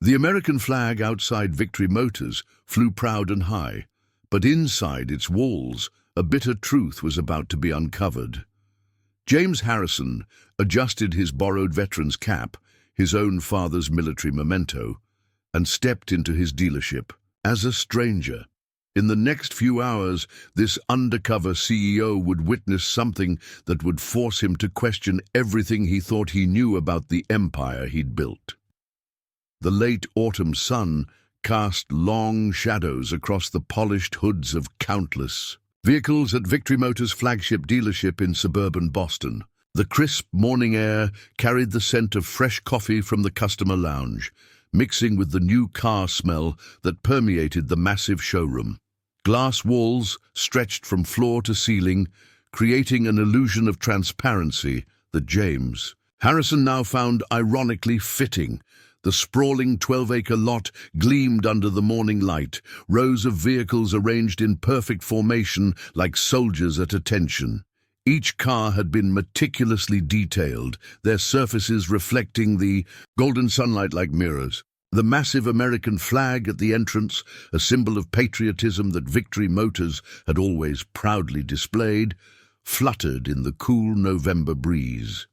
The American flag outside Victory Motors flew proud and high, but inside its walls, a bitter truth was about to be uncovered. James Harrison adjusted his borrowed veteran's cap, his own father's military memento, and stepped into his dealership as a stranger. In the next few hours, this undercover CEO would witness something that would force him to question everything he thought he knew about the empire he'd built. The late autumn sun cast long shadows across the polished hoods of countless vehicles at Victory Motors' flagship dealership in suburban Boston. The crisp morning air carried the scent of fresh coffee from the customer lounge, mixing with the new car smell that permeated the massive showroom. Glass walls stretched from floor to ceiling, creating an illusion of transparency that James Harrison now found ironically fitting. The sprawling 12-acre lot gleamed under the morning light, rows of vehicles arranged in perfect formation like soldiers at attention. Each car had been meticulously detailed, their surfaces reflecting the golden sunlight like mirrors. The massive American flag at the entrance, a symbol of patriotism that Victory Motors had always proudly displayed, fluttered in the cool November breeze.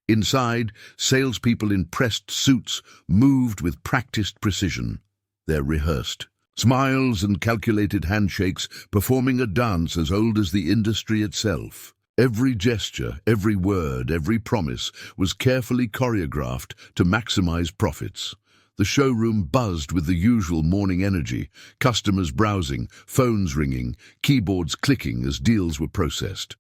Inside, salespeople in pressed suits moved with practiced precision. Their rehearsed smiles and calculated handshakes performing a dance as old as the industry itself. Every gesture, every word, every promise was carefully choreographed to maximize profits. The showroom buzzed with the usual morning energy, customers browsing, phones ringing, keyboards clicking as deals were processed.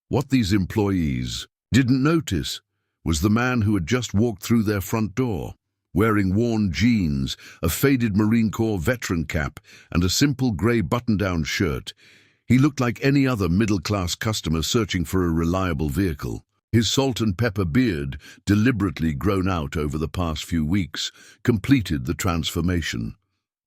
What these employees didn't notice was the man who had just walked through their front door, wearing worn jeans, a faded Marine Corps veteran cap, and a simple grey button-down shirt. He looked like any other middle-class customer searching for a reliable vehicle. His salt and pepper beard, deliberately grown out over the past few weeks, completed the transformation.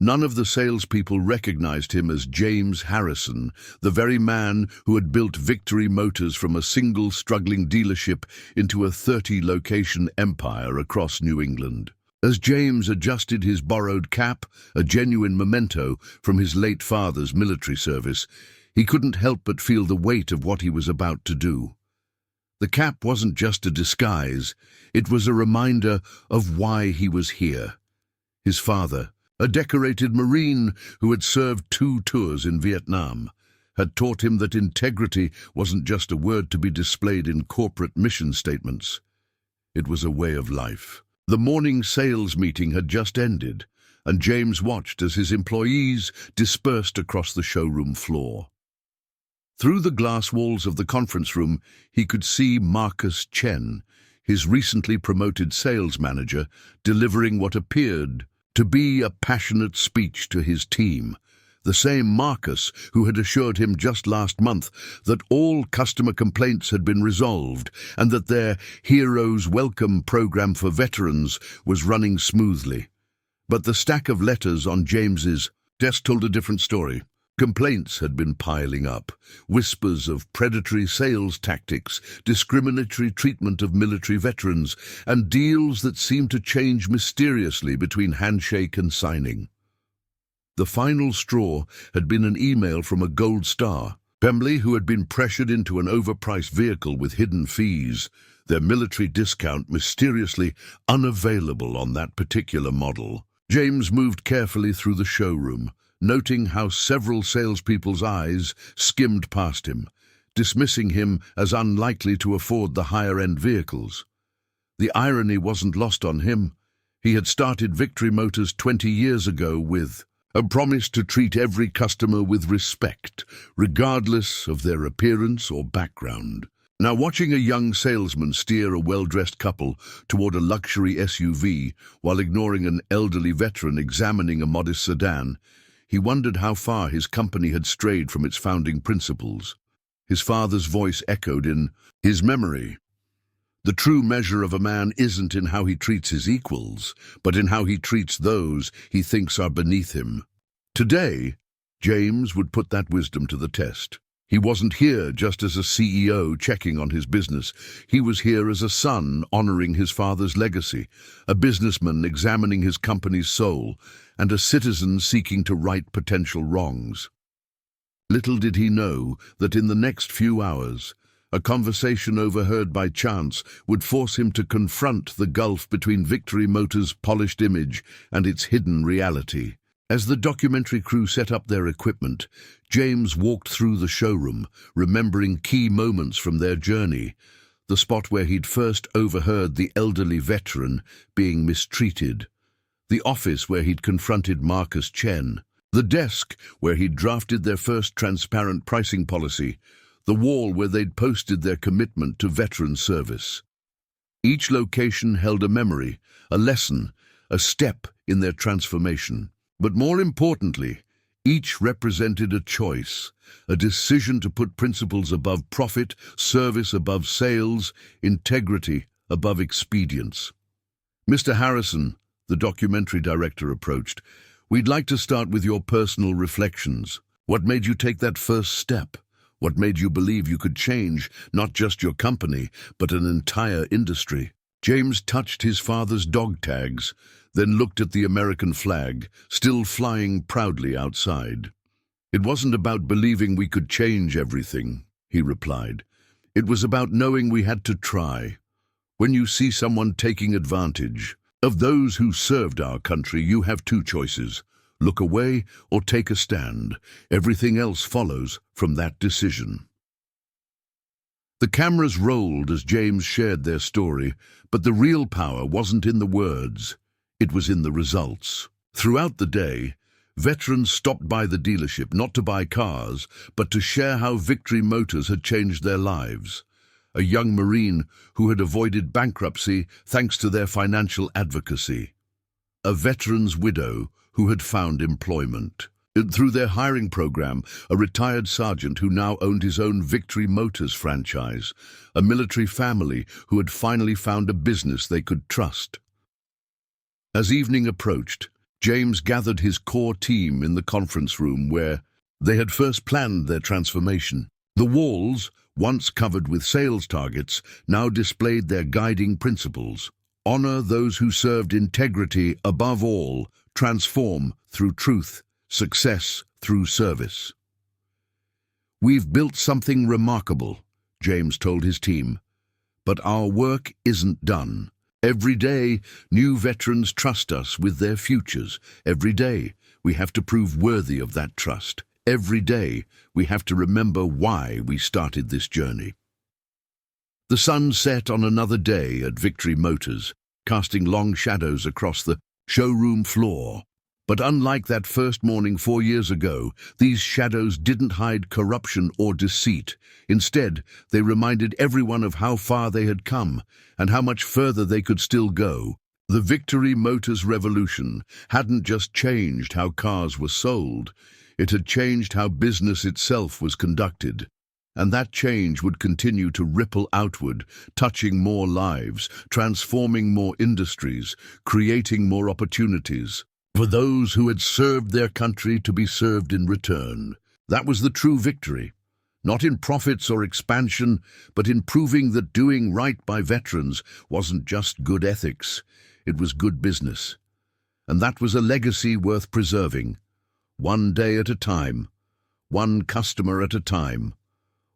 None of the salespeople recognized him as James Harrison, the very man who had built Victory Motors from a single struggling dealership into a 30-location empire across New England. As James adjusted his borrowed cap, a genuine memento from his late father's military service, he couldn't help but feel the weight of what he was about to do. The cap wasn't just a disguise, it was a reminder of why he was here. His father, a decorated Marine who had served 2 tours in Vietnam, had taught him that integrity wasn't just a word to be displayed in corporate mission statements. It was a way of life. The morning sales meeting had just ended, and James watched as his employees dispersed across the showroom floor. Through the glass walls of the conference room, he could see Marcus Chen, his recently promoted sales manager, delivering what appeared to be a passionate speech to his team. The same Marcus who had assured him just last month that all customer complaints had been resolved and that their Heroes Welcome program for veterans was running smoothly. But the stack of letters on James's desk told a different story. Complaints had been piling up, whispers of predatory sales tactics, discriminatory treatment of military veterans, and deals that seemed to change mysteriously between handshake and signing. The final straw had been an email from a Gold Star family who had been pressured into an overpriced vehicle with hidden fees, their military discount mysteriously unavailable on that particular model. James moved carefully through the showroom, noting how several salespeople's eyes skimmed past him, dismissing him as unlikely to afford the higher-end vehicles. The irony wasn't lost on him. He had started Victory Motors 20 years ago with a promise to treat every customer with respect, regardless of their appearance or background. Now, watching a young salesman steer a well-dressed couple toward a luxury SUV while ignoring an elderly veteran examining a modest sedan, he wondered how far his company had strayed from its founding principles. His father's voice echoed in his memory. The true measure of a man isn't in how he treats his equals, but in how he treats those he thinks are beneath him. Today, James would put that wisdom to the test. He wasn't here just as a CEO checking on his business. He was here as a son honoring his father's legacy, a businessman examining his company's soul, and a citizen seeking to right potential wrongs. Little did he know that in the next few hours, a conversation overheard by chance would force him to confront the gulf between Victory Motors' polished image and its hidden reality. As the documentary crew set up their equipment, James walked through the showroom, remembering key moments from their journey. The spot where he'd first overheard the elderly veteran being mistreated. The office where he'd confronted Marcus Chen. The desk where he'd drafted their first transparent pricing policy. The wall where they'd posted their commitment to veteran service. Each location held a memory, a lesson, a step in their transformation. But more importantly, each represented a choice, a decision to put principles above profit, service above sales, integrity above expedience. Mr. Harrison, the documentary director, approached. We'd like to start with your personal reflections. What made you take that first step? What made you believe you could change not just your company, but an entire industry? James touched his father's dog tags, then looked at the American flag, still flying proudly outside. It wasn't about believing we could change everything, he replied. It was about knowing we had to try. When you see someone taking advantage of those who served our country, you have two choices. Look away or take a stand. Everything else follows from that decision. The cameras rolled as James shared their story, but the real power wasn't in the words. It was in the results. Throughout the day, veterans stopped by the dealership not to buy cars, but to share how Victory Motors had changed their lives. A young Marine who had avoided bankruptcy thanks to their financial advocacy. A veteran's widow who had found employment. Through their hiring program, a retired sergeant who now owned his own Victory Motors franchise. A military family who had finally found a business they could trust. As evening approached, James gathered his core team in the conference room where they had first planned their transformation. The walls, once covered with sales targets, now displayed their guiding principles. Honor those who served, integrity above all, transform through truth, success through service. We've built something remarkable, James told his team, but our work isn't done. Every day, new veterans trust us with their futures. Every day, we have to prove worthy of that trust. Every day, we have to remember why we started this journey. The sun set on another day at Victory Motors, casting long shadows across the showroom floor. But unlike that first morning 4 years ago, these shadows didn't hide corruption or deceit. Instead, they reminded everyone of how far they had come and how much further they could still go. The Victory Motors revolution hadn't just changed how cars were sold, it had changed how business itself was conducted. And that change would continue to ripple outward, touching more lives, transforming more industries, creating more opportunities. For those who had served their country to be served in return. That was the true victory, not in profits or expansion, but in proving that doing right by veterans wasn't just good ethics, it was good business. And that was a legacy worth preserving, one day at a time, one customer at a time,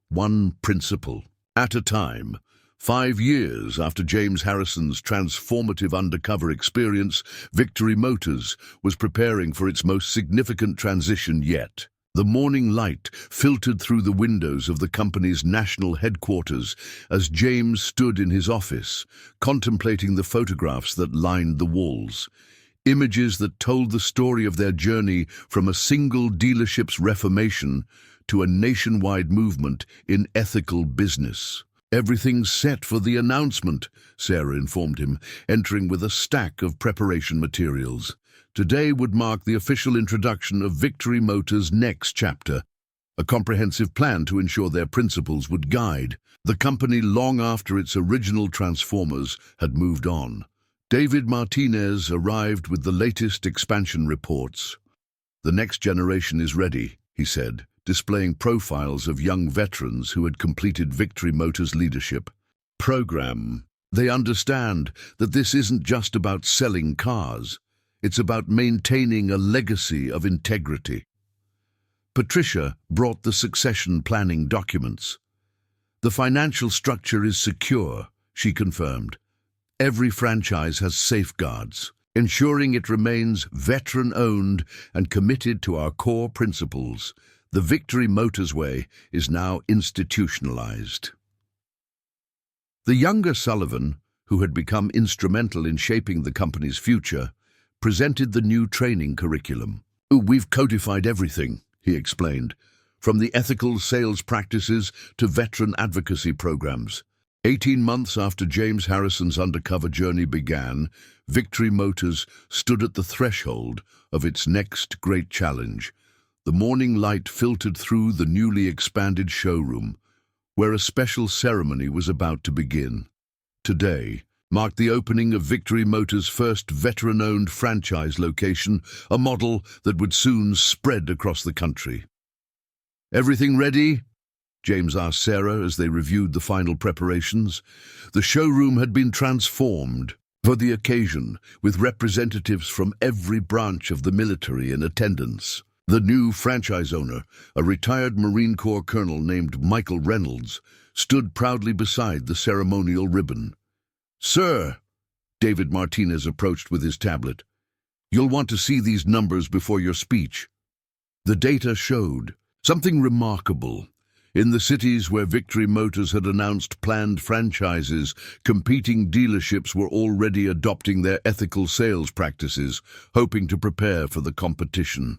one principle at a time. 5 years after James Harrison's transformative undercover experience, Victory Motors was preparing for its most significant transition yet. The morning light filtered through the windows of the company's national headquarters as James stood in his office, contemplating the photographs that lined the walls. Images that told the story of their journey from a single dealership's reformation to a nationwide movement in ethical business. Everything's set for the announcement, Sarah informed him, entering with a stack of preparation materials. Today would mark the official introduction of Victory Motors' next chapter, a comprehensive plan to ensure their principles would guide the company long after its original transformers had moved on. David Martinez arrived with the latest expansion reports. The next generation is ready, he said, displaying profiles of young veterans who had completed Victory Motors' leadership program. They understand that this isn't just about selling cars, it's about maintaining a legacy of integrity. Patricia brought the succession planning documents. The financial structure is secure, she confirmed. Every franchise has safeguards, ensuring it remains veteran-owned and committed to our core principles. The Victory Motors way is now institutionalized. The younger Sullivan, who had become instrumental in shaping the company's future, presented the new training curriculum. "We've codified everything," he explained, "from the ethical sales practices to veteran advocacy programs." 18 months after James Harrison's undercover journey began, Victory Motors stood at the threshold of its next great challenge. The morning light filtered through the newly expanded showroom, where a special ceremony was about to begin. Today marked the opening of Victory Motors' first veteran-owned franchise location, a model that would soon spread across the country. "Everything ready?" James asked Sarah as they reviewed the final preparations. The showroom had been transformed for the occasion, with representatives from every branch of the military in attendance. The new franchise owner, a retired Marine Corps colonel named Michael Reynolds, stood proudly beside the ceremonial ribbon. "Sir," David Martinez approached with his tablet, "you'll want to see these numbers before your speech." The data showed something remarkable. In the cities where Victory Motors had announced planned franchises, competing dealerships were already adopting their ethical sales practices, hoping to prepare for the competition.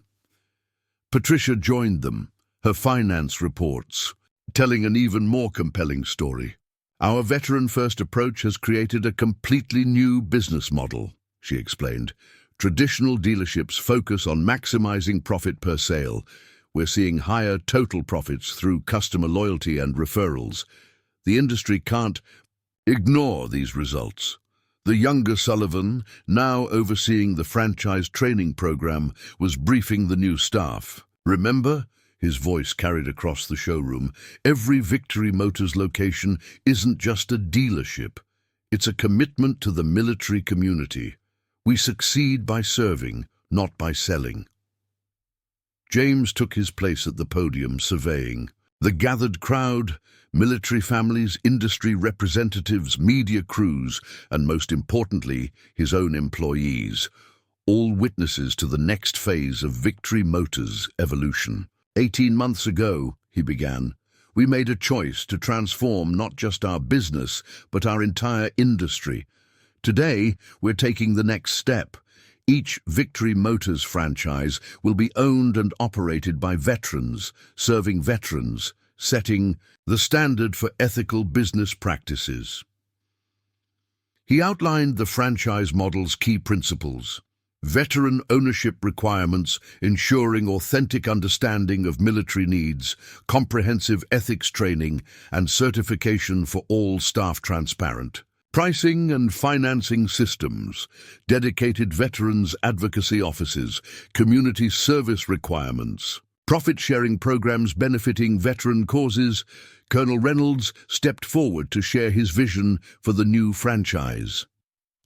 Patricia joined them, her finance reports telling an even more compelling story. "Our veteran-first approach has created a completely new business model," she explained. "Traditional dealerships focus on maximizing profit per sale. We're seeing higher total profits through customer loyalty and referrals. The industry can't ignore these results." The younger Sullivan, now overseeing the franchise training program, was briefing the new staff. "Remember," his voice carried across the showroom, "every Victory Motors location isn't just a dealership. It's a commitment to the military community. We succeed by serving, not by selling." James took his place at the podium, surveying the gathered crowd, military families, industry representatives, media crews, and most importantly, his own employees, all witnesses to the next phase of Victory Motors' evolution. 18 months ago, he began, we made a choice to transform not just our business, but our entire industry. Today, we're taking the next step. Each Victory Motors franchise will be owned and operated by veterans, serving veterans, setting the standard for ethical business practices. He outlined the franchise model's key principles: veteran ownership requirements, ensuring authentic understanding of military needs, comprehensive ethics training, and certification for all staff transparent. Pricing and financing systems, dedicated veterans advocacy offices, community service requirements, profit-sharing programs benefiting veteran causes. Colonel Reynolds stepped forward to share his vision for the new franchise.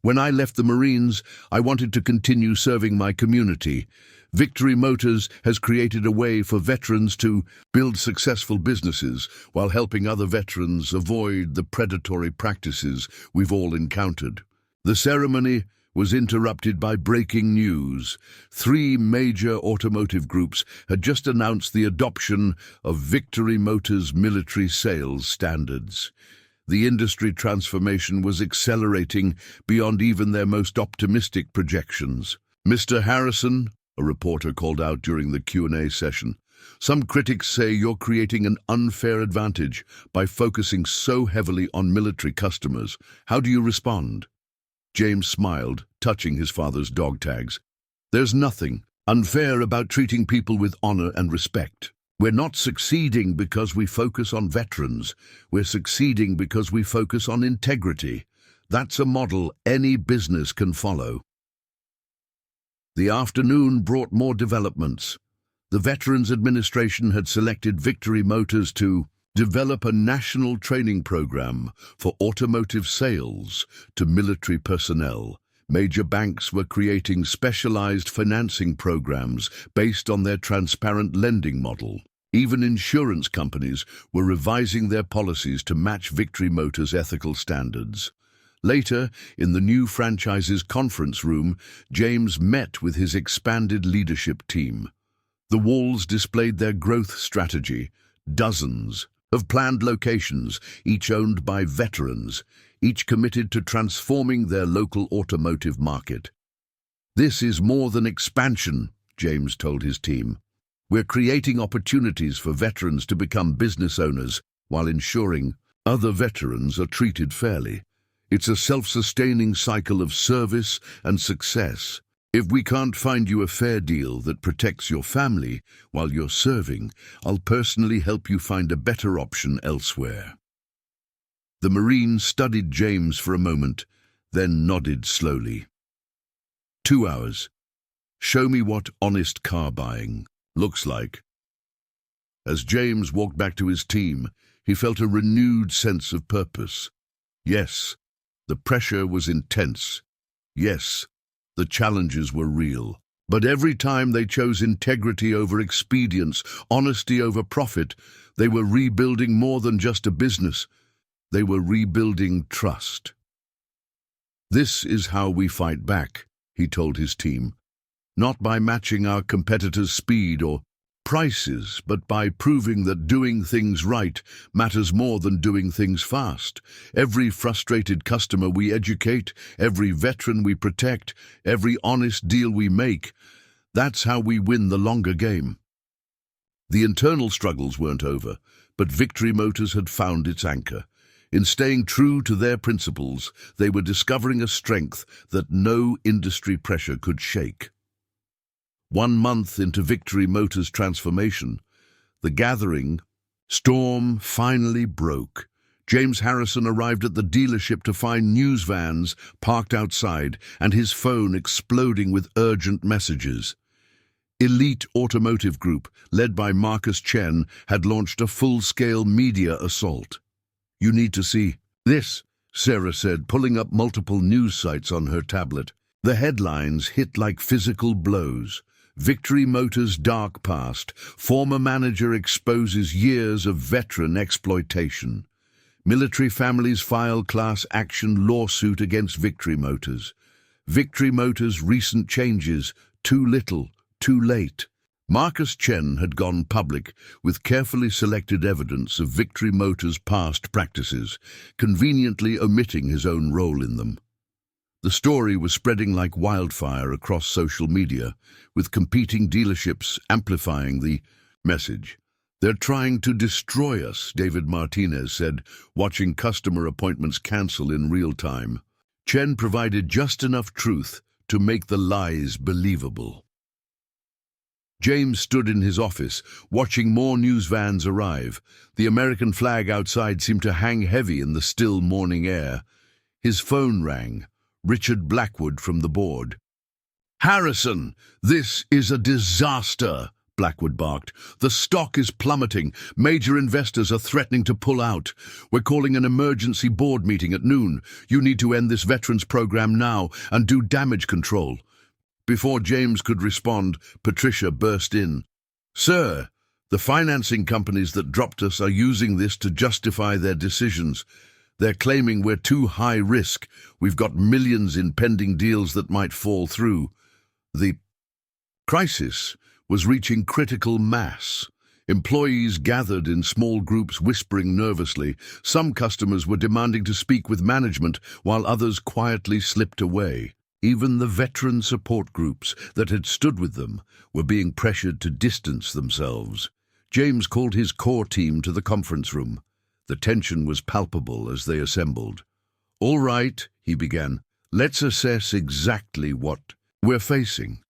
"When I left the Marines, I wanted to continue serving my community. Victory Motors has created a way for veterans to build successful businesses while helping other veterans avoid the predatory practices we've all encountered." The ceremony was interrupted by breaking news. 3 major automotive groups had just announced the adoption of Victory Motors' military sales standards. The industry transformation was accelerating beyond even their most optimistic projections. "Mr. Harrison," a reporter called out during the Q&A session, "some critics say you're creating an unfair advantage by focusing so heavily on military customers. How do you respond?" James smiled, touching his father's dog tags. "There's nothing unfair about treating people with honor and respect. We're not succeeding because we focus on veterans. We're succeeding because we focus on integrity. That's a model any business can follow." The afternoon brought more developments. The Veterans Administration had selected Victory Motors to develop a national training program for automotive sales to military personnel. Major banks were creating specialized financing programs based on their transparent lending model. Even insurance companies were revising their policies to match Victory Motors' ethical standards. Later, in the new franchise's conference room, James met with his expanded leadership team. The walls displayed their growth strategy, dozens of planned locations, each owned by veterans, each committed to transforming their local automotive market. "This is more than expansion," James told his team. "We're creating opportunities for veterans to become business owners while ensuring other veterans are treated fairly. It's a self-sustaining cycle of service and success. If we can't find you a fair deal that protects your family while you're serving, I'll personally help you find a better option elsewhere." The Marine studied James for a moment, then nodded slowly. 2 hours. Show me what honest car buying looks like. As James walked back to his team, he felt a renewed sense of purpose. Yes, the pressure was intense. Yes, the challenges were real. But every time they chose integrity over expedience, honesty over profit, they were rebuilding more than just a business. They were rebuilding trust. "This is how we fight back," he told his team. "Not by matching our competitors' speed or prices, but by proving that doing things right matters more than doing things fast. Every frustrated customer we educate, every veteran we protect, every honest deal we make, that's how we win the longer game." The internal struggles weren't over, but Victory Motors had found its anchor. In staying true to their principles, they were discovering a strength that no industry pressure could shake. 1 month into Victory Motors' transformation, the gathering storm finally broke. James Harrison arrived at the dealership to find news vans parked outside and his phone exploding with urgent messages. Elite Automotive Group, led by Marcus Chen, had launched a full-scale media assault. "You need to see this," Sarah said, pulling up multiple news sites on her tablet. The headlines hit like physical blows. Victory Motors' dark past. Former manager exposes years of veteran exploitation. Military families file class action lawsuit against Victory Motors. Victory Motors' recent changes. Too little, too late. Marcus Chen had gone public with carefully selected evidence of Victory Motors' past practices, conveniently omitting his own role in them. The story was spreading like wildfire across social media, with competing dealerships amplifying the message. "They're trying to destroy us," David Martinez said, watching customer appointments cancel in real time. Chen provided just enough truth to make the lies believable. James stood in his office, watching more news vans arrive. The American flag outside seemed to hang heavy in the still morning air. His phone rang. Richard Blackwood from the board. "Harrison, this is a disaster," Blackwood barked. "The stock is plummeting. Major investors are threatening to pull out. We're calling an emergency board meeting at noon. You need to end this veterans program now and do damage control." Before James could respond, Patricia burst in. "Sir, the financing companies that dropped us are using this to justify their decisions. They're claiming we're too high risk. We've got millions in pending deals that might fall through." The crisis was reaching critical mass. Employees gathered in small groups whispering nervously. Some customers were demanding to speak with management, while others quietly slipped away. Even the veteran support groups that had stood with them were being pressured to distance themselves. James called his core team to the conference room. The tension was palpable as they assembled. "All right," he began, "let's assess exactly what we're facing."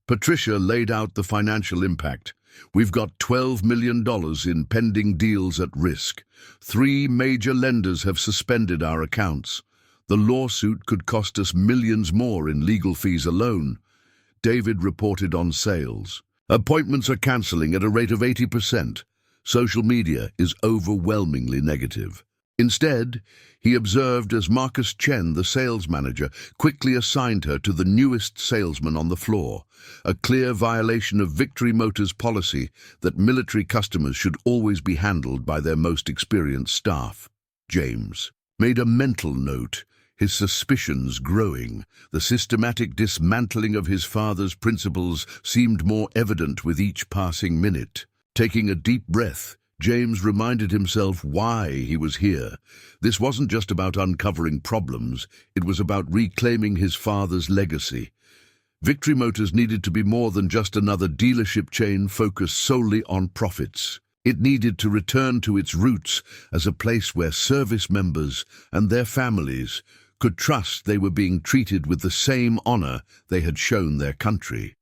Patricia laid out the financial impact. "We've got $12 million in pending deals at risk. 3 major lenders have suspended our accounts. The lawsuit could cost us millions more in legal fees alone." David reported on sales. Appointments are cancelling at a rate of 80%. Social media is overwhelmingly negative. Instead, he observed as Marcus Chen, the sales manager, quickly assigned her to the newest salesman on the floor, a clear violation of Victory Motors' policy that military customers should always be handled by their most experienced staff. James made a mental note, his suspicions growing. The systematic dismantling of his father's principles seemed more evident with each passing minute. Taking a deep breath, James reminded himself why he was here. This wasn't just about uncovering problems, it was about reclaiming his father's legacy. Victory Motors needed to be more than just another dealership chain focused solely on profits. It needed to return to its roots as a place where service members and their families could trust they were being treated with the same honor they had shown their country.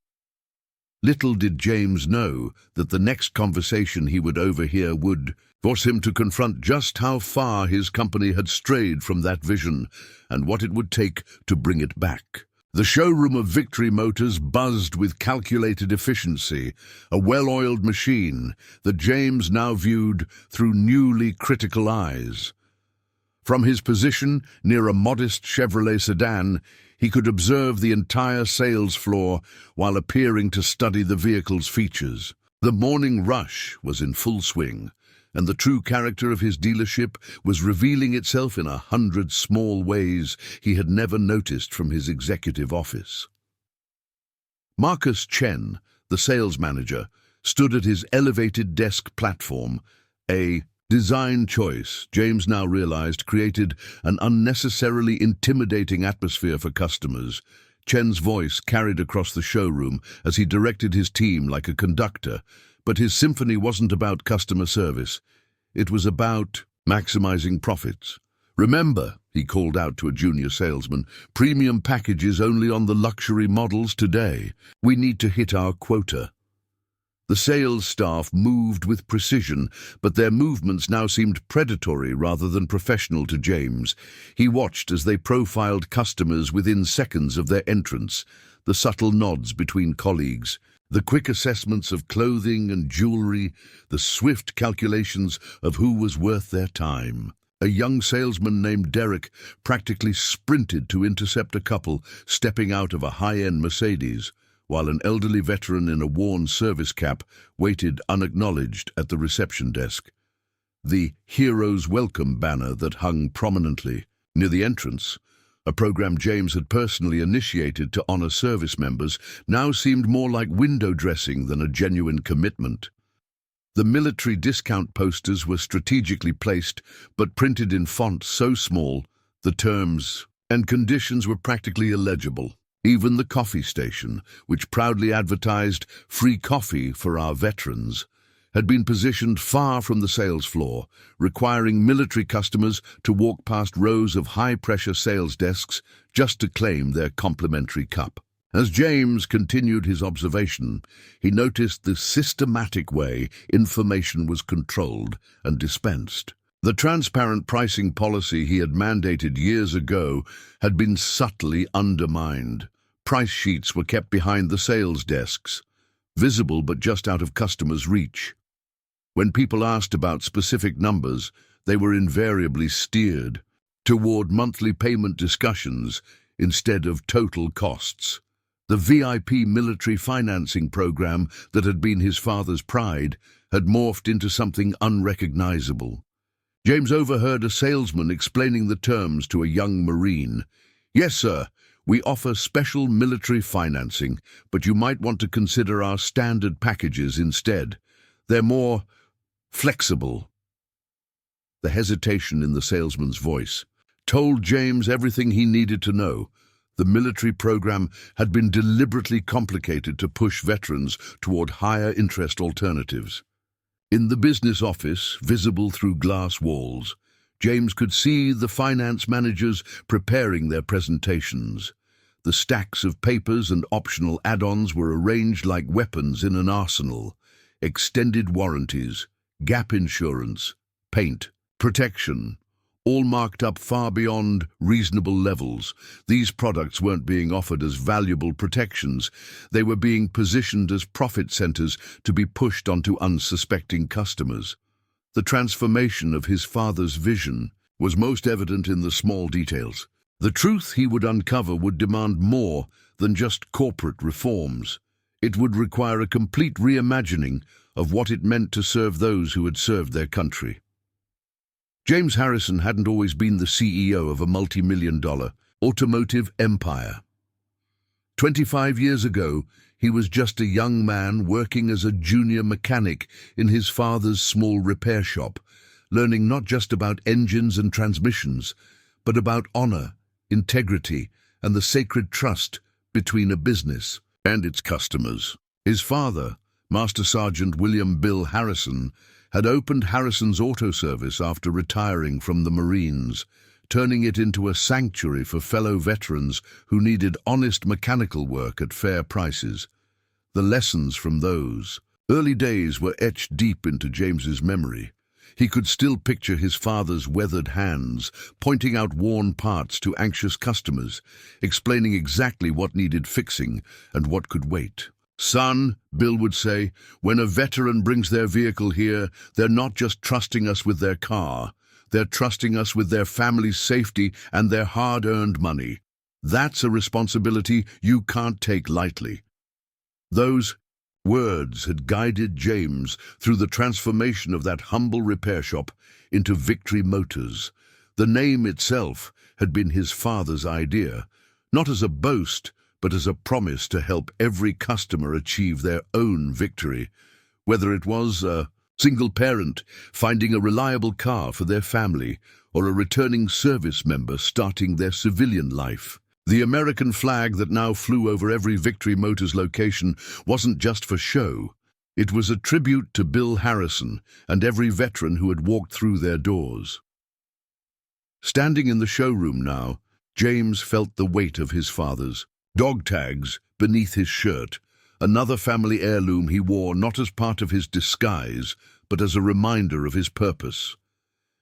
Little did James know that the next conversation he would overhear would force him to confront just how far his company had strayed from that vision and what it would take to bring it back. The showroom of Victory Motors buzzed with calculated efficiency, a well-oiled machine that James now viewed through newly critical eyes. From his position near a modest Chevrolet sedan, he could observe the entire sales floor while appearing to study the vehicle's features. The morning rush was in full swing, and the true character of his dealership was revealing itself in 100 small ways he had never noticed from his executive office. Marcus Chen, the sales manager, stood at his elevated desk platform, a design choice, James now realized, created an unnecessarily intimidating atmosphere for customers. Chen's voice carried across the showroom as he directed his team like a conductor, but his symphony wasn't about customer service. It was about maximizing profits. "Remember," he called out to a junior salesman, "premium packages only on the luxury models today. We need to hit our quota." The sales staff moved with precision, but their movements now seemed predatory rather than professional to James. He watched as they profiled customers within seconds of their entrance, the subtle nods between colleagues, the quick assessments of clothing and jewelry, the swift calculations of who was worth their time. A young salesman named Derek practically sprinted to intercept a couple stepping out of a high-end Mercedes, while an elderly veteran in a worn service cap waited unacknowledged at the reception desk. The Heroes Welcome banner that hung prominently near the entrance, a program James had personally initiated to honor service members, now seemed more like window dressing than a genuine commitment. The military discount posters were strategically placed, but printed in font so small, the terms and conditions were practically illegible. Even the coffee station, which proudly advertised free coffee for our veterans, had been positioned far from the sales floor, requiring military customers to walk past rows of high-pressure sales desks just to claim their complimentary cup. As James continued his observation, he noticed the systematic way information was controlled and dispensed. The transparent pricing policy he had mandated years ago had been subtly undermined. Price sheets were kept behind the sales desks, visible but just out of customers' reach. When people asked about specific numbers, they were invariably steered toward monthly payment discussions instead of total costs. The VIP military financing program that had been his father's pride had morphed into something unrecognizable. James overheard a salesman explaining the terms to a young Marine. "Yes, sir. We offer special military financing, but you might want to consider our standard packages instead. They're more flexible." The hesitation in the salesman's voice told James everything he needed to know. The military program had been deliberately complicated to push veterans toward higher interest alternatives. In the business office, visible through glass walls, James could see the finance managers preparing their presentations. The stacks of papers and optional add-ons were arranged like weapons in an arsenal. Extended warranties, gap insurance, paint, protection, all marked up far beyond reasonable levels. These products weren't being offered as valuable protections. They were being positioned as profit centers to be pushed onto unsuspecting customers. The transformation of his father's vision was most evident in the small details. The truth he would uncover would demand more than just corporate reforms. It would require a complete reimagining of what it meant to serve those who had served their country. James Harrison hadn't always been the CEO of a multi-million-dollar automotive empire. 25 years ago, he was just a young man working as a junior mechanic in his father's small repair shop, learning not just about engines and transmissions, but about honor, integrity, and the sacred trust between a business and its customers. His father, Master Sergeant William Bill Harrison, had opened Harrison's Auto Service after retiring from the Marines, turning it into a sanctuary for fellow veterans who needed honest mechanical work at fair prices. The lessons from those early days were etched deep into James's memory. He could still picture his father's weathered hands, pointing out worn parts to anxious customers, explaining exactly what needed fixing and what could wait. "Son," Bill would say, "when a veteran brings their vehicle here, they're not just trusting us with their car. They're trusting us with their family's safety and their hard-earned money. That's a responsibility you can't take lightly." Those words had guided James through the transformation of that humble repair shop into Victory Motors. The name itself had been his father's idea, not as a boast, but as a promise to help every customer achieve their own victory, whether it was a single parent finding a reliable car for their family or a returning service member starting their civilian life. The American flag that now flew over every Victory Motors location wasn't just for show. It was a tribute to Bill Harrison and every veteran who had walked through their doors. Standing in the showroom now, James felt the weight of his father's dog tags beneath his shirt, another family heirloom he wore not as part of his disguise, but as a reminder of his purpose.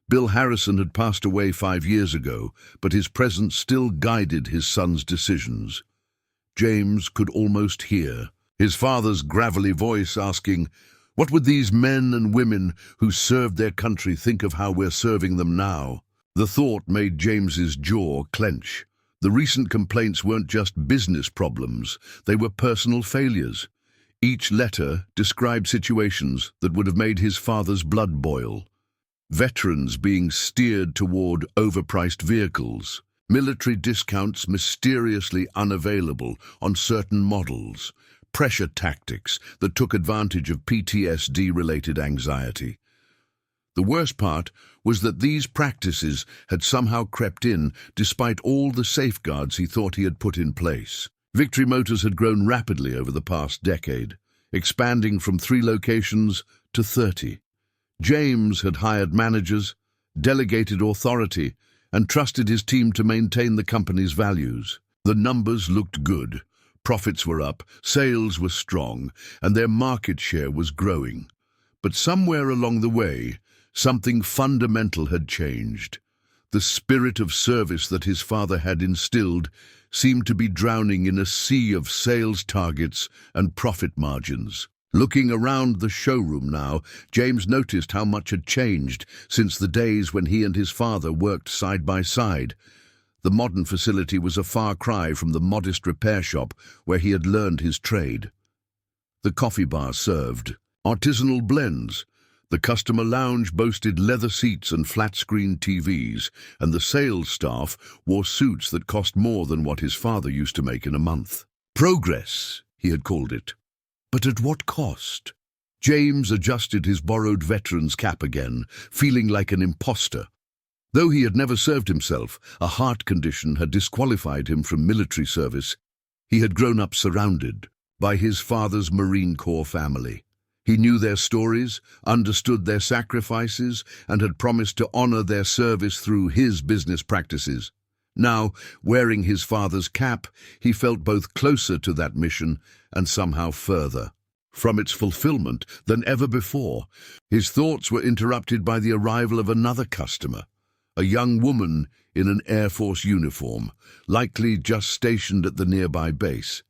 Bill Harrison had passed away 5 years ago, but his presence still guided his son's decisions. James could almost hear his father's gravelly voice asking, "What would these men and women who served their country think of how we're serving them now?" The thought made James's jaw clench. The recent complaints weren't just business problems, they were personal failures. Each letter described situations that would have made his father's blood boil. Veterans being steered toward overpriced vehicles, military discounts mysteriously unavailable on certain models, pressure tactics that took advantage of PTSD-related anxiety. The worst part was that these practices had somehow crept in despite all the safeguards he thought he had put in place. Victory Motors had grown rapidly over the past decade, expanding from 3 locations to 30. James had hired managers, delegated authority, and trusted his team to maintain the company's values. The numbers looked good. Profits were up, sales were strong, and their market share was growing. But somewhere along the way, something fundamental had changed. The spirit of service that his father had instilled seemed to be drowning in a sea of sales targets and profit margins. Looking around the showroom now, James noticed how much had changed since the days when he and his father worked side by side. The modern facility was a far cry from the modest repair shop where he had learned his trade. The coffee bar served artisanal blends. The customer lounge boasted leather seats and flat-screen TVs, and the sales staff wore suits that cost more than what his father used to make in a month. Progress, he had called it. But at what cost? James adjusted his borrowed veteran's cap again, feeling like an imposter. Though he had never served himself, a heart condition had disqualified him from military service. He had grown up surrounded by his father's Marine Corps family. He knew their stories, understood their sacrifices, and had promised to honor their service through his business practices. Now, wearing his father's cap, he felt both closer to that mission and somehow further from its fulfillment than ever before. His thoughts were interrupted by the arrival of another customer, a young woman in an Air Force uniform, likely just stationed at the nearby base.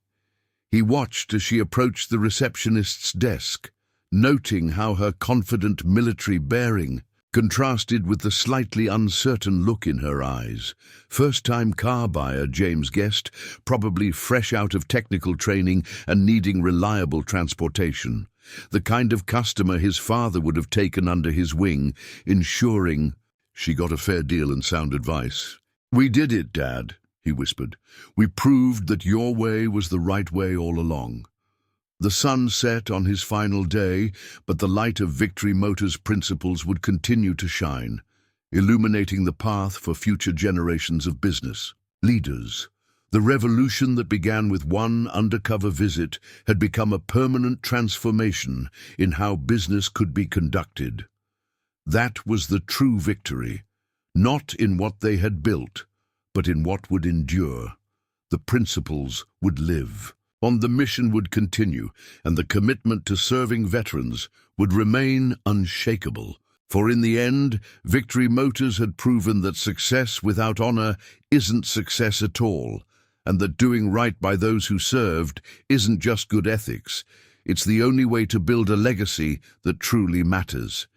He watched as she approached the receptionist's desk, noting how her confident military bearing contrasted with the slightly uncertain look in her eyes. First-time car buyer James guessed, probably fresh out of technical training and needing reliable transportation. The kind of customer his father would have taken under his wing, ensuring she got a fair deal and sound advice. "We did it, Dad," he whispered. "We proved that your way was the right way all along." The sun set on his final day, but the light of Victory Motors' principles would continue to shine, illuminating the path for future generations of business leaders. The revolution that began with one undercover visit had become a permanent transformation in how business could be conducted. That was the true victory, not in what they had built, but in what would endure. The principles would live. The mission would continue, and the commitment to serving veterans would remain unshakable. For in the end, Victory Motors had proven that success without honor isn't success at all, and that doing right by those who served isn't just good ethics. It's the only way to build a legacy that truly matters.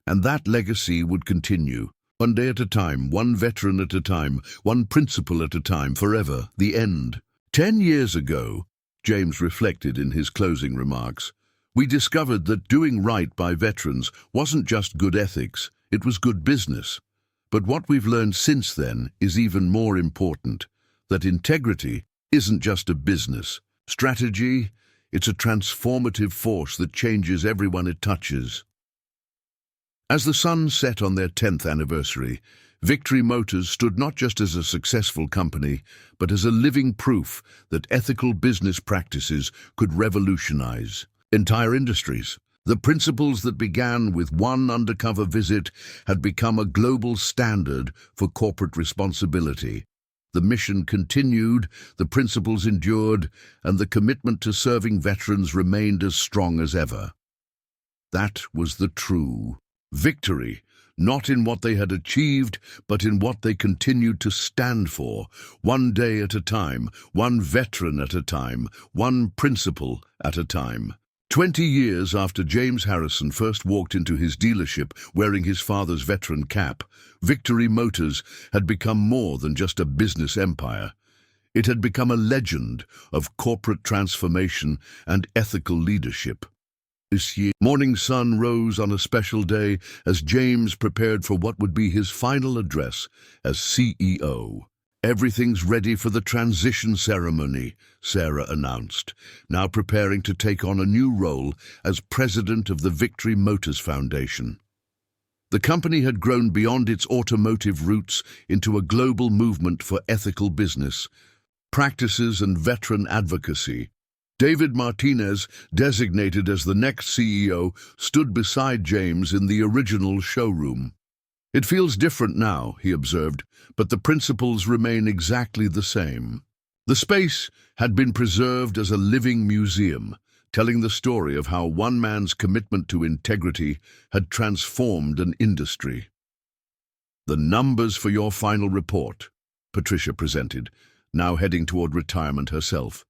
And that legacy would continue, one day at a time, one veteran at a time, one principle at a time, forever, the end. 10 years ago, James reflected in his closing remarks, we discovered that doing right by veterans wasn't just good ethics, it was good business. But what we've learned since then is even more important, that integrity isn't just a business strategy, it's a transformative force that changes everyone it touches. As the sun set on their 10th anniversary, Victory Motors stood not just as a successful company, but as a living proof that ethical business practices could revolutionize entire industries. The principles that began with one undercover visit had become a global standard for corporate responsibility. The mission continued, the principles endured, and the commitment to serving veterans remained as strong as ever. That was the true victory, not in what they had achieved, but in what they continued to stand for, one day at a time, one veteran at a time, one principle at a time. 20 years after James Harrison first walked into his dealership wearing his father's veteran cap, Victory Motors had become more than just a business empire. It had become a legend of corporate transformation and ethical leadership. This year, morning sun rose on a special day as James prepared for what would be his final address as CEO. "Everything's ready for the transition ceremony," Sarah announced, now preparing to take on a new role as president of the Victory Motors Foundation. The company had grown beyond its automotive roots into a global movement for ethical business practices and veteran advocacy. David Martinez, designated as the next CEO, stood beside James in the original showroom. "It feels different now," he observed, "but the principles remain exactly the same." The space had been preserved as a living museum, telling the story of how one man's commitment to integrity had transformed an industry. "The numbers for your final report," Patricia presented, now heading toward retirement herself.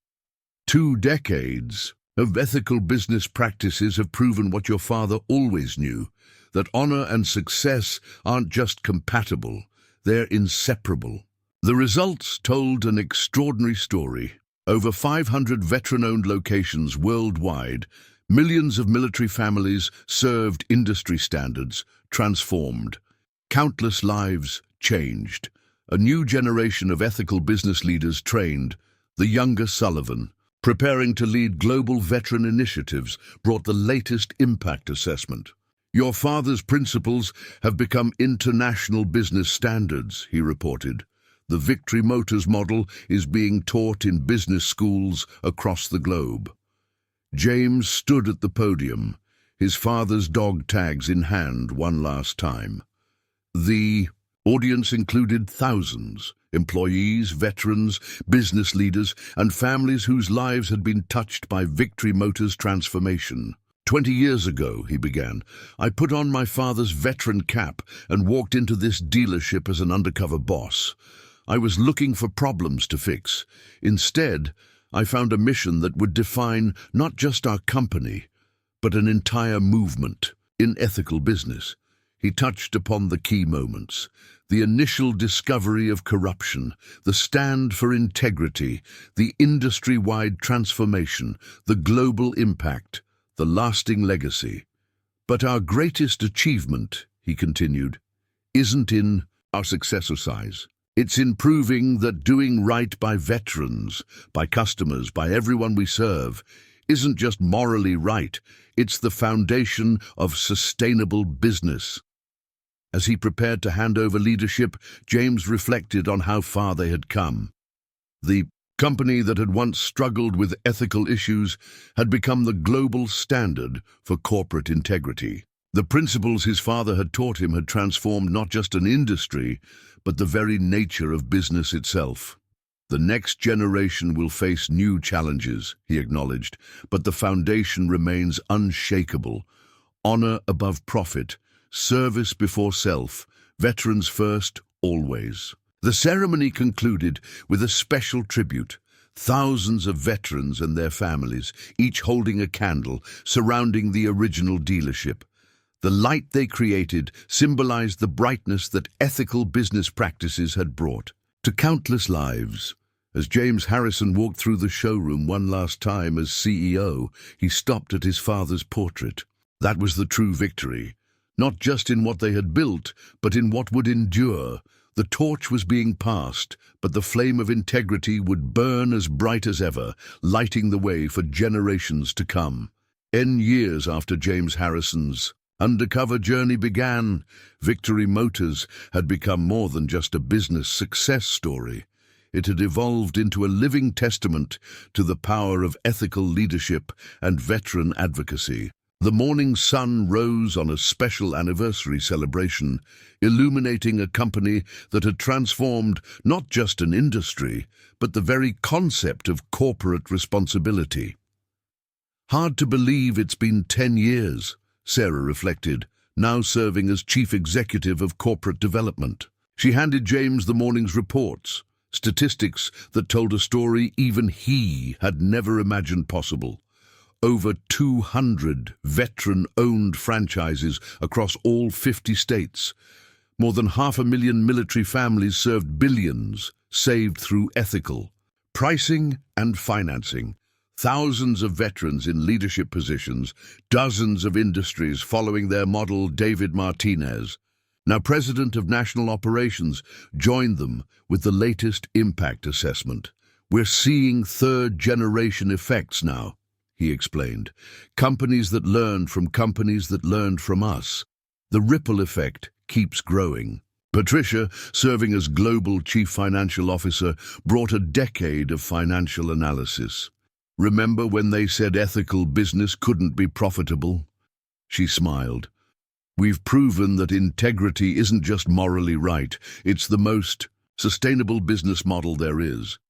2 decades of ethical business practices have proven what your father always knew, that honor and success aren't just compatible, they're inseparable. The results told an extraordinary story. Over 500 veteran-owned locations worldwide, millions of military families served industry standards, transformed. Countless lives changed. A new generation of ethical business leaders trained, the younger Sullivan, preparing to lead global veteran initiatives, brought the latest impact assessment. "Your father's principles have become international business standards," he reported. "The Victory Motors model is being taught in business schools across the globe." James stood at the podium, his father's dog tags in hand one last time. The audience included thousands, employees, veterans, business leaders, and families whose lives had been touched by Victory Motors' transformation. 20 years ago, he began, I put on my father's veteran cap and walked into this dealership as an undercover boss. I was looking for problems to fix. Instead, I found a mission that would define not just our company, but an entire movement in ethical business. He touched upon the key moments: the initial discovery of corruption, the stand for integrity, the industry-wide transformation, the global impact, the lasting legacy. But our greatest achievement, he continued, isn't in our successor size. It's in proving that doing right by veterans, by customers, by everyone we serve, isn't just morally right, it's the foundation of sustainable business. As he prepared to hand over leadership, James reflected on how far they had come. The company that had once struggled with ethical issues had become the global standard for corporate integrity. The principles his father had taught him had transformed not just an industry, but the very nature of business itself. The next generation will face new challenges, he acknowledged, but the foundation remains unshakable. Honor above profit, service before self, veterans first, always. The ceremony concluded with a special tribute. Thousands of veterans and their families, each holding a candle, surrounding the original dealership. The light they created symbolized the brightness that ethical business practices had brought to countless lives. As James Harrison walked through the showroom one last time as CEO, he stopped at his father's portrait. That was the true victory, not just in what they had built, but in what would endure. The torch was being passed, but the flame of integrity would burn as bright as ever, lighting the way for generations to come. 10 years after James Harrison's Undercover journey began, Victory Motors had become more than just a business success story. It had evolved into a living testament to the power of ethical leadership and veteran advocacy. The morning sun rose on a special anniversary celebration, illuminating a company that had transformed not just an industry, but the very concept of corporate responsibility. Hard to believe it's been 10 years. Sarah reflected, now serving as chief executive of corporate development. She handed James the morning's reports, statistics that told a story even he had never imagined possible. Over 200 veteran-owned franchises across all 50 states. More than 500,000 military families served, billions saved through ethical pricing and financing. Thousands of veterans in leadership positions, dozens of industries following their model. David Martinez, now president of national operations, joined them with the latest impact assessment. We're seeing third-generation effects now, he explained. Companies that learned from companies that learned from us. The ripple effect keeps growing. Patricia, serving as global chief financial officer, brought a decade of financial analysis. Remember when they said ethical business couldn't be profitable? She smiled. We've proven that integrity isn't just morally right, it's the most sustainable business model there is.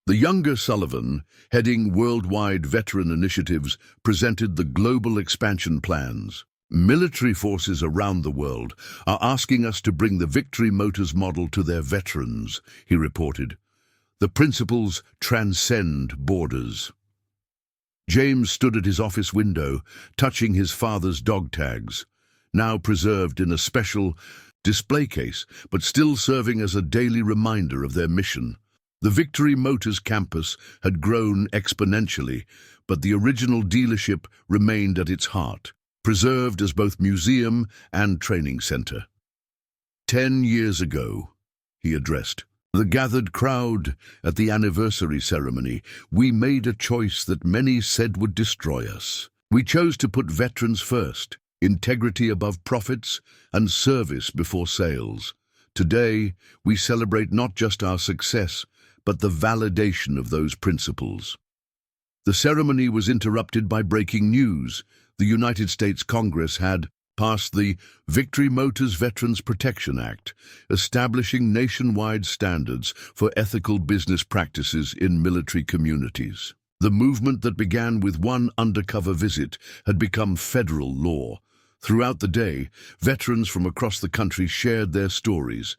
The younger Sullivan, heading worldwide veteran initiatives, presented the global expansion plans. Military forces around the world are asking us to bring the Victory Motors model to their veterans, he reported. The principles transcend borders. James stood at his office window, touching his father's dog tags, now preserved in a special display case, but still serving as a daily reminder of their mission. The Victory Motors campus had grown exponentially, but the original dealership remained at its heart, preserved as both museum and training center. 10 years ago, he addressed the gathered crowd at the anniversary ceremony, we made a choice that many said would destroy us. We chose to put veterans first, integrity above profits, and service before sales. Today, we celebrate not just our success, but the validation of those principles. The ceremony was interrupted by breaking news. The United States Congress had passed the Victory Motors Veterans Protection Act, establishing nationwide standards for ethical business practices in military communities. The movement that began with one undercover visit had become federal law. Throughout the day, veterans from across the country shared their stories.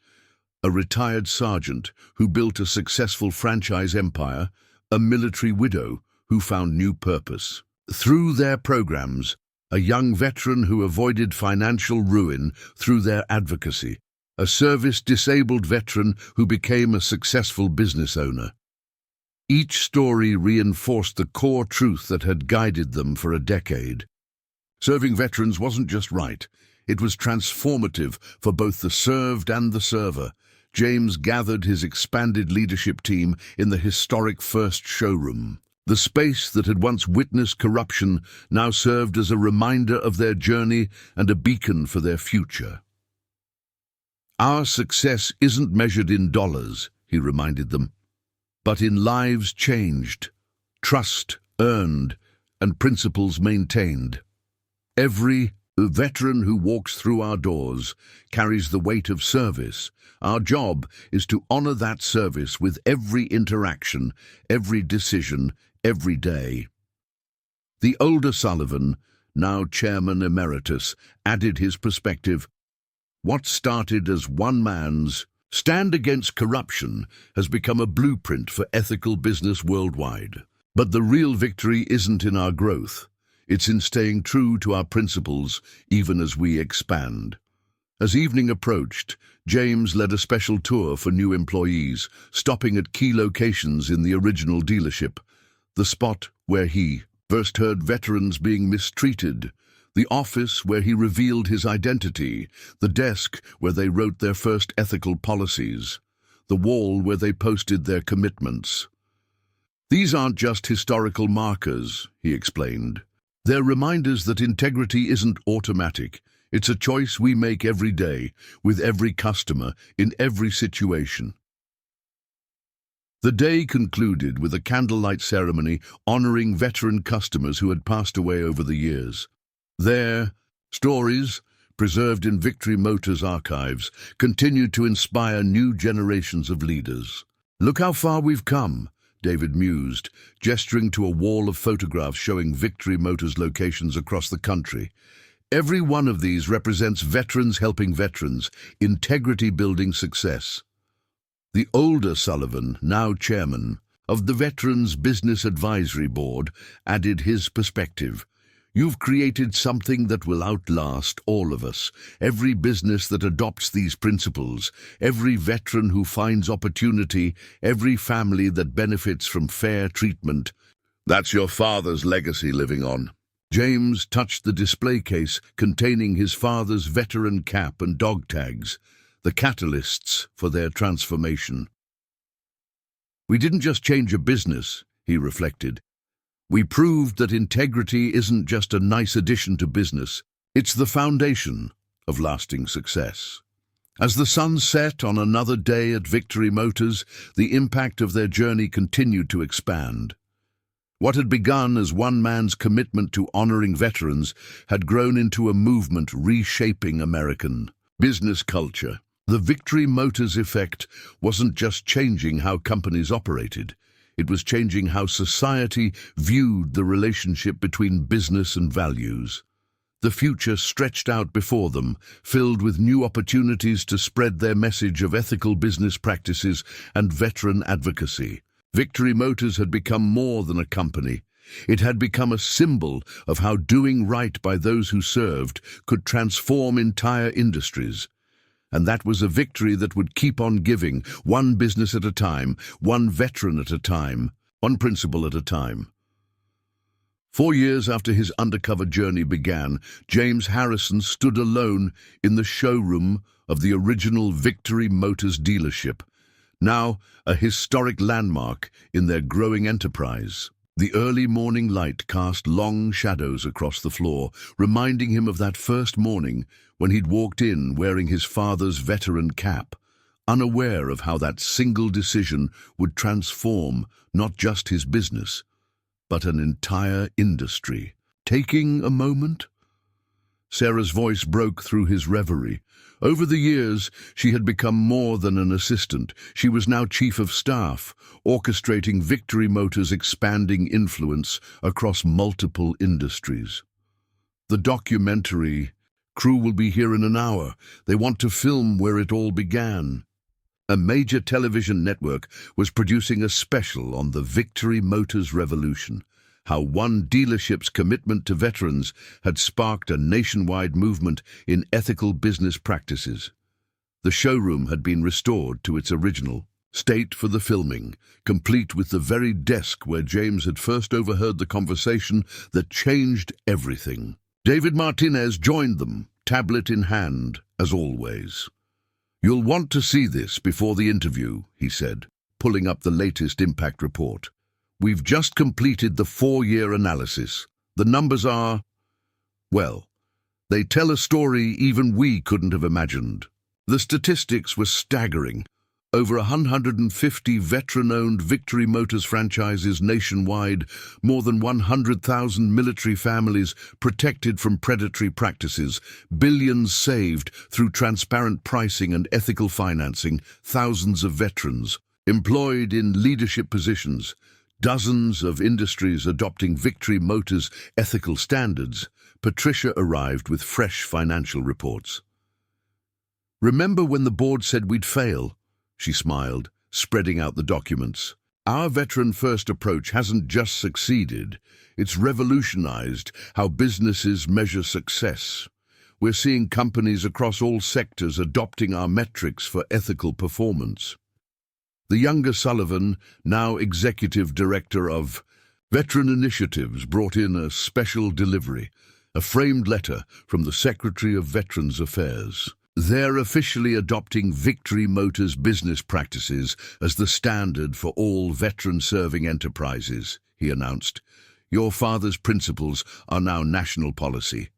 A retired sergeant who built a successful franchise empire, a military widow who found new purpose. Through their programs, a young veteran who avoided financial ruin through their advocacy, a service-disabled veteran who became a successful business owner. Each story reinforced the core truth that had guided them for a decade. Serving veterans wasn't just right, it was transformative for both the served and the server. James gathered his expanded leadership team in the historic first showroom. The space that had once witnessed corruption now served as a reminder of their journey and a beacon for their future. "Our success isn't measured in dollars," he reminded them, "but in lives changed, trust earned, and principles maintained. Every veteran who walks through our doors carries the weight of service. Our job is to honor that service with every interaction, every decision, every day." The older Sullivan, now chairman emeritus, added his perspective. What started as one man's stand against corruption has become a blueprint for ethical business worldwide. But the real victory isn't in our growth. It's in staying true to our principles, even as we expand. As evening approached, James led a special tour for new employees, stopping at key locations in the original dealership. The spot where he first heard veterans being mistreated, the office where he revealed his identity, the desk where they wrote their first ethical policies, the wall where they posted their commitments. "These aren't just historical markers," he explained. "They're reminders that integrity isn't automatic. It's a choice we make every day, with every customer, in every situation." The day concluded with a candlelight ceremony honoring veteran customers who had passed away over the years. Their stories, preserved in Victory Motors archives, continued to inspire new generations of leaders. "Look how far we've come," David mused, gesturing to a wall of photographs showing Victory Motors locations across the country. "Every one of these represents veterans helping veterans, integrity building success." The older Sullivan, now chairman of the Veterans Business Advisory Board, added his perspective. "You've created something that will outlast all of us. Every business that adopts these principles, every veteran who finds opportunity, every family that benefits from fair treatment. That's your father's legacy living on." James touched the display case containing his father's veteran cap and dog tags, the catalysts for their transformation. "We didn't just change a business," he reflected. "We proved that integrity isn't just a nice addition to business, it's the foundation of lasting success." As the sun set on another day at Victory Motors, the impact of their journey continued to expand. What had begun as one man's commitment to honoring veterans had grown into a movement reshaping American business culture. The Victory Motors effect wasn't just changing how companies operated. It was changing how society viewed the relationship between business and values. The future stretched out before them, filled with new opportunities to spread their message of ethical business practices and veteran advocacy. Victory Motors had become more than a company. It had become a symbol of how doing right by those who served could transform entire industries. And that was a victory that would keep on giving, one business at a time, one veteran at a time, one principle at a time. 4 years after his undercover journey began, James Harrison stood alone in the showroom of the original Victory Motors dealership, now a historic landmark in their growing enterprise. The early morning light cast long shadows across the floor, reminding him of that first morning when he'd walked in wearing his father's veteran cap, unaware of how that single decision would transform not just his business, but an entire industry. Taking a moment, Sarah's voice broke through his reverie. Over the years, she had become more than an assistant. She was now chief of staff, orchestrating Victory Motors' expanding influence across multiple industries. The documentary crew will be here in an hour. They want to film where it all began. A major television network was producing a special on the Victory Motors revolution, how one dealership's commitment to veterans had sparked a nationwide movement in ethical business practices. The showroom had been restored to its original state for the filming, complete with the very desk where James had first overheard the conversation that changed everything. David Martinez joined them, tablet in hand, as always. "You'll want to see this before the interview," he said, pulling up the latest impact report. "We've just completed the 4-year analysis. The numbers are, well, they tell a story even we couldn't have imagined." The statistics were staggering. Over 150 veteran-owned Victory Motors franchises nationwide, more than 100,000 military families protected from predatory practices, billions saved through transparent pricing and ethical financing, thousands of veterans employed in leadership positions, dozens of industries adopting Victory Motors' ethical standards. Patricia arrived with fresh financial reports. "Remember when the board said we'd fail?" She smiled, spreading out the documents. "Our veteran-first approach hasn't just succeeded, it's revolutionized how businesses measure success. We're seeing companies across all sectors adopting our metrics for ethical performance." The younger Sullivan, now executive director of Veteran Initiatives, brought in a special delivery, a framed letter from the Secretary of Veterans Affairs. "They're officially adopting Victory Motors business practices as the standard for all veteran-serving enterprises," he announced. "Your father's principles are now national policy."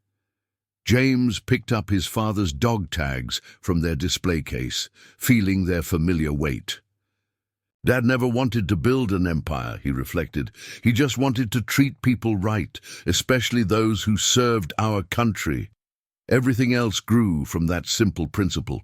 James picked up his father's dog tags from their display case, feeling their familiar weight. "Dad never wanted to build an empire," he reflected. "He just wanted to treat people right, especially those who served our country. Everything else grew from that simple principle."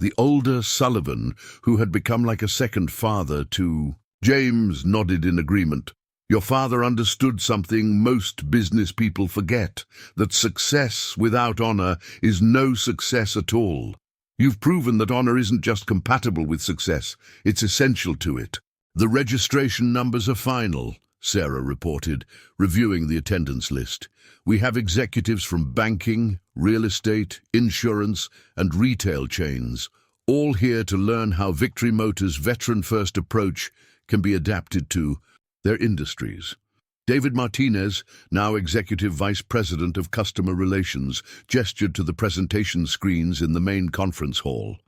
The older Sullivan, who had become like a second father to James, nodded in agreement. "Your father understood something most business people forget, that success without honor is no success at all. You've proven that honor isn't just compatible with success, it's essential to it." "The registration numbers are final," Sarah reported, reviewing the attendance list. "We have executives from banking, real estate, insurance, and retail chains, all here to learn how Victory Motors' veteran-first approach can be adapted to their industries." David Martinez, now Executive Vice President of Customer Relations, gestured to the presentation screens in the main conference hall.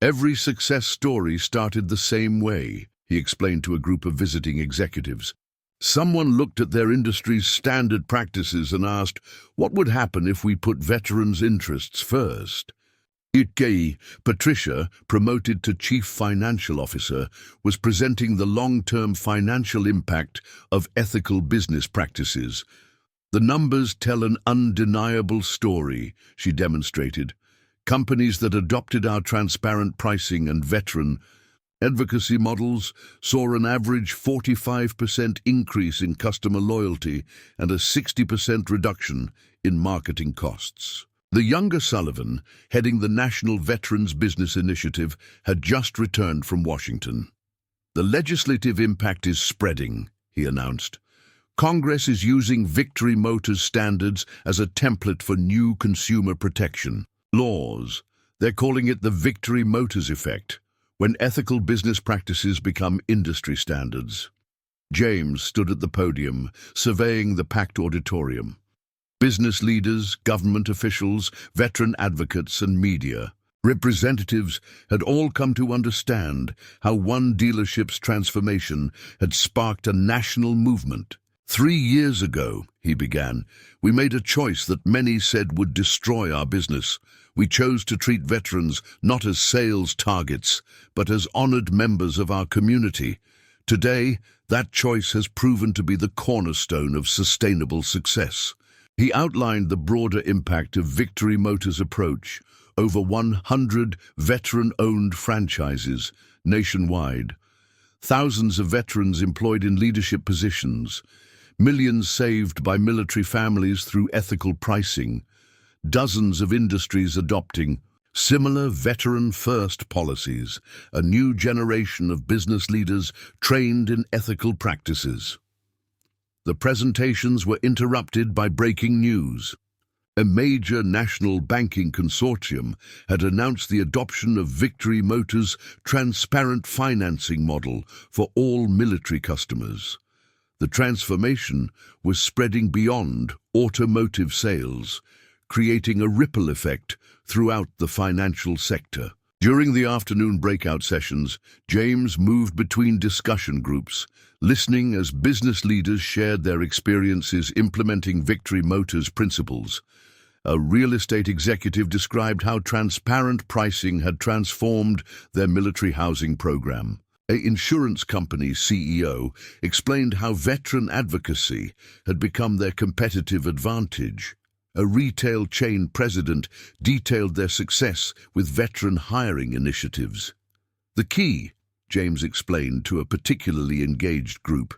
"Every success story started the same way," he explained to a group of visiting executives. "Someone looked at their industry's standard practices and asked, what would happen if we put veterans' interests first?" Ikei, Patricia, promoted to Chief Financial Officer, was presenting the long-term financial impact of ethical business practices. "The numbers tell an undeniable story," she demonstrated. "Companies that adopted our transparent pricing and veteran advocacy models saw an average 45% increase in customer loyalty and a 60% reduction in marketing costs." The younger Sullivan, heading the National Veterans Business Initiative, had just returned from Washington. "The legislative impact is spreading," he announced. "Congress is using Victory Motors standards as a template for new consumer protection laws. They're calling it the Victory Motors effect, when ethical business practices become industry standards." James stood at the podium, surveying the packed auditorium. Business leaders, government officials, veteran advocates, and media representatives had all come to understand how one dealership's transformation had sparked a national movement. 3 years ago," he began, "we made a choice that many said would destroy our business. We chose to treat veterans not as sales targets, but as honored members of our community. Today, that choice has proven to be the cornerstone of sustainable success. He outlined the broader impact of Victory Motors' approach: over 100 veteran-owned franchises nationwide, thousands of veterans employed in leadership positions, millions saved by military families through ethical pricing, dozens of industries adopting similar veteran-first policies, a new generation of business leaders trained in ethical practices. The presentations were interrupted by breaking news. A major national banking consortium had announced the adoption of Victory Motors' transparent financing model for all military customers. The transformation was spreading beyond automotive sales, creating a ripple effect throughout the financial sector. During the afternoon breakout sessions, James moved between discussion groups, listening as business leaders shared their experiences implementing Victory Motors' principles. A real estate executive described how transparent pricing had transformed their military housing program. An insurance company CEO explained how veteran advocacy had become their competitive advantage. A retail chain president detailed their success with veteran hiring initiatives. The key, James explained to a particularly engaged group,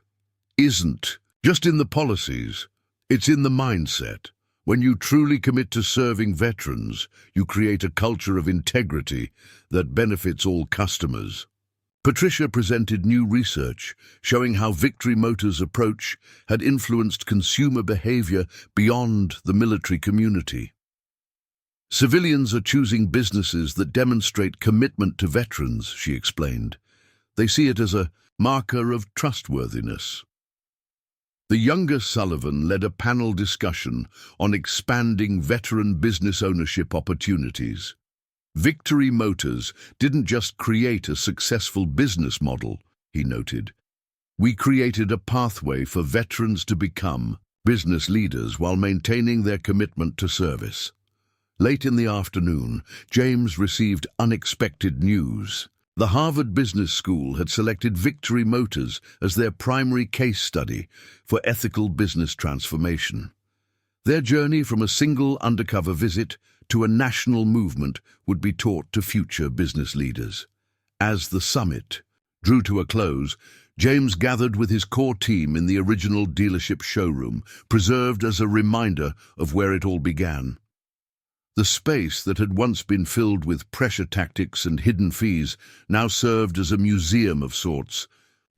isn't just in the policies, it's in the mindset. When you truly commit to serving veterans, you create a culture of integrity that benefits all customers. Patricia presented new research showing how Victory Motors' approach had influenced consumer behavior beyond the military community. Civilians are choosing businesses that demonstrate commitment to veterans, she explained. They see it as a marker of trustworthiness. The younger Sullivan led a panel discussion on expanding veteran business ownership opportunities. Victory Motors didn't just create a successful business model, he noted. We created a pathway for veterans to become business leaders while maintaining their commitment to service. Late in the afternoon, James received unexpected news. The Harvard Business School had selected Victory Motors as their primary case study for ethical business transformation. Their journey from a single undercover visit to a national movement would be taught to future business leaders. As the summit drew to a close, James gathered with his core team in the original dealership showroom, preserved as a reminder of where it all began. The space that had once been filled with pressure tactics and hidden fees now served as a museum of sorts,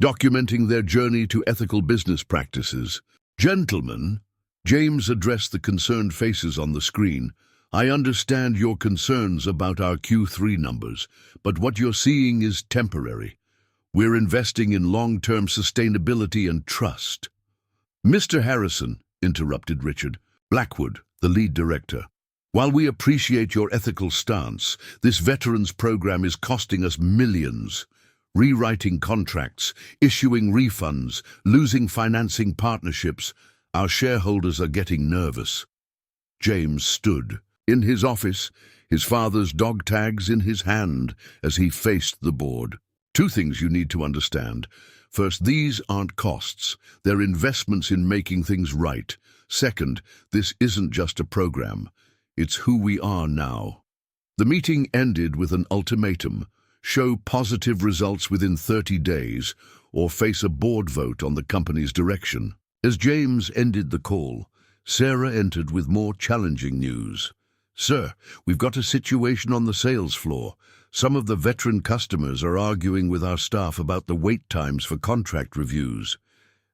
documenting their journey to ethical business practices. Gentlemen, James addressed the concerned faces on the screen. I understand your concerns about our Q3 numbers, but what you're seeing is temporary. We're investing in long-term sustainability and trust. Mr. Harrison, interrupted Richard Blackwood, the lead director. While we appreciate your ethical stance, this veterans program is costing us millions. Rewriting contracts, issuing refunds, losing financing partnerships. Our shareholders are getting nervous. James stood in his office, his father's dog tags in his hand, as he faced the board. Two things you need to understand. First, these aren't costs. They're investments in making things right. Second, this isn't just a program. It's who we are now. The meeting ended with an ultimatum: show positive results within 30 days or face a board vote on the company's direction. As James ended the call, Sarah entered with more challenging news. Sir, we've got a situation on the sales floor. Some of the veteran customers are arguing with our staff about the wait times for contract reviews,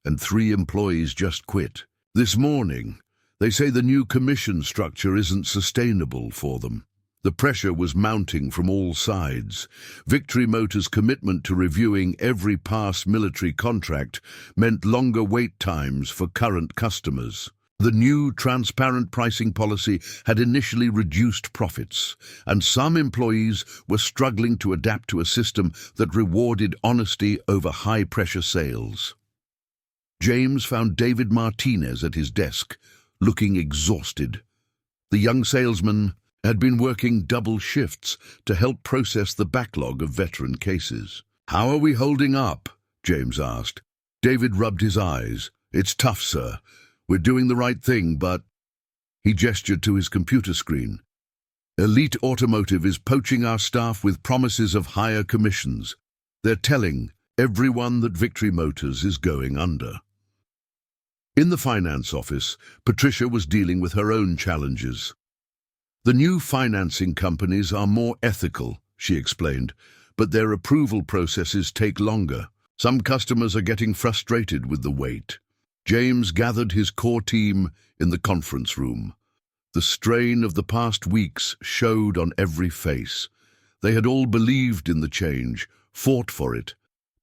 and 3 employees just quit. This morning, they say the new commission structure isn't sustainable for them. The pressure was mounting from all sides. Victory Motors' commitment to reviewing every past military contract meant longer wait times for current customers. The new transparent pricing policy had initially reduced profits, and some employees were struggling to adapt to a system that rewarded honesty over high-pressure sales. James found David Martinez at his desk, looking exhausted. The young salesman had been working double shifts to help process the backlog of veteran cases. How are we holding up? James asked. David rubbed his eyes. It's tough, sir. We're doing the right thing, but He gestured to his computer screen. Elite Automotive is poaching our staff with promises of higher commissions. They're telling everyone that Victory Motors is going under. In the finance office, Patricia was dealing with her own challenges. The new financing companies are more ethical, she explained, but their approval processes take longer. Some customers are getting frustrated with the wait. James gathered his core team in the conference room. The strain of the past weeks showed on every face. They had all believed in the change, fought for it,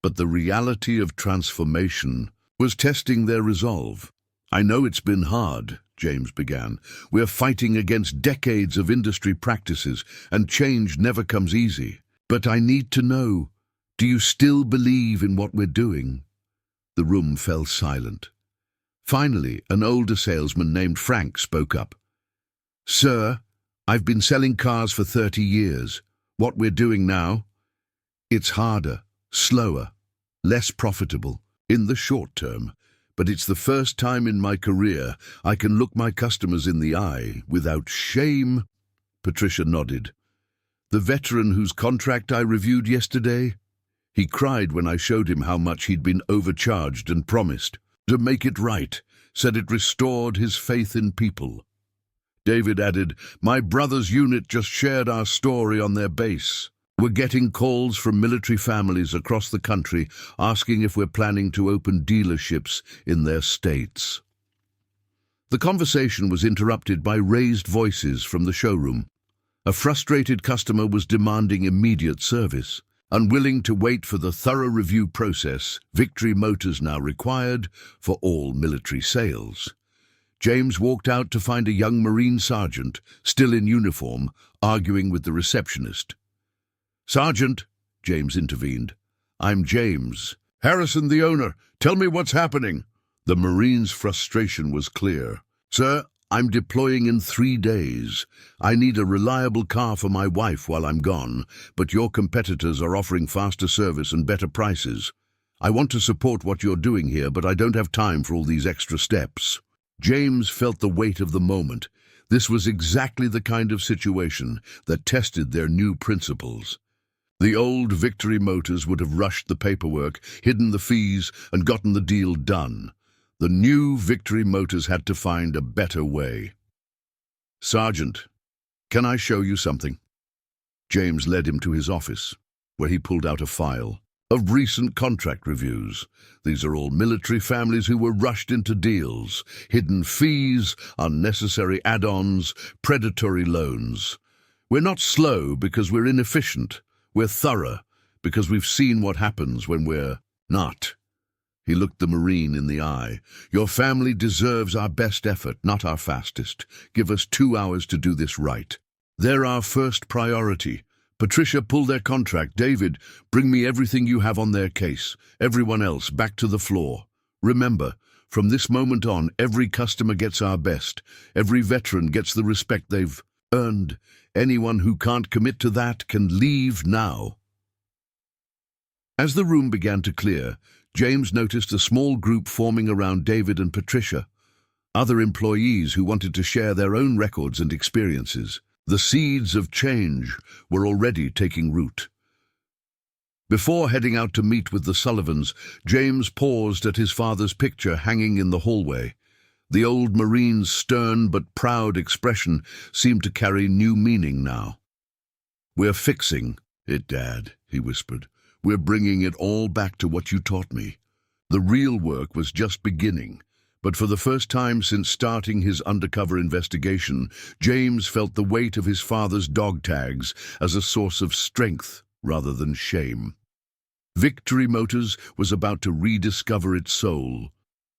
but the reality of transformation was testing their resolve. "I know it's been hard," James began. "We're fighting against decades of industry practices, and change never comes easy. But I need to know, do you still believe in what we're doing?" The room fell silent. Finally, an older salesman named Frank spoke up. "Sir, I've been selling cars for 30 years. What we're doing now? It's harder, slower, less profitable in the short term. But it's the first time in my career I can look my customers in the eye without shame." Patricia nodded. "The veteran whose contract I reviewed yesterday? He cried when I showed him how much he'd been overcharged and promised to make it right, said it restored his faith in people." David added, "My brother's unit just shared our story on their base. We're getting calls from military families across the country asking if we're planning to open dealerships in their states." The conversation was interrupted by raised voices from the showroom. A frustrated customer was demanding immediate service. Unwilling to wait for the thorough review process Victory Motors now required for all military sales. James walked out to find a young Marine sergeant, still in uniform, arguing with the receptionist. "Sergeant," James intervened, "I'm James. Harrison, the owner. Tell me what's happening." The Marine's frustration was clear. "Sir, I'm deploying in 3 days. I need a reliable car for my wife while I'm gone, but your competitors are offering faster service and better prices. I want to support what you're doing here, but I don't have time for all these extra steps." James felt the weight of the moment. This was exactly the kind of situation that tested their new principles. The old Victory Motors would have rushed the paperwork, hidden the fees, and gotten the deal done. The new Victory Motors had to find a better way. "Sergeant, can I show you something?" James led him to his office, where he pulled out a file of recent contract reviews. These are all military families who were rushed into deals, hidden fees, unnecessary add-ons, predatory loans. We're not slow because we're inefficient. We're thorough because we've seen what happens when we're not. He looked the Marine in the eye. "Your family deserves our best effort, not our fastest. Give us 2 hours to do this right. They're our first priority. Patricia, pull their contract. David, bring me everything you have on their case. Everyone else, back to the floor. Remember, from this moment on, every customer gets our best. Every veteran gets the respect they've earned. Anyone who can't commit to that can leave now." As the room began to clear, James noticed a small group forming around David and Patricia, other employees who wanted to share their own records and experiences. The seeds of change were already taking root. Before heading out to meet with the Sullivans, James paused at his father's picture hanging in the hallway. The old Marine's stern but proud expression seemed to carry new meaning now. "We're fixing it, Dad," he whispered. "We're bringing it all back to what you taught me." The real work was just beginning, but for the first time since starting his undercover investigation, James felt the weight of his father's dog tags as a source of strength rather than shame. Victory Motors was about to rediscover its soul,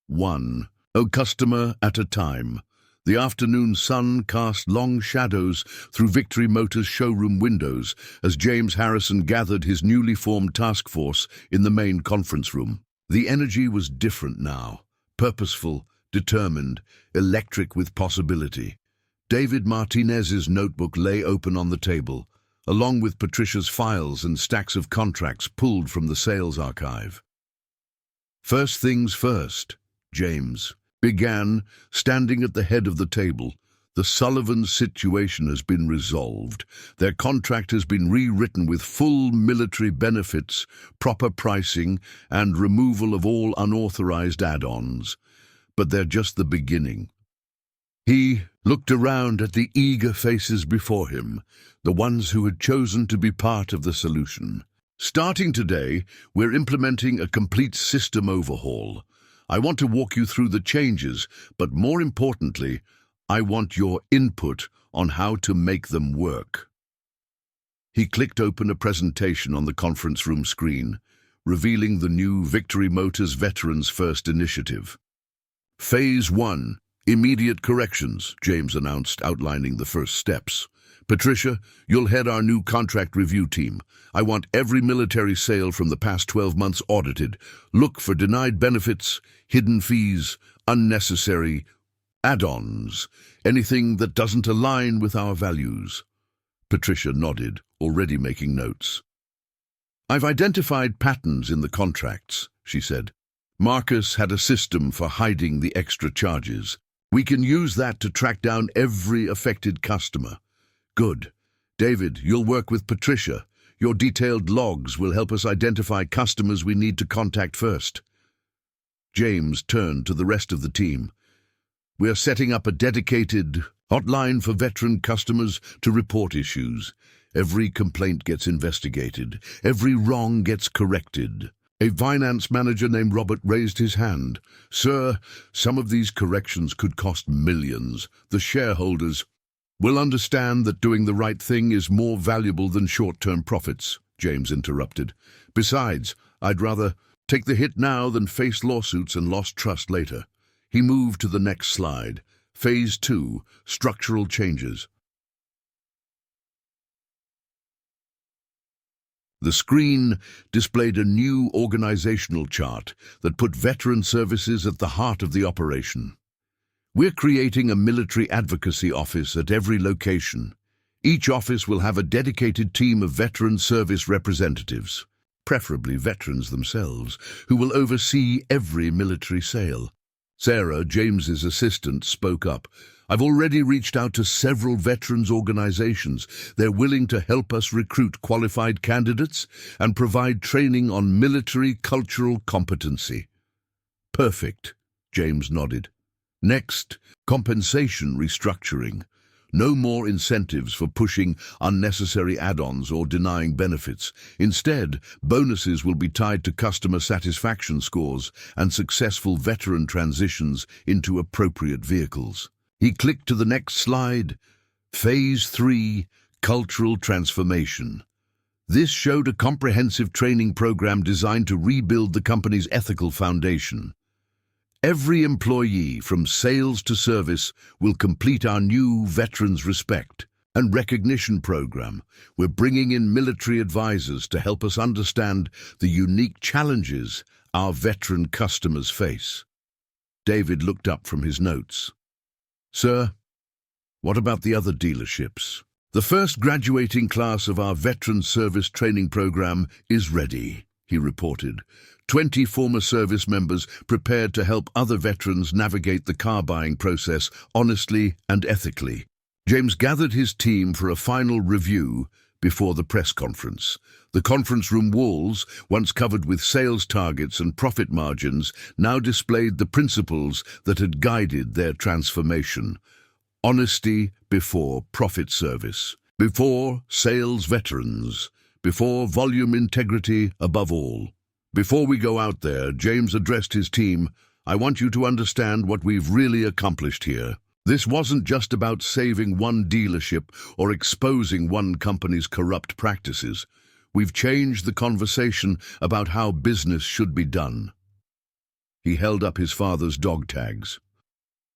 one customer at a time. The afternoon sun cast long shadows through Victory Motors' showroom windows as James Harrison gathered his newly formed task force in the main conference room. The energy was different now, purposeful, determined, electric with possibility. David Martinez's notebook lay open on the table, along with Patricia's files and stacks of contracts pulled from the sales archive. "First things first," James began, standing at the head of the table, The Sullivan situation has been resolved. Their contract has been rewritten with full military benefits, proper pricing, and removal of all unauthorized add-ons. But they're just the beginning. He looked around at the eager faces before him, the ones who had chosen to be part of the solution. Starting today, we're implementing a complete system overhaul. I want to walk you through the changes, but more importantly, I want your input on how to make them work. He clicked open a presentation on the conference room screen, revealing the new Victory Motors Veterans First initiative. Phase 1. Immediate corrections, James announced, outlining the first steps. Patricia, you'll head our new contract review team. I want every military sale from the past 12 months audited. Look for denied benefits, hidden fees, unnecessary add-ons, anything that doesn't align with our values. Patricia nodded, already making notes. I've identified patterns in the contracts, she said. Marcus had a system for hiding the extra charges. We can use that to track down every affected customer. Good. David, you'll work with Patricia. Your detailed logs will help us identify customers we need to contact first. James turned to the rest of the team. We are setting up a dedicated hotline for veteran customers to report issues. Every complaint gets investigated. Every wrong gets corrected. A finance manager named Robert raised his hand. Sir, some of these corrections could cost millions. The shareholders will understand that doing the right thing is more valuable than short-term profits, James interrupted. Besides, I'd rather take the hit now than face lawsuits and lost trust later. He moved to the next slide. Phase 2, structural changes. The screen displayed a new organizational chart that put veteran services at the heart of the operation. We're creating a military advocacy office at every location. Each office will have a dedicated team of veteran service representatives, preferably veterans themselves, who will oversee every military sale. Sarah, James's assistant, spoke up. I've already reached out to several veterans organizations. They're willing to help us recruit qualified candidates and provide training on military cultural competency. Perfect, James nodded. Next, compensation restructuring. No more incentives for pushing unnecessary add-ons or denying benefits. Instead, bonuses will be tied to customer satisfaction scores and successful veteran transitions into appropriate vehicles. He clicked to the next slide. Phase 3, cultural transformation. This showed a comprehensive training program designed to rebuild the company's ethical foundation. Every employee, from sales to service, will complete our new Veterans Respect and Recognition program. We're bringing in military advisors to help us understand the unique challenges our veteran customers face. David looked up from his notes. Sir, what about the other dealerships? The first graduating class of our Veteran Service Training program is ready, he reported. 20 former service members prepared to help other veterans navigate the car buying process honestly and ethically. James gathered his team for a final review before the press conference. The conference room walls, once covered with sales targets and profit margins, now displayed the principles that had guided their transformation. Honesty before profit service, before sales veterans, before volume integrity above all. Before we go out there, James addressed his team. I want you to understand what we've really accomplished here. This wasn't just about saving one dealership or exposing one company's corrupt practices. We've changed the conversation about how business should be done. He held up his father's dog tags.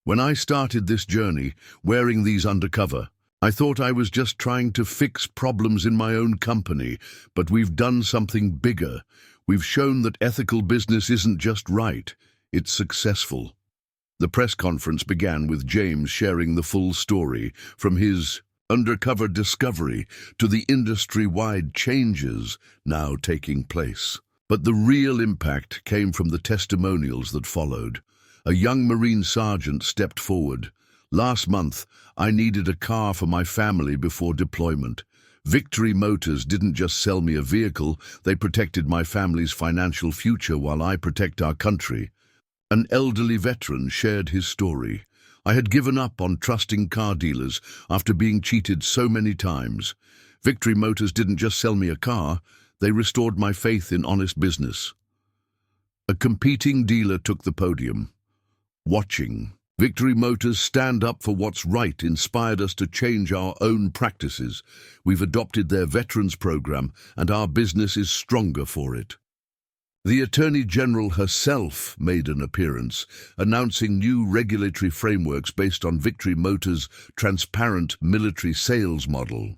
When I started this journey, wearing these undercover, I thought I was just trying to fix problems in my own company, but we've done something bigger. We've shown that ethical business isn't just right, it's successful. The press conference began with James sharing the full story, from his undercover discovery to the industry-wide changes now taking place. But the real impact came from the testimonials that followed. A young Marine sergeant stepped forward. Last month, I needed a car for my family before deployment. Victory Motors didn't just sell me a vehicle, they protected my family's financial future while I protect our country. An elderly veteran shared his story. I had given up on trusting car dealers after being cheated so many times. Victory Motors didn't just sell me a car, they restored my faith in honest business. A competing dealer took the podium. Watching Victory Motors stand up for what's right inspired us to change our own practices. We've adopted their veterans program, and our business is stronger for it. The Attorney General herself made an appearance, announcing new regulatory frameworks based on Victory Motors' transparent military sales model.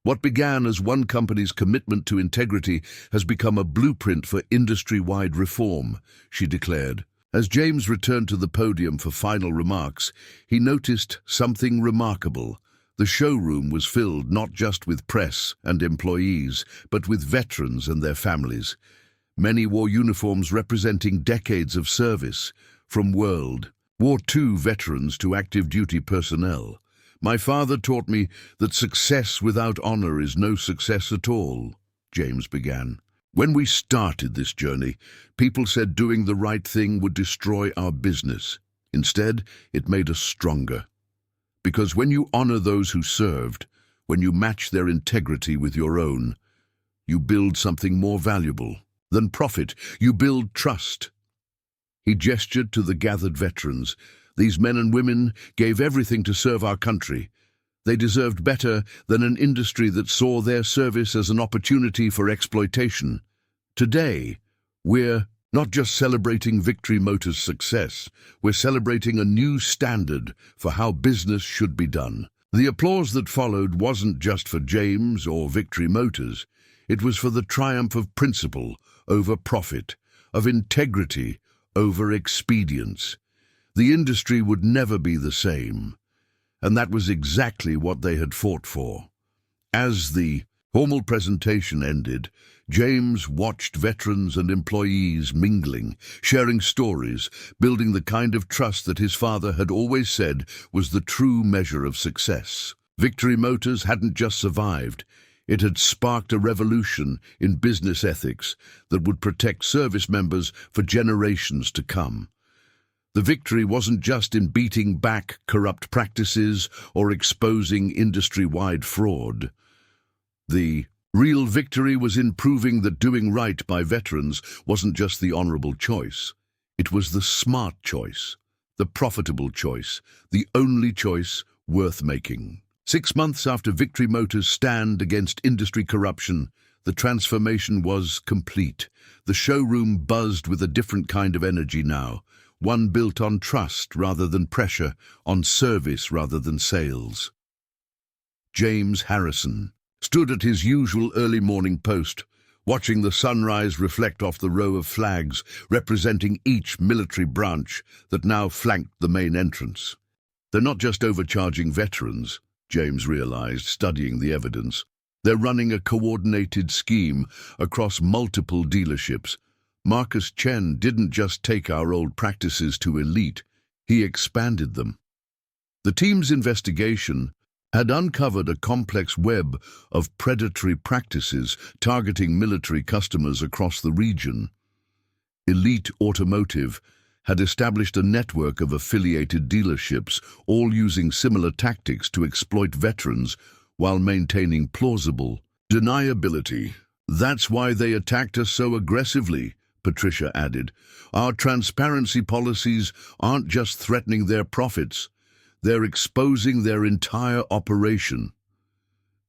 What began as one company's commitment to integrity has become a blueprint for industry-wide reform, she declared. As James returned to the podium for final remarks, he noticed something remarkable. The showroom was filled not just with press and employees, but with veterans and their families. Many wore uniforms representing decades of service, from World War II veterans to active duty personnel. My father taught me that success without honor is no success at all, James began. When we started this journey, people said doing the right thing would destroy our business. Instead, it made us stronger. Because when you honor those who served, when you match their integrity with your own, you build something more valuable than profit. You build trust. He gestured to the gathered veterans. These men and women gave everything to serve our country. They deserved better than an industry that saw their service as an opportunity for exploitation. Today, we're not just celebrating Victory Motors' success, we're celebrating a new standard for how business should be done. The applause that followed wasn't just for James or Victory Motors. It was for the triumph of principle over profit, of integrity over expedience. The industry would never be the same, and that was exactly what they had fought for. As the formal presentation ended, James watched veterans and employees mingling, sharing stories, building the kind of trust that his father had always said was the true measure of success. Victory Motors hadn't just survived, it had sparked a revolution in business ethics that would protect service members for generations to come. The victory wasn't just in beating back corrupt practices or exposing industry-wide fraud. The real victory was in proving that doing right by veterans wasn't just the honorable choice. It was the smart choice, the profitable choice, the only choice worth making. 6 months after Victory Motors' stand against industry corruption, the transformation was complete. The showroom buzzed with a different kind of energy now, one built on trust rather than pressure, on service rather than sales. James Harrison stood at his usual early morning post, watching the sunrise reflect off the row of flags representing each military branch that now flanked the main entrance. They're not just overcharging veterans, James realized, studying the evidence. They're running a coordinated scheme across multiple dealerships. Marcus Chen didn't just take our old practices to elite, he expanded them. The team's investigation had uncovered a complex web of predatory practices targeting military customers across the region. Elite Automotive had established a network of affiliated dealerships, all using similar tactics to exploit veterans while maintaining plausible deniability. That's why they attacked us so aggressively, Patricia added. Our transparency policies aren't just threatening their profits, they're exposing their entire operation.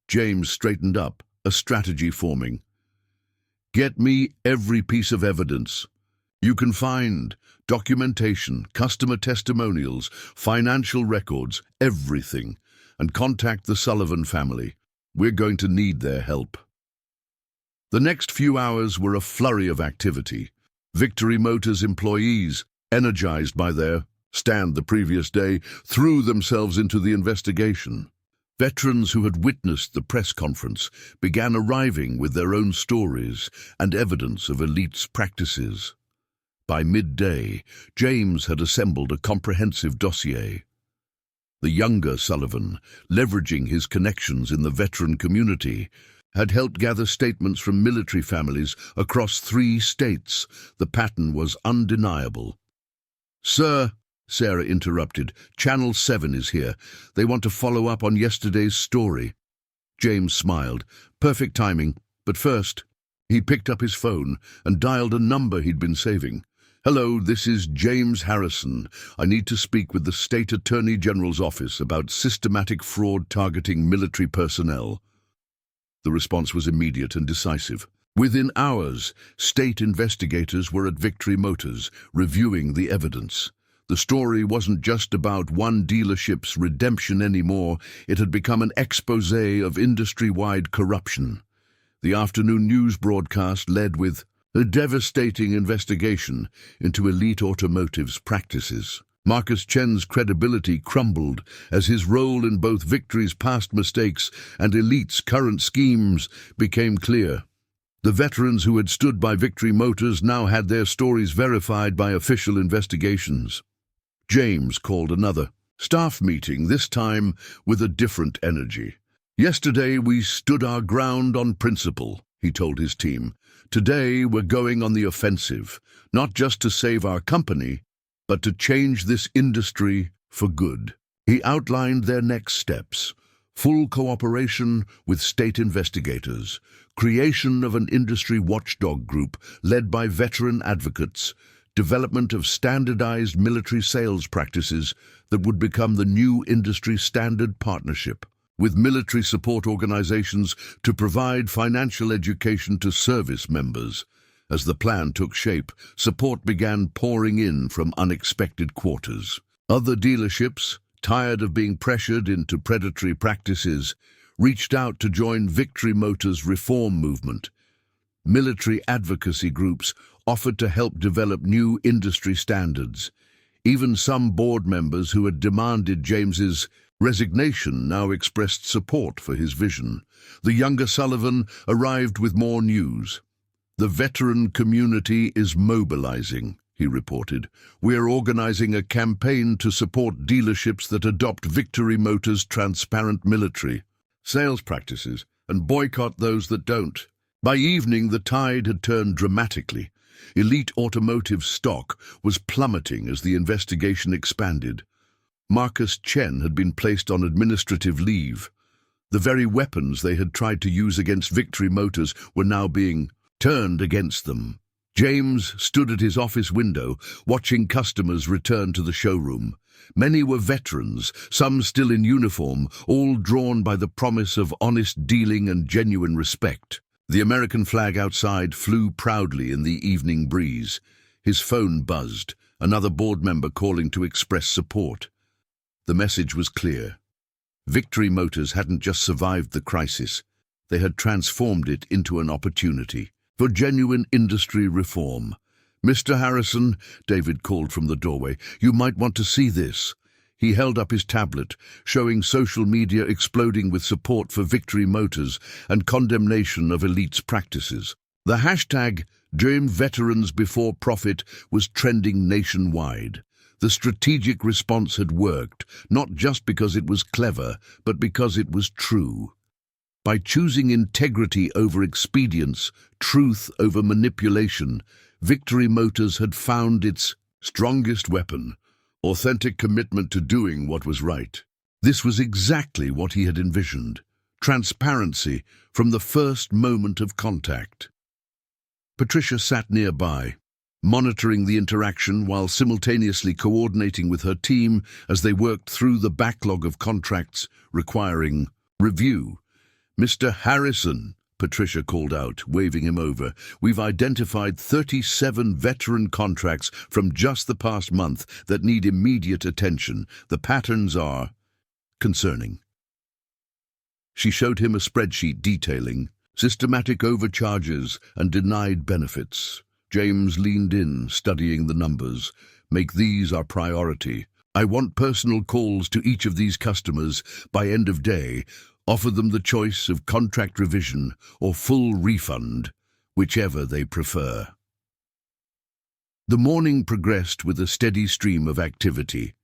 James straightened up, a strategy forming. Get me every piece of evidence. You can find documentation, customer testimonials, financial records, everything, and contact the Sullivan family. We're going to need their help. The next few hours were a flurry of activity. Victory Motors employees, energized by their stand the previous day, threw themselves into the investigation. Veterans who had witnessed the press conference began arriving with their own stories and evidence of Elite's practices. By midday, James had assembled a comprehensive dossier. The younger Sullivan, leveraging his connections in the veteran community, had helped gather statements from military families across 3 states. The pattern was undeniable. "Sir," Sarah interrupted, "Channel 7 is here. They want to follow up on yesterday's story." James smiled. Perfect timing. But first, he picked up his phone and dialed a number he'd been saving. "Hello, this is James Harrison. I need to speak with the State Attorney General's office about systematic fraud targeting military personnel." The response was immediate and decisive. Within hours, state investigators were at Victory Motors, reviewing the evidence. The story wasn't just about one dealership's redemption anymore. It had become an exposé of industry-wide corruption. The afternoon news broadcast led with a devastating investigation into Elite Automotive's practices. Marcus Chen's credibility crumbled as his role in both Victory's past mistakes and Elite's current schemes became clear. The veterans who had stood by Victory Motors now had their stories verified by official investigations. James called another staff meeting, this time with a different energy. "Yesterday we stood our ground on principle," he told his team. "Today we're going on the offensive, not just to save our company, but to change this industry for good." He outlined their next steps: full cooperation with state investigators, creation of an industry watchdog group led by veteran advocates, development of standardized military sales practices that would become the new industry standard partnership, with military support organizations to provide financial education to service members. As the plan took shape, support began pouring in from unexpected quarters. Other dealerships, tired of being pressured into predatory practices, reached out to join Victory Motors' reform movement. Military advocacy groups offered to help develop new industry standards. Even some board members who had demanded James's resignation now expressed support for his vision. The younger Sullivan arrived with more news. "The veteran community is mobilizing," he reported. "We're organizing a campaign to support dealerships that adopt Victory Motors' transparent military sales practices and boycott those that don't." By evening, the tide had turned dramatically. Elite Automotive stock was plummeting as the investigation expanded. Marcus Chen had been placed on administrative leave. The very weapons they had tried to use against Victory Motors were now being turned against them. James stood at his office window, watching customers return to the showroom. Many were veterans, some still in uniform, all drawn by the promise of honest dealing and genuine respect. The American flag outside flew proudly in the evening breeze. His phone buzzed, another board member calling to express support. The message was clear. Victory Motors hadn't just survived the crisis, they had transformed it into an opportunity for genuine industry reform. "Mr. Harrison," David called from the doorway, "you might want to see this." He held up his tablet, showing social media exploding with support for Victory Motors and condemnation of Elite's practices. The hashtag #DreamVeteransBeforeProfit was trending nationwide. The strategic response had worked, not just because it was clever, but because it was true. By choosing integrity over expedience, truth over manipulation, Victory Motors had found its strongest weapon: authentic commitment to doing what was right. This was exactly what he had envisioned: transparency from the first moment of contact. Patricia sat nearby, monitoring the interaction while simultaneously coordinating with her team as they worked through the backlog of contracts requiring review. "Mr. Harrison," Patricia called out, waving him over, "we've identified 37 veteran contracts from just the past month that need immediate attention. The patterns are concerning." She showed him a spreadsheet detailing systematic overcharges and denied benefits. James leaned in, studying the numbers. "Make these our priority. I want personal calls to each of these customers by end of day. Offer them the choice of contract revision or full refund, whichever they prefer." The morning progressed with a steady stream of activity.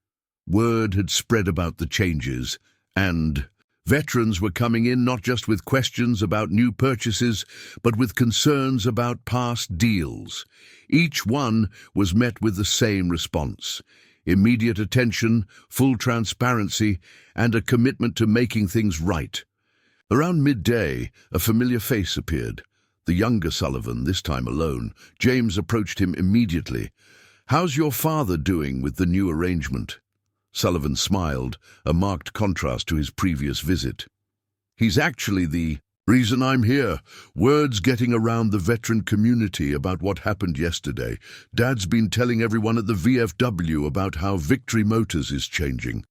Word had spread about the changes, and veterans were coming in not just with questions about new purchases, but with concerns about past deals. Each one was met with the same response: immediate attention, full transparency, and a commitment to making things right. Around midday, a familiar face appeared. The younger Sullivan, this time alone. James approached him immediately. "How's your father doing with the new arrangement?" Sullivan smiled, a marked contrast to his previous visit. "He's actually the reason I'm here. Word's getting around the veteran community about what happened yesterday. Dad's been telling everyone at the VFW about how Victory Motors is changing."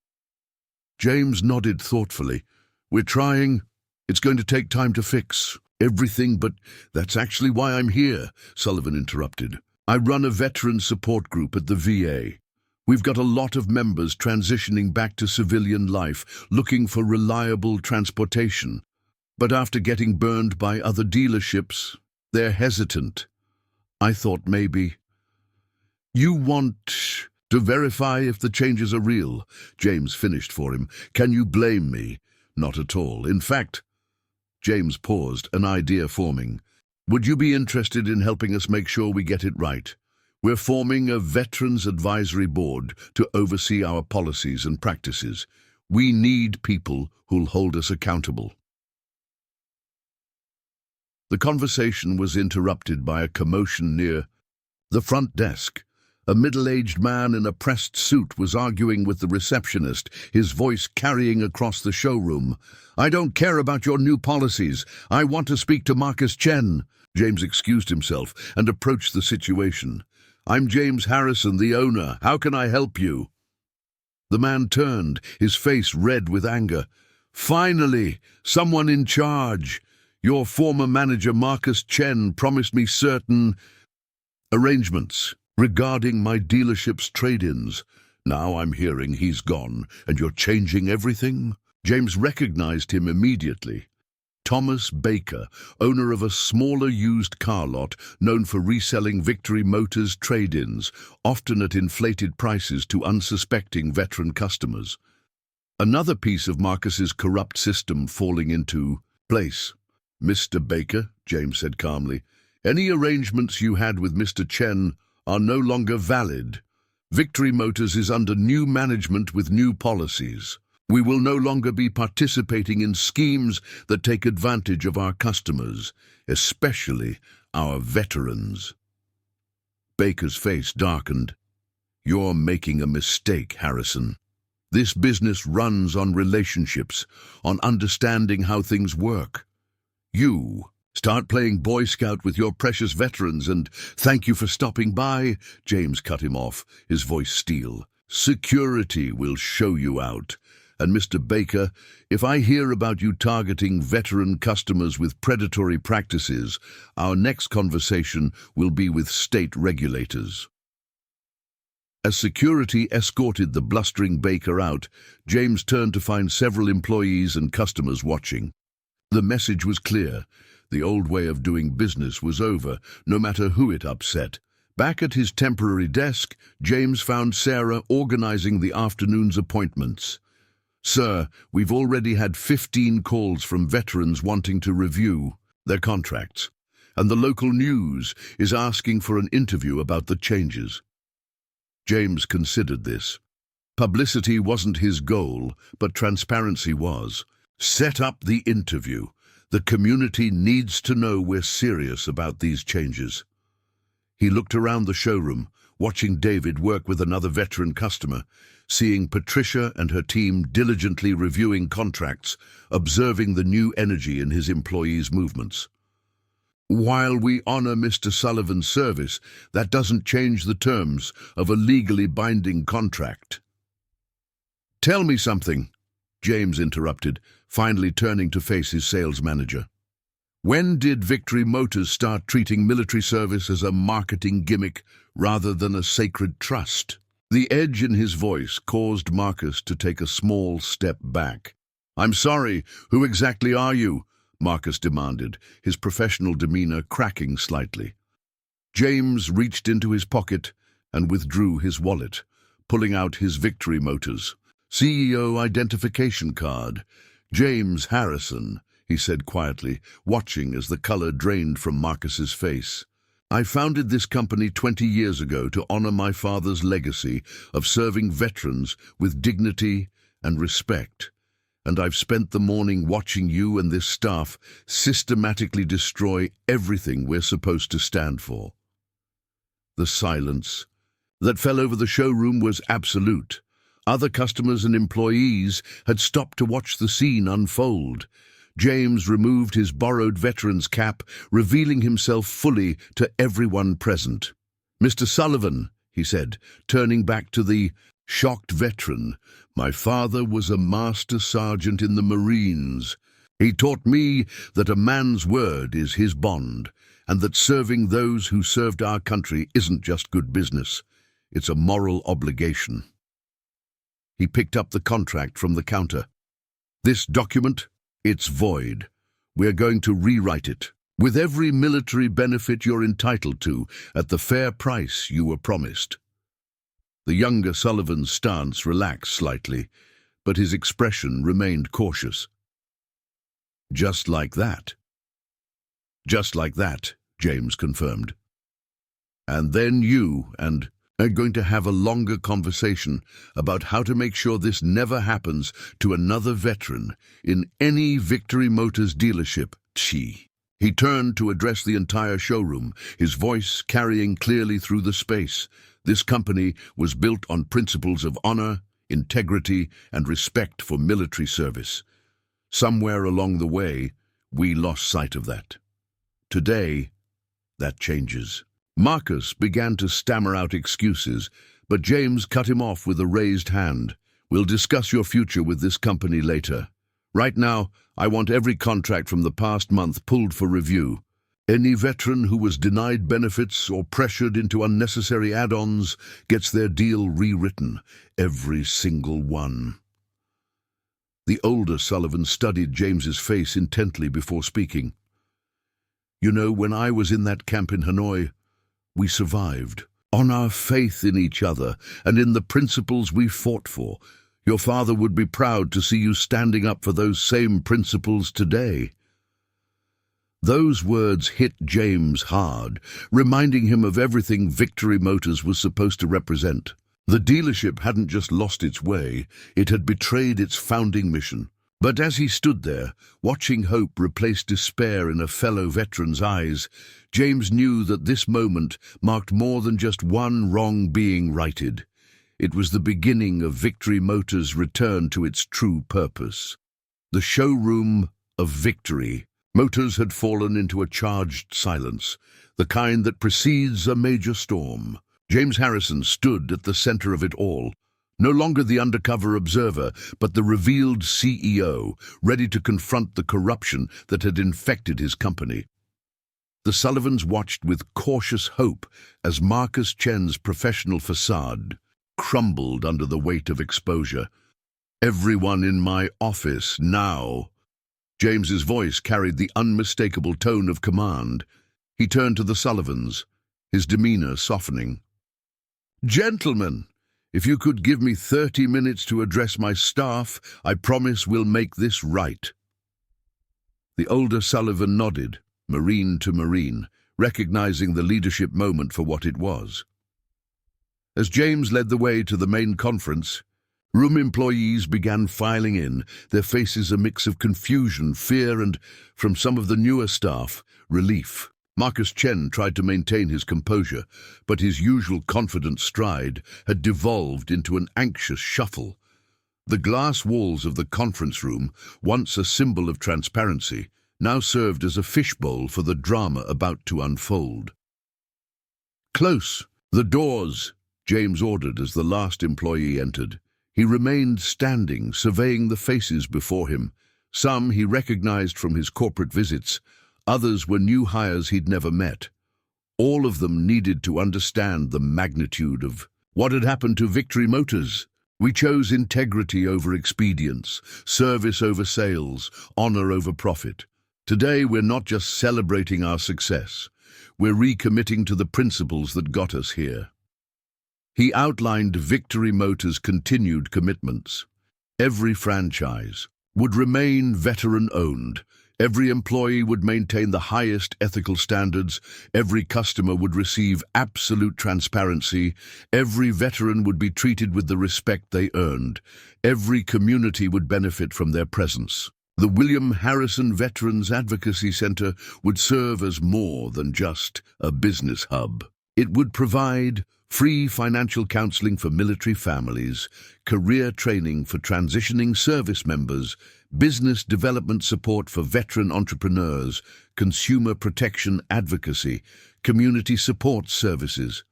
James nodded thoughtfully. "We're trying. It's going to take time to fix everything, but that's actually why I'm here," Sullivan interrupted. "I run a veteran support group at the VA. We've got a lot of members transitioning back to civilian life, looking for reliable transportation. But after getting burned by other dealerships, they're hesitant. I thought maybe—" "You want to verify if the changes are real?" James finished for him. "Can you blame me?" "Not at all. In fact—" James paused, an idea forming. "Would you be interested in helping us make sure we get it right? We're forming a Veterans Advisory Board to oversee our policies and practices. We need people who'll hold us accountable." The conversation was interrupted by a commotion near the front desk. A middle-aged man in a pressed suit was arguing with the receptionist, his voice carrying across the showroom. "I don't care about your new policies. I want to speak to Marcus Chen." James excused himself and approached the situation. "I'm James Harrison, the owner. How can I help you?" The man turned, his face red with anger. "Finally, someone in charge. Your former manager, Marcus Chen, promised me certain arrangements regarding my dealership's trade-ins. Now I'm hearing he's gone, and you're changing everything?" James recognized him immediately. Thomas Baker, owner of a smaller used car lot known for reselling Victory Motors trade-ins, often at inflated prices to unsuspecting veteran customers. Another piece of Marcus's corrupt system falling into place. "Mr. Baker," James said calmly, "any arrangements you had with Mr. Chen are no longer valid. Victory Motors is under new management with new policies. We will no longer be participating in schemes that take advantage of our customers, especially our veterans." Baker's face darkened. "You're making a mistake, Harrison. This business runs on relationships, on understanding how things work. You start playing Boy Scout with your precious veterans and thank you for stopping by." James cut him off, his voice steel. "Security will show you out. And Mr. Baker, if I hear about you targeting veteran customers with predatory practices, our next conversation will be with state regulators." As security escorted the blustering Baker out, James turned to find several employees and customers watching. The message was clear. The old way of doing business was over, no matter who it upset. Back at his temporary desk, James found Sarah organizing the afternoon's appointments. "Sir, we've already had 15 calls from veterans wanting to review their contracts, and the local news is asking for an interview about the changes." James considered this. Publicity wasn't his goal, but transparency was. "Set up the interview. The community needs to know we're serious about these changes." He looked around the showroom, watching David work with another veteran customer, seeing Patricia and her team diligently reviewing contracts, observing the new energy in his employees' movements. "While we honor Mr. Sullivan's service, that doesn't change the terms of a legally binding contract." "Tell me something," James interrupted, finally turning to face his sales manager. "When did Victory Motors start treating military service as a marketing gimmick rather than a sacred trust?" The edge in his voice caused Marcus to take a small step back. "I'm sorry, who exactly are you?" Marcus demanded, his professional demeanor cracking slightly. James reached into his pocket and withdrew his wallet, pulling out his Victory Motors CEO identification card. "James Harrison," he said quietly, watching as the color drained from Marcus's face. "I founded this company 20 years ago to honor my father's legacy of serving veterans with dignity and respect. And I've spent the morning watching you and this staff systematically destroy everything we're supposed to stand for." The silence that fell over the showroom was absolute. Other customers and employees had stopped to watch the scene unfold. James removed his borrowed veteran's cap, revealing himself fully to everyone present. "Mr. Sullivan," he said, turning back to the shocked veteran, "my father was a master sergeant in the Marines. He taught me that a man's word is his bond, and that serving those who served our country isn't just good business. It's a moral obligation." He picked up the contract from the counter. "This document, it's void. We're going to rewrite it, with every military benefit you're entitled to, at the fair price you were promised." The younger Sullivan's stance relaxed slightly, but his expression remained cautious. "Just like that." "Just like that," James confirmed. "And then you and are going to have a longer conversation about how to make sure this never happens to another veteran in any Victory Motors dealership." He turned to address the entire showroom, his voice carrying clearly through the space. This company was built on principles of honor, integrity, and respect for military service. Somewhere along the way, we lost sight of that. Today, that changes. Marcus began to stammer out excuses, but James cut him off with a raised hand. "We'll discuss your future with this company later. Right now, I want every contract from the past month pulled for review. Any veteran who was denied benefits or pressured into unnecessary add-ons gets their deal rewritten. Every single one." The older Sullivan studied James's face intently before speaking. "You know, when I was in that camp in Hanoi, we survived on our faith in each other and in the principles we fought for. Your father would be proud to see you standing up for those same principles today." Those words hit James hard, reminding him of everything Victory Motors was supposed to represent. The dealership hadn't just lost its way, it had betrayed its founding mission. But as he stood there, watching hope replace despair in a fellow veteran's eyes, James knew that this moment marked more than just one wrong being righted. It was the beginning of Victory Motors' return to its true purpose. The showroom of victory. Motors had fallen into a charged silence, the kind that precedes a major storm. James Harrison stood at the center of it all, no longer the undercover observer, but the revealed CEO, ready to confront the corruption that had infected his company. The Sullivans watched with cautious hope as Marcus Chen's professional facade crumbled under the weight of exposure. "Everyone in my office now." James's voice carried the unmistakable tone of command. He turned to the Sullivans, his demeanor softening. "Gentlemen, if you could give me 30 minutes to address my staff, I promise we'll make this right." The older Sullivan nodded, Marine to Marine, recognizing the leadership moment for what it was. As James led the way to the main conference, room employees began filing in, their faces a mix of confusion, fear, and, from some of the newer staff, relief. Marcus Chen tried to maintain his composure, but his usual confident stride had devolved into an anxious shuffle. The glass walls of the conference room, once a symbol of transparency, now served as a fishbowl for the drama about to unfold. "Close! The doors!" James ordered as the last employee entered. He remained standing, surveying the faces before him. Some he recognized from his corporate visits, others were new hires he'd never met. All of them needed to understand the magnitude of what had happened to Victory Motors. "We chose integrity over expedience, service over sales, honor over profit. Today we're not just celebrating our success, we're recommitting to the principles that got us here." He outlined Victory Motors' continued commitments. Every franchise would remain veteran-owned. Every employee would maintain the highest ethical standards. Every customer would receive absolute transparency. Every veteran would be treated with the respect they earned. Every community would benefit from their presence. The William Harrison Veterans Advocacy Center would serve as more than just a business hub. It would provide free financial counseling for military families, career training for transitioning service members, business development support for veteran entrepreneurs, consumer protection advocacy, community support services.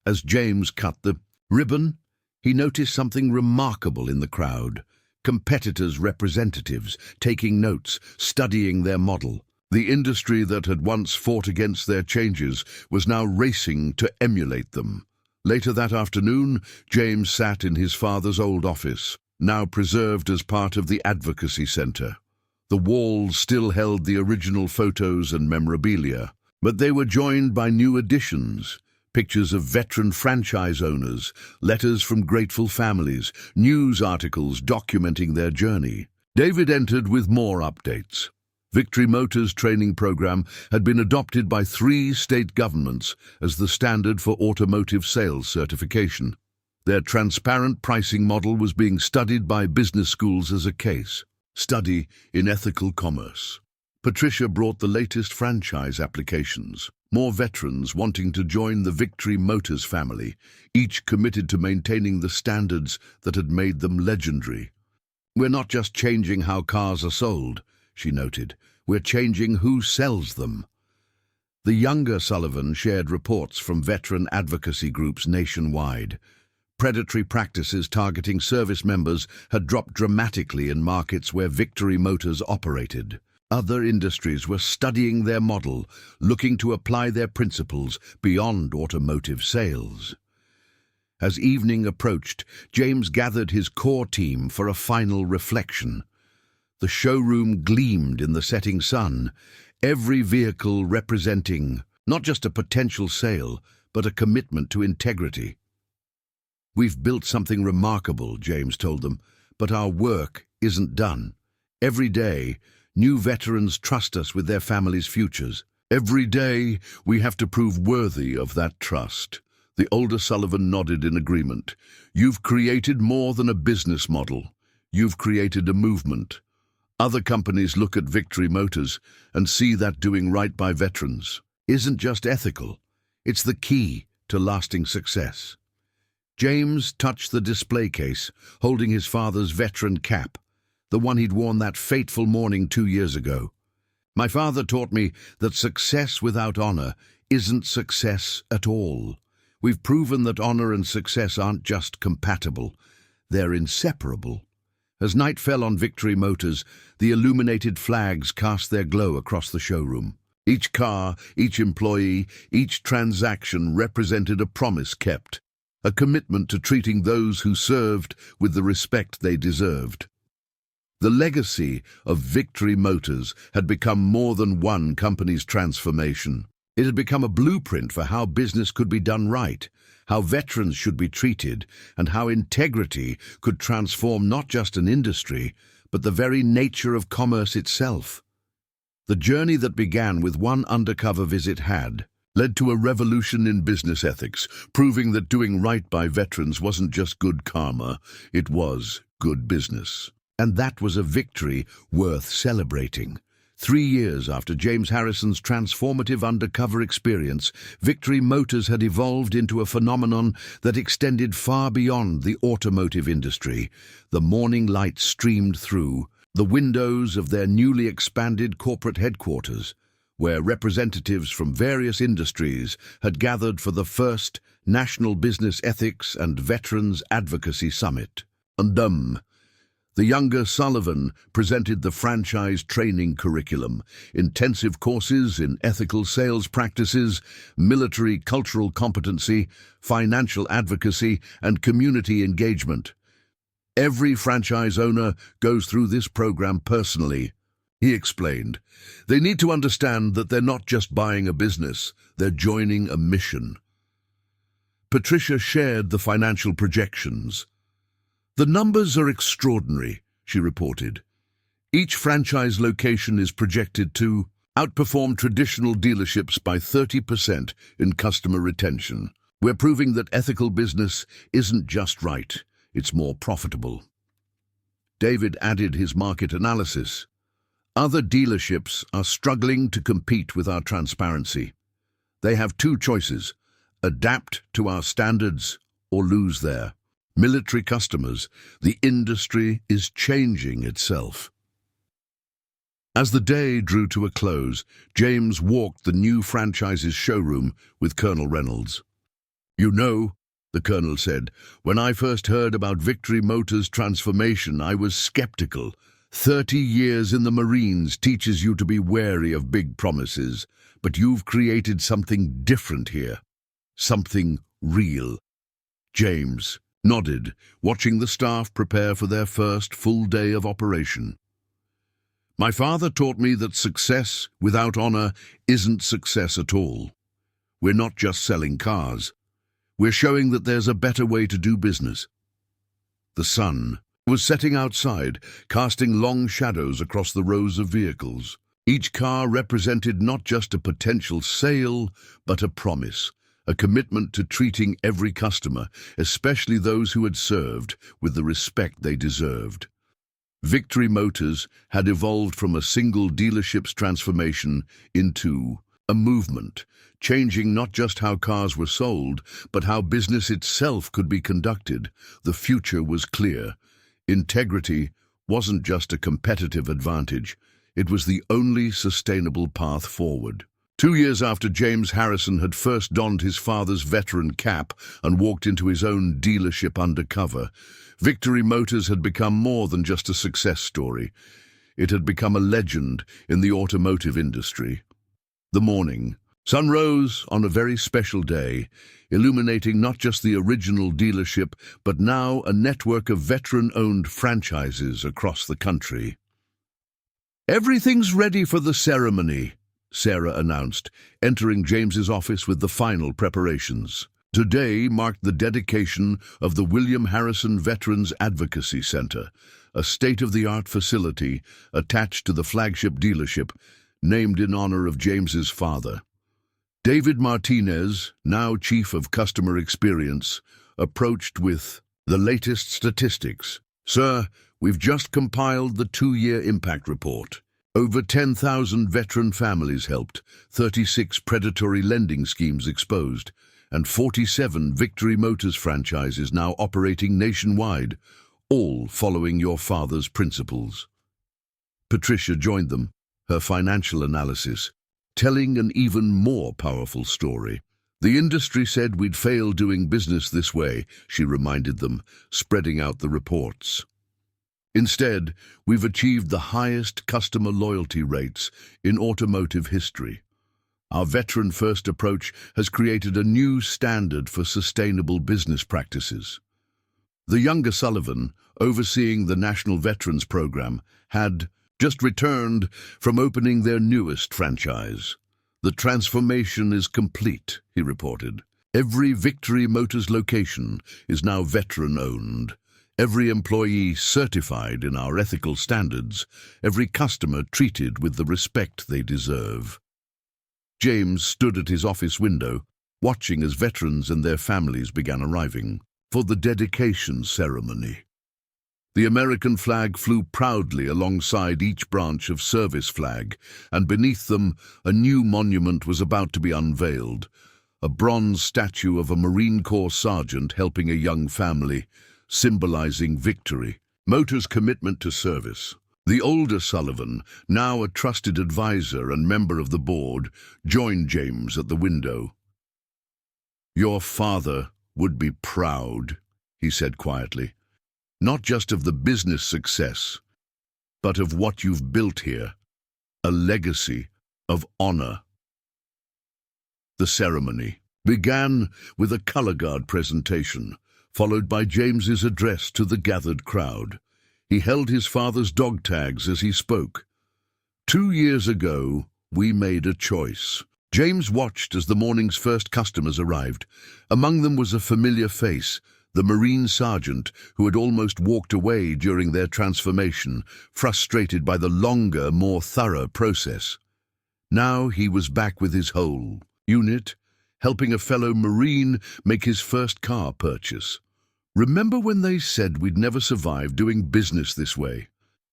As James cut the ribbon, he noticed something remarkable in the crowd. Competitors' representatives taking notes, studying their model. The industry that had once fought against their changes was now racing to emulate them. Later that afternoon, James sat in his father's old office, now preserved as part of the Advocacy Center. The walls still held the original photos and memorabilia, but they were joined by new additions. Pictures of veteran franchise owners, letters from grateful families, news articles documenting their journey. David entered with more updates. Victory Motors' training program had been adopted by 3 state governments as the standard for automotive sales certification. Their transparent pricing model was being studied by business schools as a case study in ethical commerce. Patricia brought the latest franchise applications, more veterans wanting to join the Victory Motors family, each committed to maintaining the standards that had made them legendary. "We're not just changing how cars are sold," she noted. "We're changing who sells them." The younger Sullivan shared reports from veteran advocacy groups nationwide. Predatory practices targeting service members had dropped dramatically in markets where Victory Motors operated. Other industries were studying their model, looking to apply their principles beyond automotive sales. As evening approached, James gathered his core team for a final reflection. The showroom gleamed in the setting sun, every vehicle representing not just a potential sale, but a commitment to integrity. "We've built something remarkable," James told them, "but our work isn't done. Every day, new veterans trust us with their families' futures. Every day, we have to prove worthy of that trust." The older Sullivan nodded in agreement. "You've created more than a business model. You've created a movement. Other companies look at Victory Motors and see that doing right by veterans isn't just ethical, it's the key to lasting success." James touched the display case, holding his father's veteran cap, the one he'd worn that fateful morning 2 years ago. "My father taught me that success without honor isn't success at all. We've proven that honor and success aren't just compatible, they're inseparable." As night fell on Victory Motors, the illuminated flags cast their glow across the showroom. Each car, each employee, each transaction represented a promise kept, a commitment to treating those who served with the respect they deserved. The legacy of Victory Motors had become more than one company's transformation. It had become a blueprint for how business could be done right, how veterans should be treated, and how integrity could transform not just an industry, but the very nature of commerce itself. The journey that began with one undercover visit had led to a revolution in business ethics, proving that doing right by veterans wasn't just good karma, it was good business. And that was a victory worth celebrating. 3 years after James Harrison's transformative undercover experience, Victory Motors had evolved into a phenomenon that extended far beyond the automotive industry. The morning light streamed through the windows of their newly expanded corporate headquarters, where representatives from various industries had gathered for the first National Business Ethics and Veterans Advocacy Summit. The younger Sullivan presented the franchise training curriculum, intensive courses in ethical sales practices, military cultural competency, financial advocacy, and community engagement. "Every franchise owner goes through this program personally," he explained. "They need to understand that they're not just buying a business, they're joining a mission." Patricia shared the financial projections. "The numbers are extraordinary," she reported. "Each franchise location is projected to outperform traditional dealerships by 30% in customer retention. We're proving that ethical business isn't just right, it's more profitable." David added his market analysis. "Other dealerships are struggling to compete with our transparency. They have two choices: adapt to our standards or lose their military customers. The industry is changing itself." As the day drew to a close, James walked the new franchise's showroom with Colonel Reynolds. "You know," the colonel said, "when I first heard about Victory Motors' transformation, I was skeptical. 30 years in the Marines teaches you to be wary of big promises, but you've created something different here. Something real." James nodded, watching the staff prepare for their first full day of operation. "My father taught me that success without honor isn't success at all. We're not just selling cars. We're showing that there's a better way to do business." The sun was setting outside, casting long shadows across the rows of vehicles. Each car represented not just a potential sale, but a promise, a commitment to treating every customer, especially those who had served, with the respect they deserved. Victory Motors had evolved from a single dealership's transformation into a movement, changing not just how cars were sold, but how business itself could be conducted. The future was clear. Integrity wasn't just a competitive advantage, it was the only sustainable path forward. 2 years after James Harrison had first donned his father's veteran cap and walked into his own dealership Undercover, Victory Motors had become more than just a success story. It had become a legend in the automotive industry. The morning sun rose on a very special day, illuminating not just the original dealership, but now a network of veteran-owned franchises across the country. "Everything's ready for the ceremony," Sarah announced, entering James's office with the final preparations. Today marked the dedication of the William Harrison Veterans Advocacy Center, a state-of-the-art facility attached to the flagship dealership, named in honor of James's father. David Martinez, now Chief of Customer Experience, approached with the latest statistics. "Sir, we've just compiled the 2-year impact report. Over 10,000 veteran families helped, 36 predatory lending schemes exposed, and 47 Victory Motors franchises now operating nationwide, all following your father's principles." Patricia joined them, her financial analysis, telling an even more powerful story. "The industry said we'd fail doing business this way," she reminded them, spreading out the reports. "Instead, we've achieved the highest customer loyalty rates in automotive history. Our veteran-first approach has created a new standard for sustainable business practices." The younger Sullivan, overseeing the National Veterans Program, had just returned from opening their newest franchise. "The transformation is complete," he reported. "Every Victory Motors location is now veteran-owned. Every employee certified in our ethical standards, every customer treated with the respect they deserve." James stood at his office window, watching as veterans and their families began arriving for the dedication ceremony. The American flag flew proudly alongside each branch of service flag, and beneath them a new monument was about to be unveiled, a bronze statue of a Marine Corps sergeant helping a young family, symbolizing victory. Motors' commitment to service. The older Sullivan, now a trusted advisor and member of the board, joined James at the window. "Your father would be proud," he said quietly, "not just of the business success, but of what you've built here, a legacy of honor." The ceremony began with a color guard presentation, followed by James's address to the gathered crowd. He held his father's dog tags as he spoke. 2 years ago, we made a choice James watched as the morning's first customers arrived. Among them was a familiar face, the Marine sergeant who had almost walked away during their transformation, frustrated by the longer, more thorough process. Now he was back with his whole unit, helping a fellow Marine make his first car purchase. "Remember when they said we'd never survive doing business this way?"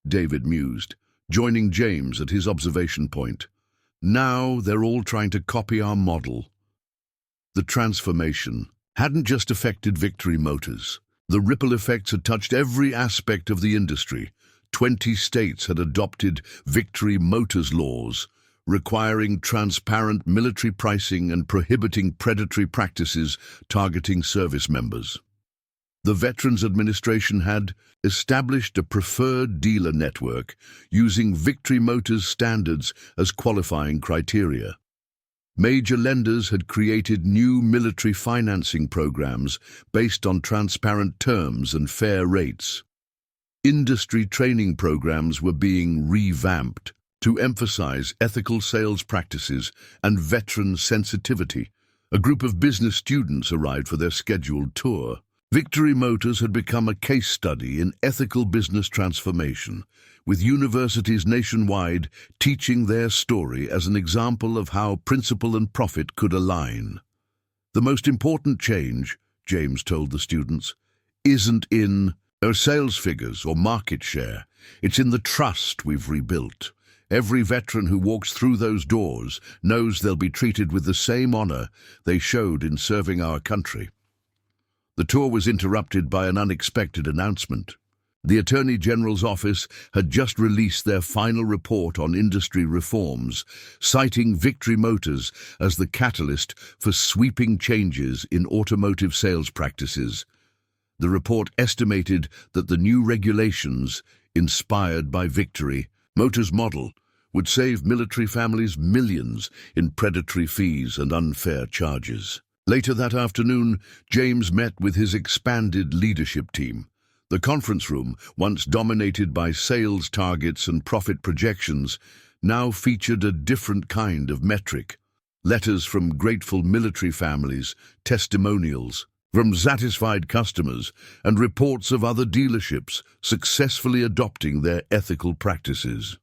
David mused, joining James at his observation point. "Now they're all trying to copy our model." The transformation hadn't just affected Victory Motors. The ripple effects had touched every aspect of the industry. 20 states had adopted Victory Motors laws, requiring transparent military pricing and prohibiting predatory practices targeting service members. The Veterans Administration had established a preferred dealer network using Victory Motors standards as qualifying criteria. Major lenders had created new military financing programs based on transparent terms and fair rates. Industry training programs were being revamped to emphasize ethical sales practices and veteran sensitivity. A group of business students arrived for their scheduled tour. Victory Motors had become a case study in ethical business transformation, with universities nationwide teaching their story as an example of how principle and profit could align. "The most important change," James told the students, "isn't in our sales figures or market share. It's in the trust we've rebuilt. Every veteran who walks through those doors knows they'll be treated with the same honor they showed in serving our country." The tour was interrupted by an unexpected announcement. The Attorney General's office had just released their final report on industry reforms, citing Victory Motors as the catalyst for sweeping changes in automotive sales practices. The report estimated that the new regulations, inspired by Victory Motors' model, would save military families millions in predatory fees and unfair charges. Later that afternoon, James met with his expanded leadership team. The conference room, once dominated by sales targets and profit projections, now featured a different kind of metric. Letters from grateful military families, testimonials from satisfied customers, and reports of other dealerships successfully adopting their ethical practices.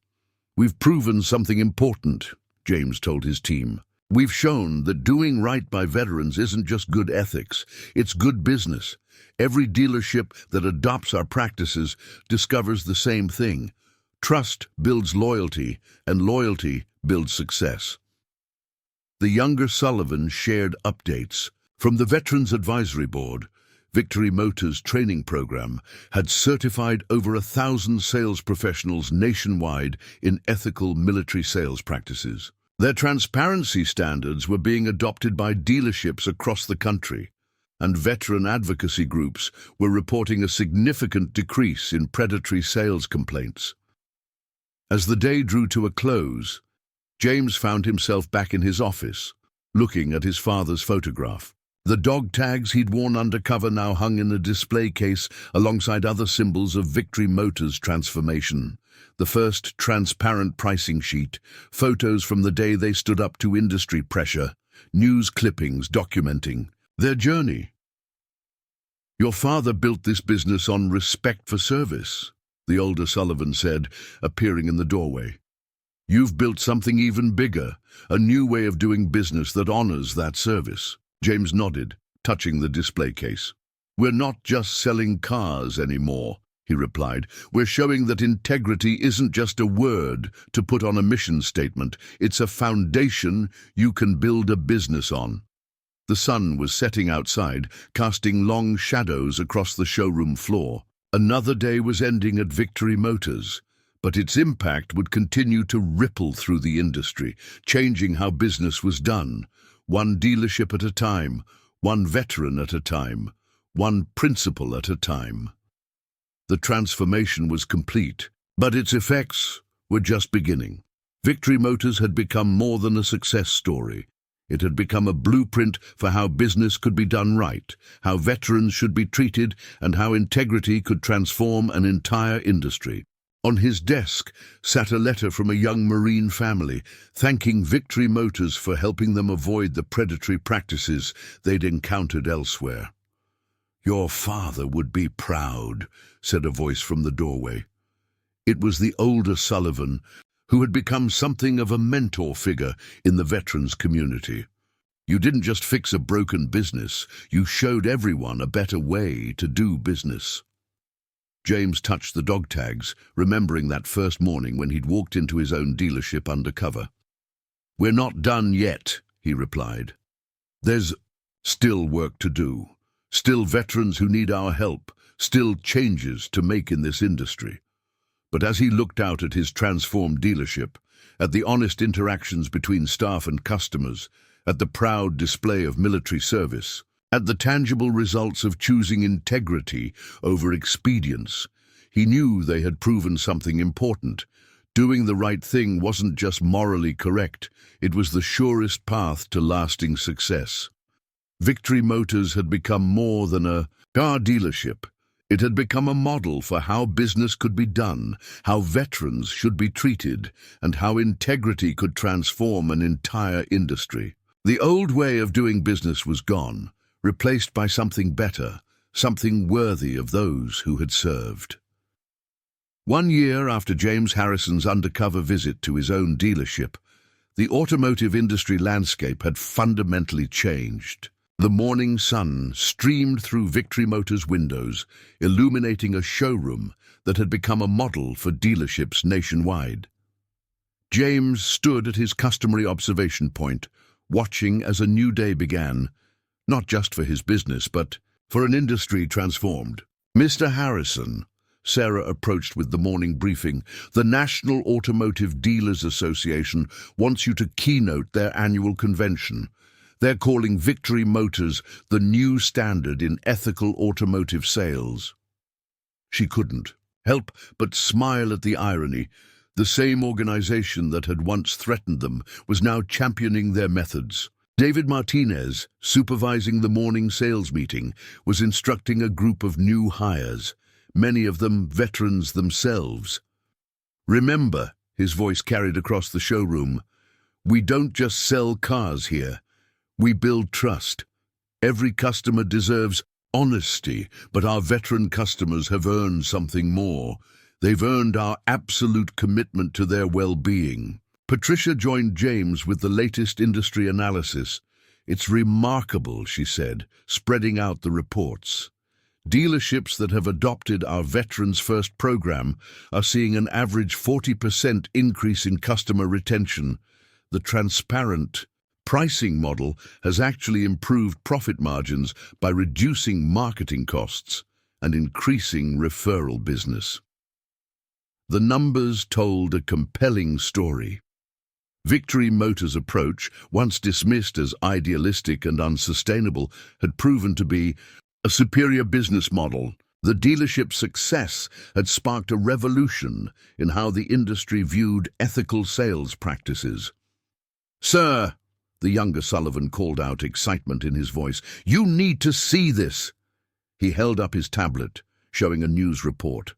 "We've proven something important," James told his team. "We've shown that doing right by veterans isn't just good ethics, it's good business. Every dealership that adopts our practices discovers the same thing. Trust builds loyalty, and loyalty builds success." The younger Sullivan shared updates. From the Veterans Advisory Board, Victory Motors' training program had certified over 1,000 sales professionals nationwide in ethical military sales practices. Their transparency standards were being adopted by dealerships across the country, and veteran advocacy groups were reporting a significant decrease in predatory sales complaints. As the day drew to a close, James found himself back in his office, looking at his father's photograph. The dog tags he'd worn undercover now hung in a display case alongside other symbols of Victory Motors' transformation. The first transparent pricing sheet, photos from the day they stood up to industry pressure, news clippings documenting their journey. "Your father built this business on respect for service," the older Sullivan said, appearing in the doorway. "You've built something even bigger, a new way of doing business that honors that service." James nodded, touching the display case. "We're not just selling cars anymore," he replied. "We're showing that integrity isn't just a word to put on a mission statement. It's a foundation you can build a business on." The sun was setting outside, casting long shadows across the showroom floor. Another day was ending at Victory Motors, but its impact would continue to ripple through the industry, changing how business was done. One dealership at a time, one veteran at a time, one principle at a time. The transformation was complete, but its effects were just beginning. Victory Motors had become more than a success story. It had become a blueprint for how business could be done right, how veterans should be treated, and how integrity could transform an entire industry. On his desk sat a letter from a young Marine family, thanking Victory Motors for helping them avoid the predatory practices they'd encountered elsewhere. "Your father would be proud," said a voice from the doorway. It was the older Sullivan, who had become something of a mentor figure in the veterans community. "You didn't just fix a broken business, you showed everyone a better way to do business." James touched the dog tags, remembering that first morning when he'd walked into his own dealership undercover. "We're not done yet," he replied. "There's still work to do, still veterans who need our help, still changes to make in this industry." But as he looked out at his transformed dealership, at the honest interactions between staff and customers, at the proud display of military service, at the tangible results of choosing integrity over expedience, he knew they had proven something important. Doing the right thing wasn't just morally correct, it was the surest path to lasting success. Victory Motors had become more than a car dealership. It had become a model for how business could be done, how veterans should be treated, and how integrity could transform an entire industry. The old way of doing business was gone, replaced by something better, something worthy of those who had served. 1 year after James Harrison's undercover visit to his own dealership, the automotive industry landscape had fundamentally changed. The morning sun streamed through Victory Motors' windows, illuminating a showroom that had become a model for dealerships nationwide. James stood at his customary observation point, watching as a new day began, not just for his business, but for an industry transformed. "Mr. Harrison," Sarah approached with the morning briefing, "the National Automotive Dealers Association wants you to keynote their annual convention. They're calling Victory Motors the new standard in ethical automotive sales." She couldn't help but smile at the irony. The same organization that had once threatened them was now championing their methods. David Martinez, supervising the morning sales meeting, was instructing a group of new hires, many of them veterans themselves. "Remember," his voice carried across the showroom, "we don't just sell cars here. We build trust. Every customer deserves honesty, but our veteran customers have earned something more. They've earned our absolute commitment to their well-being." Patricia joined James with the latest industry analysis. "It's remarkable," she said, spreading out the reports. "Dealerships that have adopted our Veterans First program are seeing an average 40% increase in customer retention. The transparent pricing model has actually improved profit margins by reducing marketing costs and increasing referral business." The numbers told a compelling story. Victory Motors' approach, once dismissed as idealistic and unsustainable, had proven to be a superior business model. The dealership's success had sparked a revolution in how the industry viewed ethical sales practices. "Sir," the younger Sullivan called out, excitement in his voice, "you need to see this." He held up his tablet, showing a news report.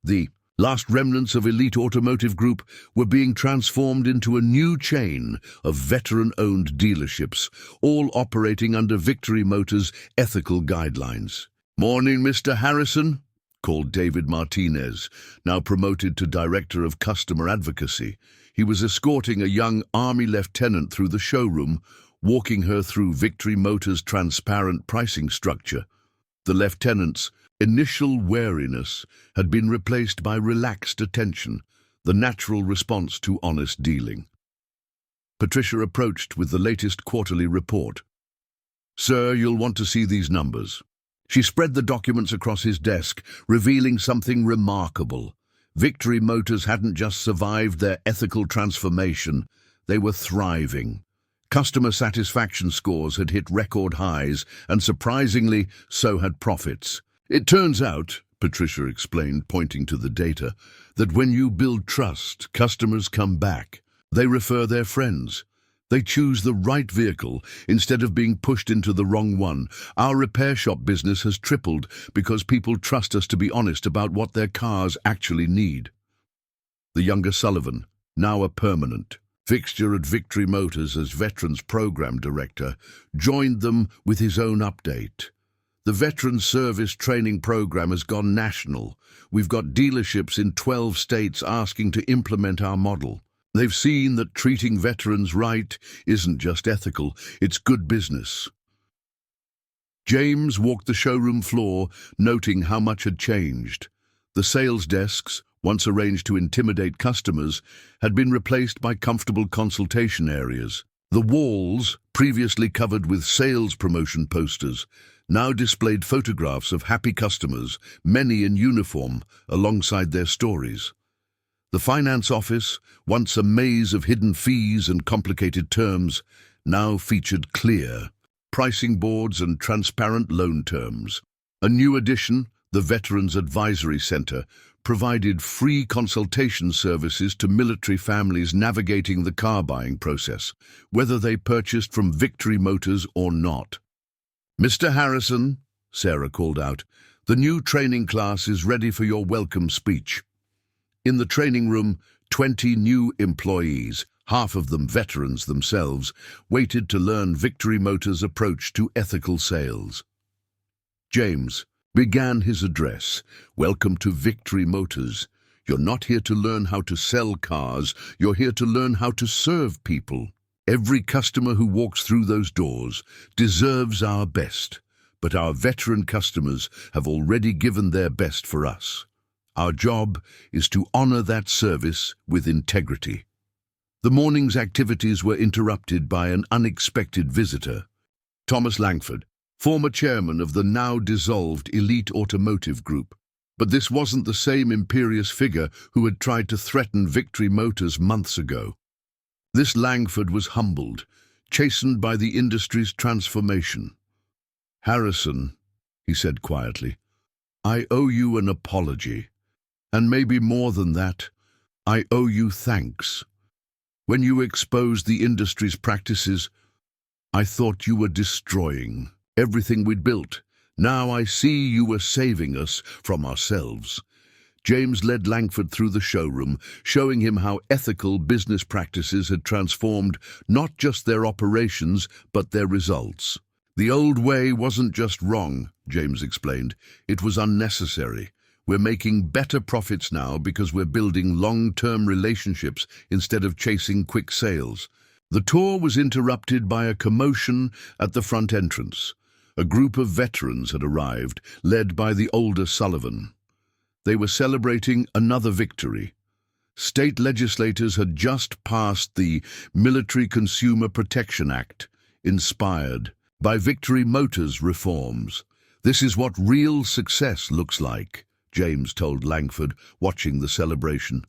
The last remnants of Elite Automotive Group were being transformed into a new chain of veteran-owned dealerships, all operating under Victory Motors' ethical guidelines. "Morning, Mr. Harrison," called David Martinez, now promoted to Director of Customer Advocacy. He was escorting a young Army lieutenant through the showroom, walking her through Victory Motors' transparent pricing structure. The lieutenant's initial wariness had been replaced by relaxed attention, the natural response to honest dealing. Patricia approached with the latest quarterly report. "Sir, you'll want to see these numbers." She spread the documents across his desk, revealing something remarkable. Victory Motors hadn't just survived their ethical transformation, they were thriving. Customer satisfaction scores had hit record highs, and surprisingly, so had profits. "It turns out," Patricia explained, pointing to the data, "that when you build trust, customers come back. They refer their friends. They choose the right vehicle instead of being pushed into the wrong one. Our repair shop business has tripled because people trust us to be honest about what their cars actually need." The younger Sullivan, now a permanent fixture at Victory Motors as Veterans Program Director, joined them with his own update. The Veterans Service Training Program has gone national. We've got dealerships in 12 states asking to implement our model. They've seen that treating veterans right isn't just ethical, it's good business. James walked the showroom floor, noting how much had changed. The sales desks, once arranged to intimidate customers, had been replaced by comfortable consultation areas. The walls, previously covered with sales promotion posters, now displayed photographs of happy customers, many in uniform, alongside their stories. The finance office, once a maze of hidden fees and complicated terms, now featured clear pricing boards and transparent loan terms. A new addition, the Veterans Advisory Center, provided free consultation services to military families navigating the car buying process, whether they purchased from Victory Motors or not. "Mr. Harrison," Sarah called out, "the new training class is ready for your welcome speech." In the training room, 20 new employees, half of them veterans themselves, waited to learn Victory Motors' approach to ethical sales. James began his address. "Welcome to Victory Motors. You're not here to learn how to sell cars, you're here to learn how to serve people. Every customer who walks through those doors deserves our best, but our veteran customers have already given their best for us. Our job is to honor that service with integrity." The morning's activities were interrupted by an unexpected visitor. Thomas Langford, former chairman of the now-dissolved Elite Automotive Group. But this wasn't the same imperious figure who had tried to threaten Victory Motors months ago. This Langford was humbled, chastened by the industry's transformation. "Harrison," he said quietly, "I owe you an apology. And maybe more than that, I owe you thanks. When you exposed the industry's practices, I thought you were destroying everything we'd built. Now I see you were saving us from ourselves." James led Langford through the showroom, showing him how ethical business practices had transformed not just their operations, but their results. "The old way wasn't just wrong," James explained. "It was unnecessary. We're making better profits now because we're building long-term relationships instead of chasing quick sales." The tour was interrupted by a commotion at the front entrance. A group of veterans had arrived, led by the older Sullivan. They were celebrating another victory. State legislators had just passed the Military Consumer Protection Act, inspired by Victory Motors reforms. "This is what real success looks like," James told Langford, watching the celebration.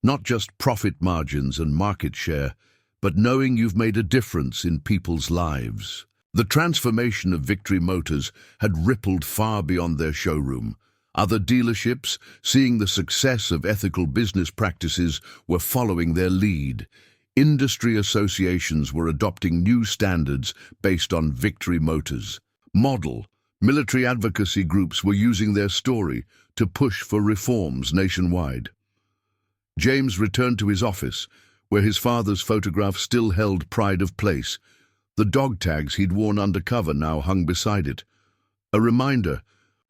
"Not just profit margins and market share, but knowing you've made a difference in people's lives." The transformation of Victory Motors had rippled far beyond their showroom. Other dealerships, seeing the success of ethical business practices, were following their lead. Industry associations were adopting new standards based on Victory Motors' model. Military advocacy groups were using their story to push for reforms nationwide. James returned to his office, where his father's photograph still held pride of place. The dog tags he'd worn undercover now hung beside it, a reminder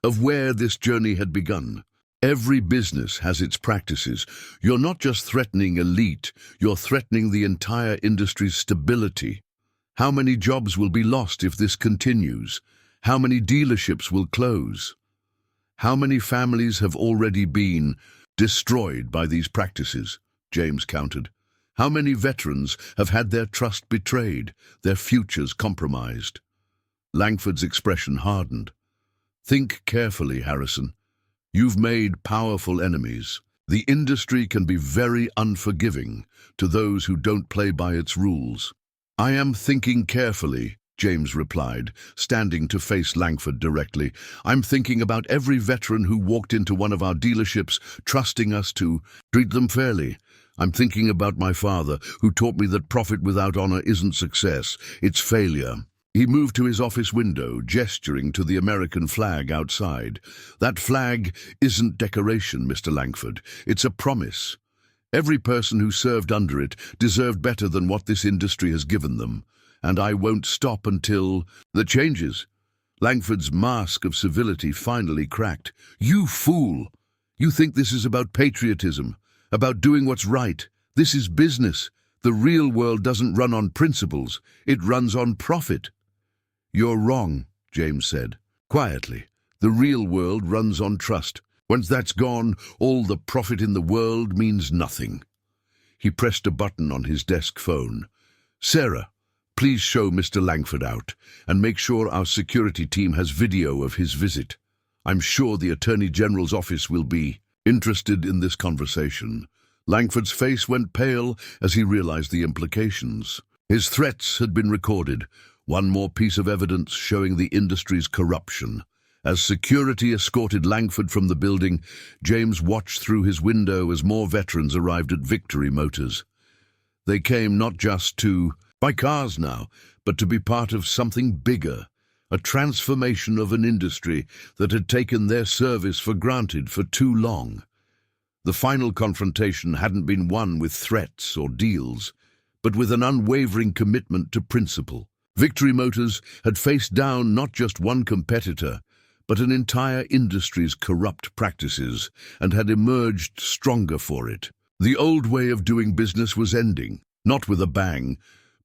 of where this journey had begun. Every business has its practices. You're not just threatening elite, you're threatening the entire industry's stability. How many jobs will be lost if this continues? How many dealerships will close? How many families have already been destroyed by these practices? James counted. How many veterans have had their trust betrayed, their futures compromised? Langford's expression hardened. "Think carefully, Harrison. You've made powerful enemies. The industry can be very unforgiving to those who don't play by its rules." "I am thinking carefully," James replied, standing to face Langford directly. "I'm thinking about every veteran who walked into one of our dealerships, trusting us to treat them fairly. I'm thinking about my father, who taught me that profit without honor isn't success, it's failure." He moved to his office window, gesturing to the American flag outside. "That flag isn't decoration, Mr. Langford. It's a promise. Every person who served under it deserved better than what this industry has given them, and I won't stop until the changes. Langford's mask of civility finally cracked. You fool! You think this is about patriotism, about doing what's right. This is business. The real world doesn't run on principles. It runs on profit. You're wrong, James said, quietly. The real world runs on trust. Once that's gone, all the profit in the world means nothing. He pressed a button on his desk phone. Sarah, please show Mr. Langford out, and make sure our security team has video of his visit. I'm sure the Attorney General's office will be interested in this conversation. Langford's face went pale as he realized the implications. His threats had been recorded, one more piece of evidence showing the industry's corruption. As security escorted Langford from the building, James watched through his window as more veterans arrived at Victory Motors. They came not just to buy cars now, but to be part of something bigger, a transformation of an industry that had taken their service for granted for too long. The final confrontation hadn't been won with threats or deals, but with an unwavering commitment to principle. Victory Motors had faced down not just one competitor, but an entire industry's corrupt practices, and had emerged stronger for it. The old way of doing business was ending, not with a bang,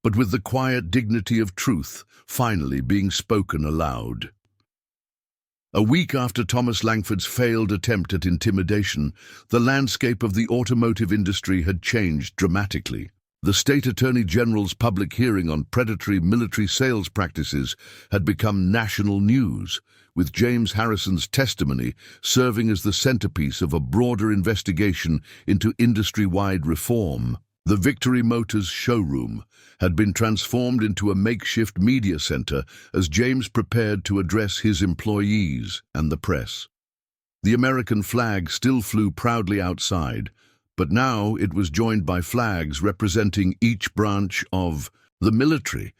but with the quiet dignity of truth finally being spoken aloud. A week after Thomas Langford's failed attempt at intimidation, the landscape of the automotive industry had changed dramatically. The State Attorney General's public hearing on predatory military sales practices had become national news, with James Harrison's testimony serving as the centerpiece of a broader investigation into industry-wide reform. The Victory Motors showroom had been transformed into a makeshift media center as James prepared to address his employees and the press. The American flag still flew proudly outside, but now it was joined by flags representing each branch of the military,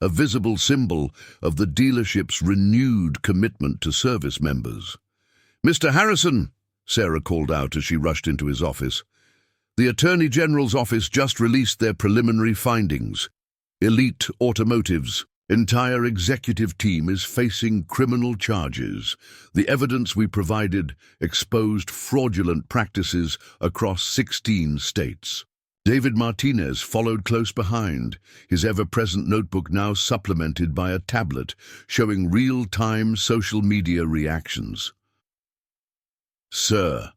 a visible symbol of the dealership's renewed commitment to service members. "Mr. Harrison," Sarah called out as she rushed into his office, "the Attorney General's office just released their preliminary findings. Elite Automotive's entire executive team is facing criminal charges. The evidence we provided exposed fraudulent practices across 16 states. David Martinez followed close behind, his ever-present notebook now supplemented by a tablet showing real-time social media reactions. "Sir,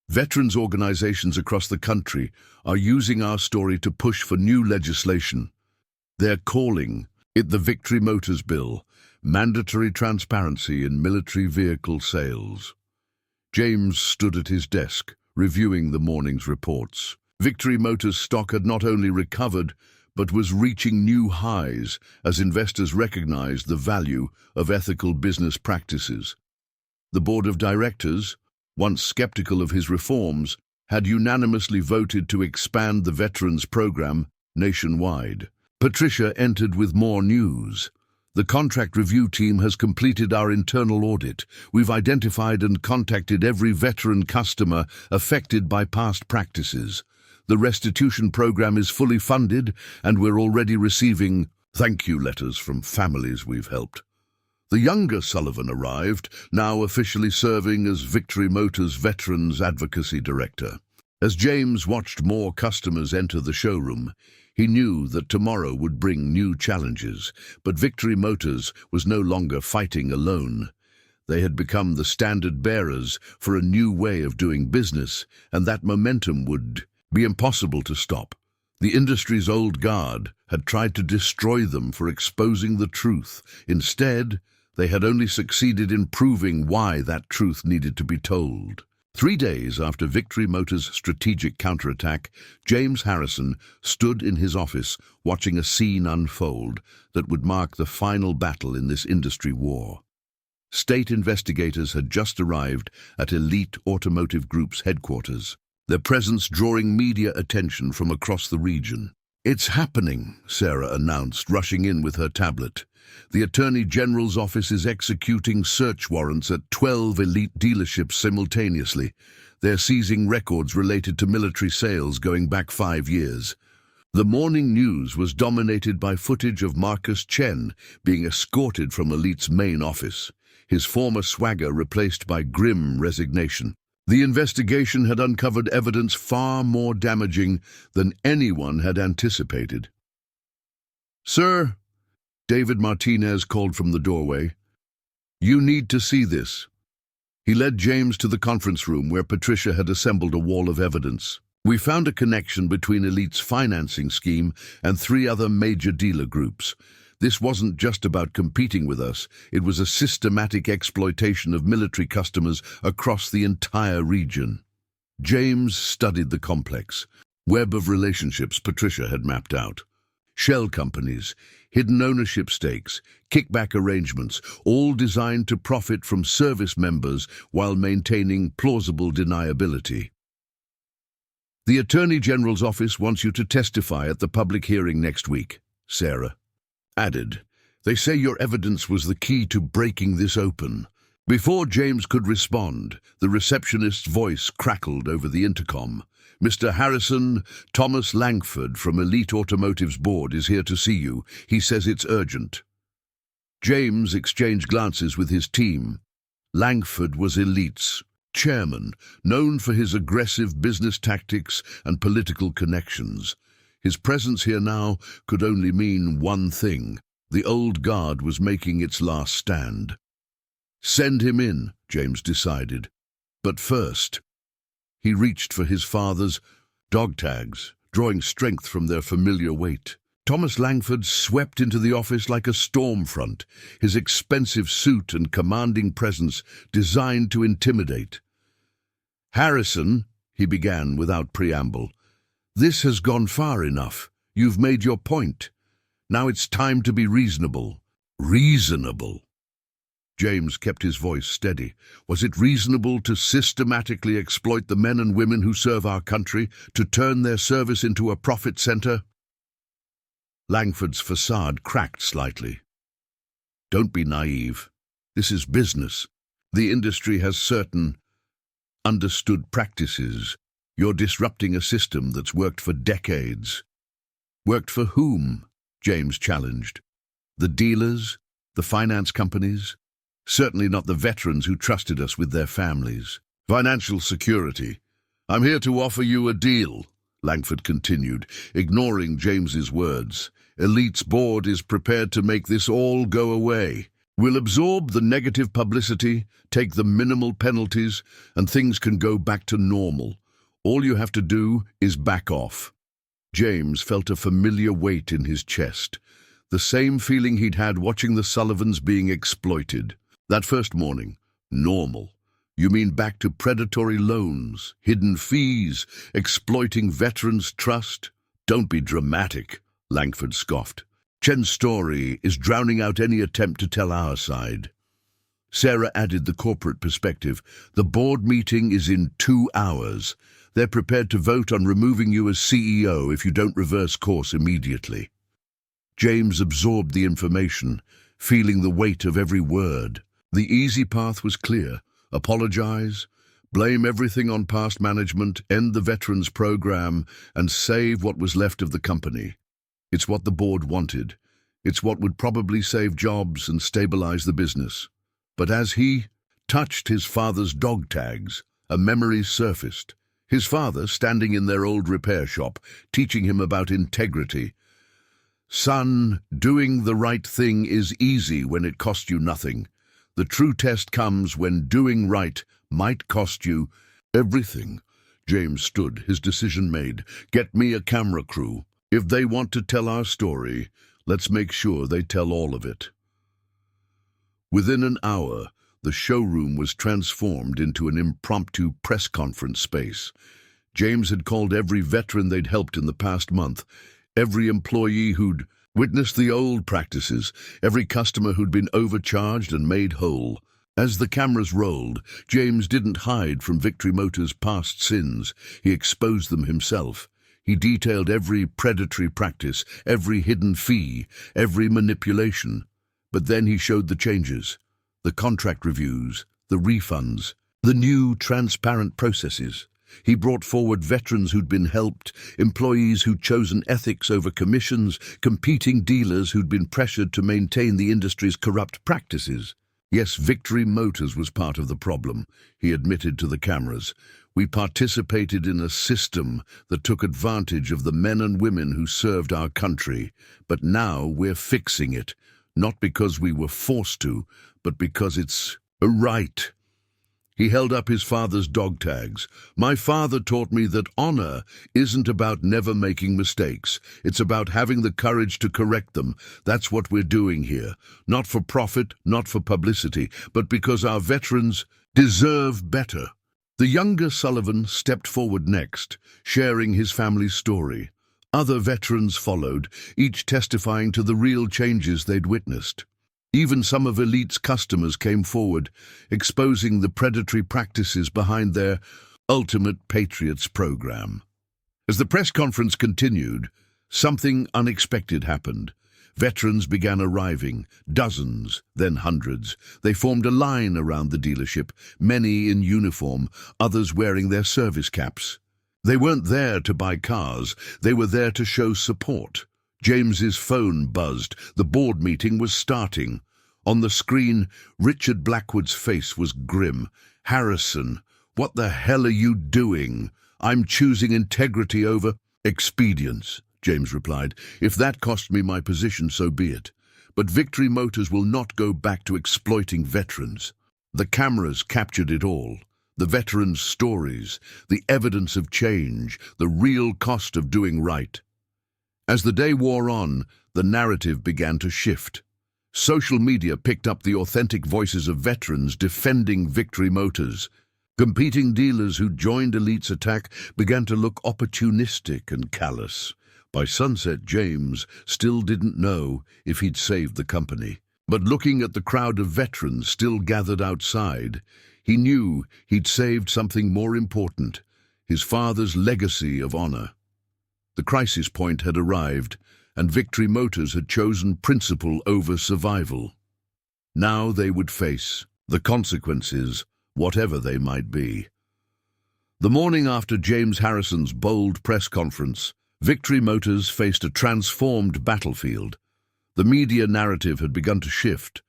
veterans organizations across the country are using our story to push for new legislation. They're calling it the Victory Motors Bill, mandatory transparency in military vehicle sales." James stood at his desk, reviewing the morning's reports. Victory Motors stock had not only recovered, but was reaching new highs as investors recognized the value of ethical business practices. The board of directors, once skeptical of his reforms, had unanimously voted to expand the veterans program nationwide. Patricia entered with more news. "The contract review team has completed our internal audit. We've identified and contacted every veteran customer affected by past practices. The restitution program is fully funded, and we're already receiving thank you letters from families we've helped." The younger Sullivan arrived, now officially serving as Victory Motors Veterans Advocacy Director. As James watched more customers enter the showroom, he knew that tomorrow would bring new challenges, but Victory Motors was no longer fighting alone. They had become the standard bearers for a new way of doing business, and that momentum would be impossible to stop. The industry's old guard had tried to destroy them for exposing the truth. Instead, they had only succeeded in proving why that truth needed to be told. 3 days after Victory Motors' strategic counterattack, James Harrison stood in his office watching a scene unfold that would mark the final battle in this industry war. State investigators had just arrived at Elite Automotive Group's headquarters, their presence drawing media attention from across the region. "It's happening," Sarah announced, rushing in with her tablet. "The Attorney General's office is executing search warrants at 12 elite dealerships simultaneously. They're seizing records related to military sales going back 5 years. The morning news was dominated by footage of Marcus Chen being escorted from Elite's main office, his former swagger replaced by grim resignation. The investigation had uncovered evidence far more damaging than anyone had anticipated. "Sir," David Martinez called from the doorway, "you need to see this." He led James to the conference room where Patricia had assembled a wall of evidence. "We found a connection between Elite's financing scheme and 3 other major dealer groups. This wasn't just about competing with us, it was a systematic exploitation of military customers across the entire region." James studied the complex web of relationships Patricia had mapped out. Shell companies, hidden ownership stakes, kickback arrangements, all designed to profit from service members while maintaining plausible deniability. "The Attorney General's office wants you to testify at the public hearing next week," Sarah added. "They say your evidence was the key to breaking this open." Before James could respond, the receptionist's voice crackled over the intercom. "Mr. Harrison, Thomas Langford from Elite Automotive's board is here to see you. He says it's urgent." James exchanged glances with his team. Langford was Elite's chairman, known for his aggressive business tactics and political connections. His presence here now could only mean one thing. The old guard was making its last stand. "Send him in," James decided. But first, he reached for his father's dog tags, drawing strength from their familiar weight. Thomas Langford swept into the office like a storm front, his expensive suit and commanding presence designed to intimidate. "Harrison," he began without preamble, "this has gone far enough. You've made your point. Now it's time to be reasonable." Reasonable? James kept his voice steady. Was it reasonable to systematically exploit the men and women who serve our country, to turn their service into a profit center? Langford's facade cracked slightly. "Don't be naive. This is business. The industry has certain understood practices. You're disrupting a system that's worked for decades." "Worked for whom?" James challenged. "The dealers? The finance companies? Certainly not the veterans who trusted us with their families." "Financial security. I'm here to offer you a deal," Langford continued, ignoring James's words. "Elite's board is prepared to make this all go away. We'll absorb the negative publicity, take the minimal penalties, and things can go back to normal. All you have to do is back off." James felt a familiar weight in his chest, the same feeling he'd had watching the Sullivans being exploited. That first morning, normal. You mean back to predatory loans, hidden fees, exploiting veterans' trust? "Don't be dramatic," Langford scoffed. "Chen's story is drowning out any attempt to tell our side." Sarah added the corporate perspective. "The board meeting is in 2 hours. They're prepared to vote on removing you as CEO if you don't reverse course immediately." James absorbed the information, feeling the weight of every word. The easy path was clear. Apologize, blame everything on past management, end the veterans program, and save what was left of the company. It's what the board wanted. It's what would probably save jobs and stabilize the business. But as he touched his father's dog tags, a memory surfaced. His father, standing in their old repair shop, teaching him about integrity. "Son, doing the right thing is easy when it costs you nothing. The true test comes when doing right might cost you everything." James stood, his decision made. "Get me a camera crew. If they want to tell our story, let's make sure they tell all of it." Within an hour, the showroom was transformed into an impromptu press conference space. James had called every veteran they'd helped in the past month, every employee who'd witnessed the old practices, every customer who'd been overcharged and made whole. As the cameras rolled, James didn't hide from Victory Motors' past sins. He exposed them himself. He detailed every predatory practice, every hidden fee, every manipulation. But then he showed the changes, the contract reviews, the refunds. The new, transparent processes. He brought forward veterans who'd been helped, employees who'd chosen ethics over commissions, competing dealers who'd been pressured to maintain the industry's corrupt practices. Yes, Victory Motors was part of the problem, he admitted to the cameras. We participated in a system that took advantage of the men and women who served our country. But now we're fixing it, not because we were forced to, but because it's a right. He held up his father's dog tags. My father taught me that honor isn't about never making mistakes. It's about having the courage to correct them. That's what we're doing here. Not for profit, not for publicity, but because our veterans deserve better. The younger Sullivan stepped forward next, sharing his family's story. Other veterans followed, each testifying to the real changes they'd witnessed. Even some of Elite's customers came forward, exposing the predatory practices behind their Ultimate Patriots program. As the press conference continued, something unexpected happened. Veterans began arriving, dozens, then hundreds. They formed a line around the dealership, many in uniform, others wearing their service caps. They weren't there to buy cars, they were there to show support. James's phone buzzed. The board meeting was starting. On the screen, Richard Blackwood's face was grim. Harrison, what the hell are you doing? I'm choosing integrity over expedience, James replied. If that cost me my position, so be it. But Victory Motors will not go back to exploiting veterans. The cameras captured it all. The veterans' stories, the evidence of change, the real cost of doing right. As the day wore on, the narrative began to shift. Social media picked up the authentic voices of veterans defending Victory Motors. Competing dealers who joined Elite's attack began to look opportunistic and callous. By sunset, James still didn't know if he'd saved the company. But looking at the crowd of veterans still gathered outside, he knew he'd saved something more important, his father's legacy of honor. The crisis point had arrived, and Victory Motors had chosen principle over survival. Now they would face the consequences, whatever they might be. The morning after James Harrison's bold press conference, Victory Motors faced a transformed battlefield. The media narrative had begun to shift,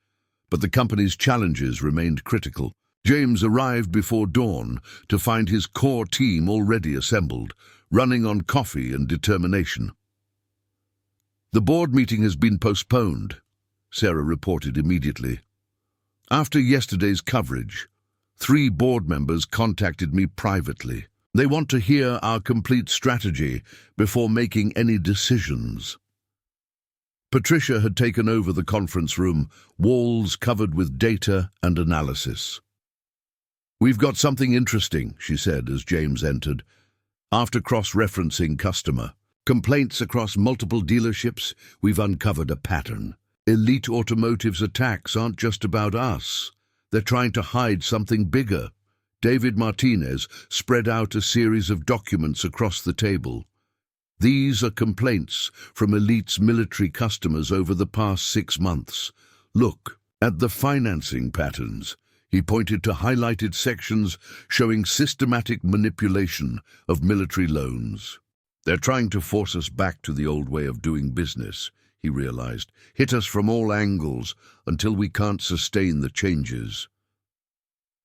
but the company's challenges remained critical. James arrived before dawn to find his core team already assembled, running on coffee and determination. The board meeting has been postponed, Sarah reported immediately. After yesterday's coverage, 3 board members contacted me privately. They want to hear our complete strategy before making any decisions. Patricia had taken over the conference room, walls covered with data and analysis. We've got something interesting, she said as James entered. After cross-referencing customer complaints across multiple dealerships, we've uncovered a pattern. Elite Automotive's attacks aren't just about us. They're trying to hide something bigger. David Martinez spread out a series of documents across the table. These are complaints from Elite's military customers over the past 6 months. Look at the financing patterns. He pointed to highlighted sections showing systematic manipulation of military loans. They're trying to force us back to the old way of doing business, he realized. Hit us from all angles until we can't sustain the changes.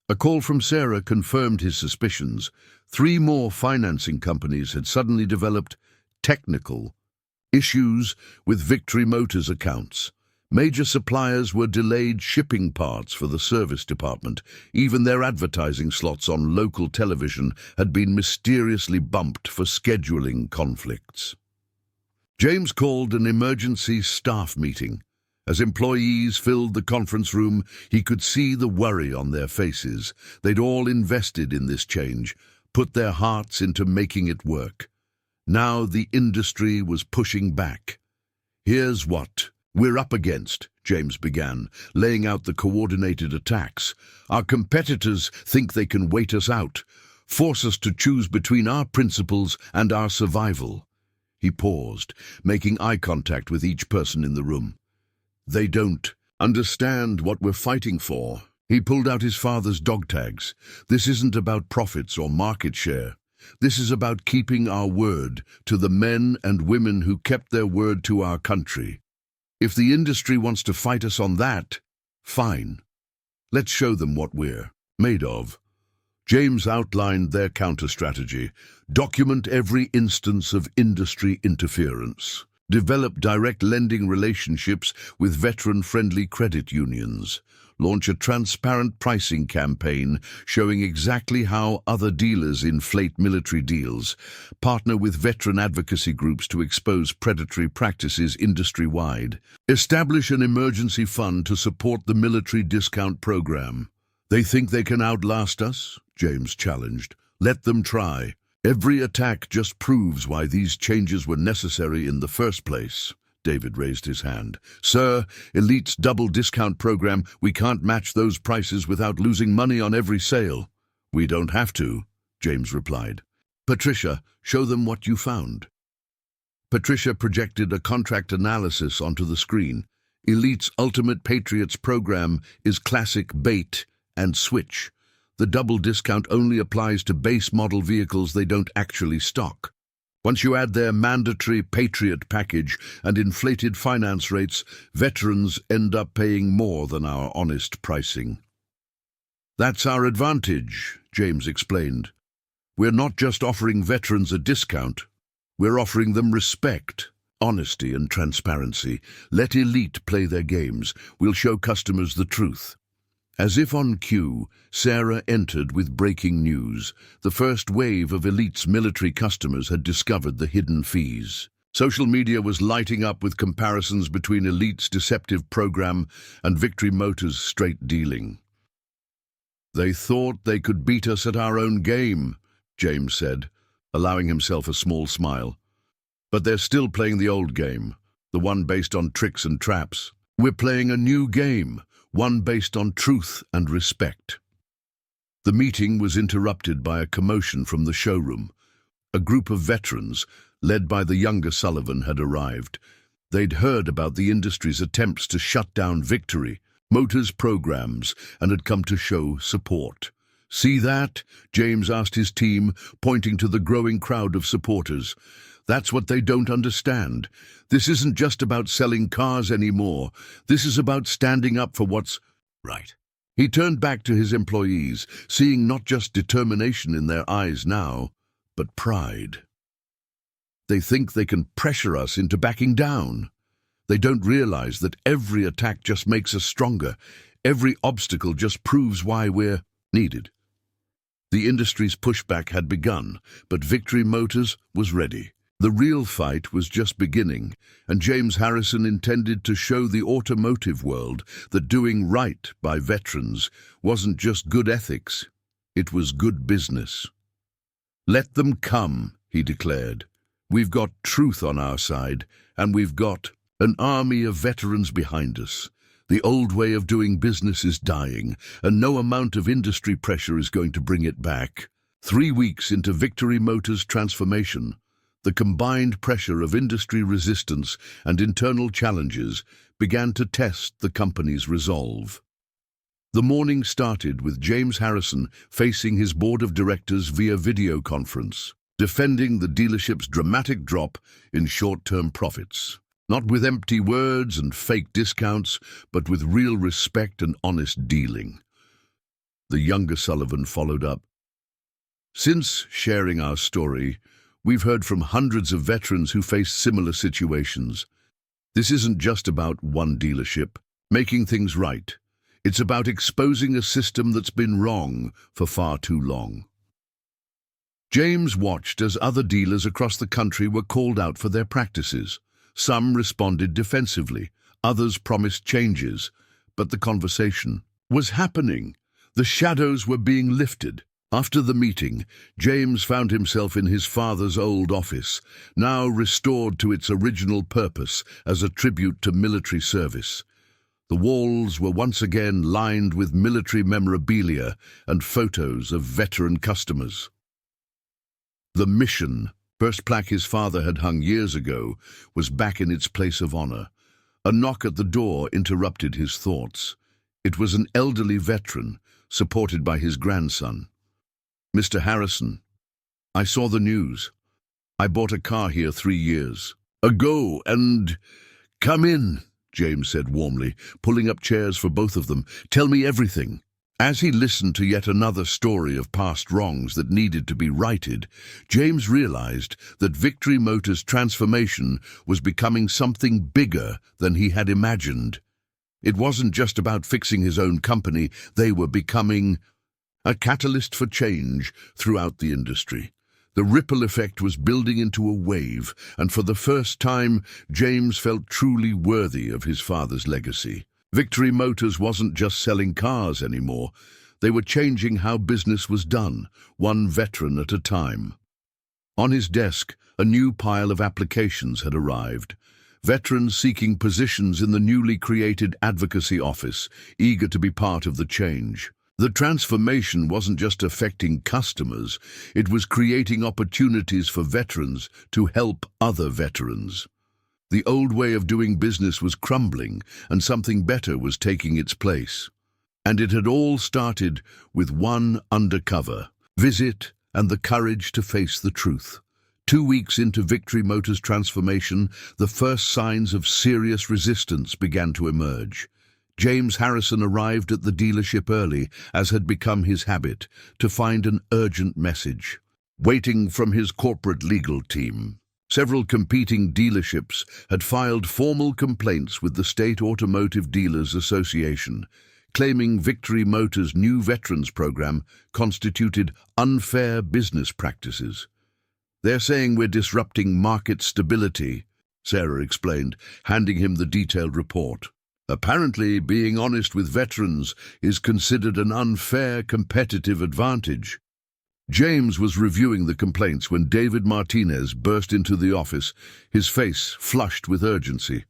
A call from Sarah confirmed his suspicions. 3 more financing companies had suddenly developed technical issues with Victory Motors accounts. Major suppliers were delayed shipping parts for the service department. Even their advertising slots on local television had been mysteriously bumped for scheduling conflicts. James called an emergency staff meeting. As employees filled the conference room, he could see the worry on their faces. They'd all invested in this change, put their hearts into making it work. Now the industry was pushing back. Here's what we're up against, James began, laying out the coordinated attacks. Our competitors think they can wait us out, force us to choose between our principles and our survival. He paused, making eye contact with each person in the room. They don't understand what we're fighting for. He pulled out his father's dog tags. This isn't about profits or market share. This is about keeping our word to the men and women who kept their word to our country. If the industry wants to fight us on that, fine. Let's show them what we're made of. James outlined their counter-strategy. Document every instance of industry interference. Develop direct lending relationships with veteran-friendly credit unions. Launch a transparent pricing campaign showing exactly how other dealers inflate military deals. Partner with veteran advocacy groups to expose predatory practices industry-wide. Establish an emergency fund to support the military discount program. They think they can outlast us? James challenged. Let them try. Every attack just proves why these changes were necessary in the first place. David raised his hand. Sir, Elite's double discount program, we can't match those prices without losing money on every sale. We don't have to, James replied. Patricia, show them what you found. Patricia projected a contract analysis onto the screen. Elite's Ultimate Patriots program is classic bait and switch. The double discount only applies to base model vehicles they don't actually stock. Once you add their mandatory Patriot package and inflated finance rates, veterans end up paying more than our honest pricing. That's our advantage, James explained. We're not just offering veterans a discount, we're offering them respect, honesty and transparency. Let Elite play their games. We'll show customers the truth. As if on cue, Sarah entered with breaking news. The first wave of Elite's military customers had discovered the hidden fees. Social media was lighting up with comparisons between Elite's deceptive program and Victory Motors' straight dealing. They thought they could beat us at our own game, James said, allowing himself a small smile. But they're still playing the old game, the one based on tricks and traps. We're playing a new game, one based on truth and respect. The meeting was interrupted by a commotion from the showroom. A group of veterans, led by the younger Sullivan, had arrived. They'd heard about the industry's attempts to shut down Victory Motors programs and had come to show support. See that? James asked his team, pointing to the growing crowd of supporters. That's what they don't understand. This isn't just about selling cars anymore. This is about standing up for what's right. He turned back to his employees, seeing not just determination in their eyes now, but pride. They think they can pressure us into backing down. They don't realize that every attack just makes us stronger. Every obstacle just proves why we're needed. The industry's pushback had begun, but Victory Motors was ready. The real fight was just beginning, and James Harrison intended to show the automotive world that doing right by veterans wasn't just good ethics, it was good business. Let them come, he declared. We've got truth on our side, and we've got an army of veterans behind us. The old way of doing business is dying, and no amount of industry pressure is going to bring it back. 3 weeks into Victory Motors' transformation, the combined pressure of industry resistance and internal challenges began to test the company's resolve. The morning started with James Harrison facing his board of directors via video conference, defending the dealership's dramatic drop in short-term profits. Not with empty words and fake discounts, but with real respect and honest dealing. The younger Sullivan followed up. Since sharing our story, we've heard from hundreds of veterans who face similar situations. This isn't just about one dealership making things right. It's about exposing a system that's been wrong for far too long. James watched as other dealers across the country were called out for their practices. Some responded defensively, others promised changes, but the conversation was happening. The shadows were being lifted. After the meeting, James found himself in his father's old office, now restored to its original purpose as a tribute to military service. The walls were once again lined with military memorabilia and photos of veteran customers. The mission, first plaque his father had hung years ago, was back in its place of honor. A knock at the door interrupted his thoughts. It was an elderly veteran, supported by his grandson. "Mr. Harrison, I saw the news. I bought a car here 3 years ago and—" "Come in," James said warmly, pulling up chairs for both of them. "Tell me everything." As he listened to yet another story of past wrongs that needed to be righted, James realized that Victory Motors' transformation was becoming something bigger than he had imagined. It wasn't just about fixing his own company, they were becoming a catalyst for change throughout the industry. The ripple effect was building into a wave, and for the first time, James felt truly worthy of his father's legacy. Victory Motors wasn't just selling cars anymore. They were changing how business was done, one veteran at a time. On his desk, a new pile of applications had arrived. Veterans seeking positions in the newly created advocacy office, eager to be part of the change. The transformation wasn't just affecting customers, it was creating opportunities for veterans to help other veterans. The old way of doing business was crumbling, and something better was taking its place. And it had all started with one undercover visit and the courage to face the truth. 2 weeks into Victory Motors' transformation, the first signs of serious resistance began to emerge. James Harrison arrived at the dealership early, as had become his habit, to find an urgent message waiting from his corporate legal team. Several competing dealerships had filed formal complaints with the State Automotive Dealers Association, claiming Victory Motors' new veterans program constituted unfair business practices. "They're saying we're disrupting market stability," Sarah explained, handing him the detailed report. "Apparently, being honest with veterans is considered an unfair competitive advantage." James was reviewing the complaints when David Martinez burst into the office, his face flushed with urgency.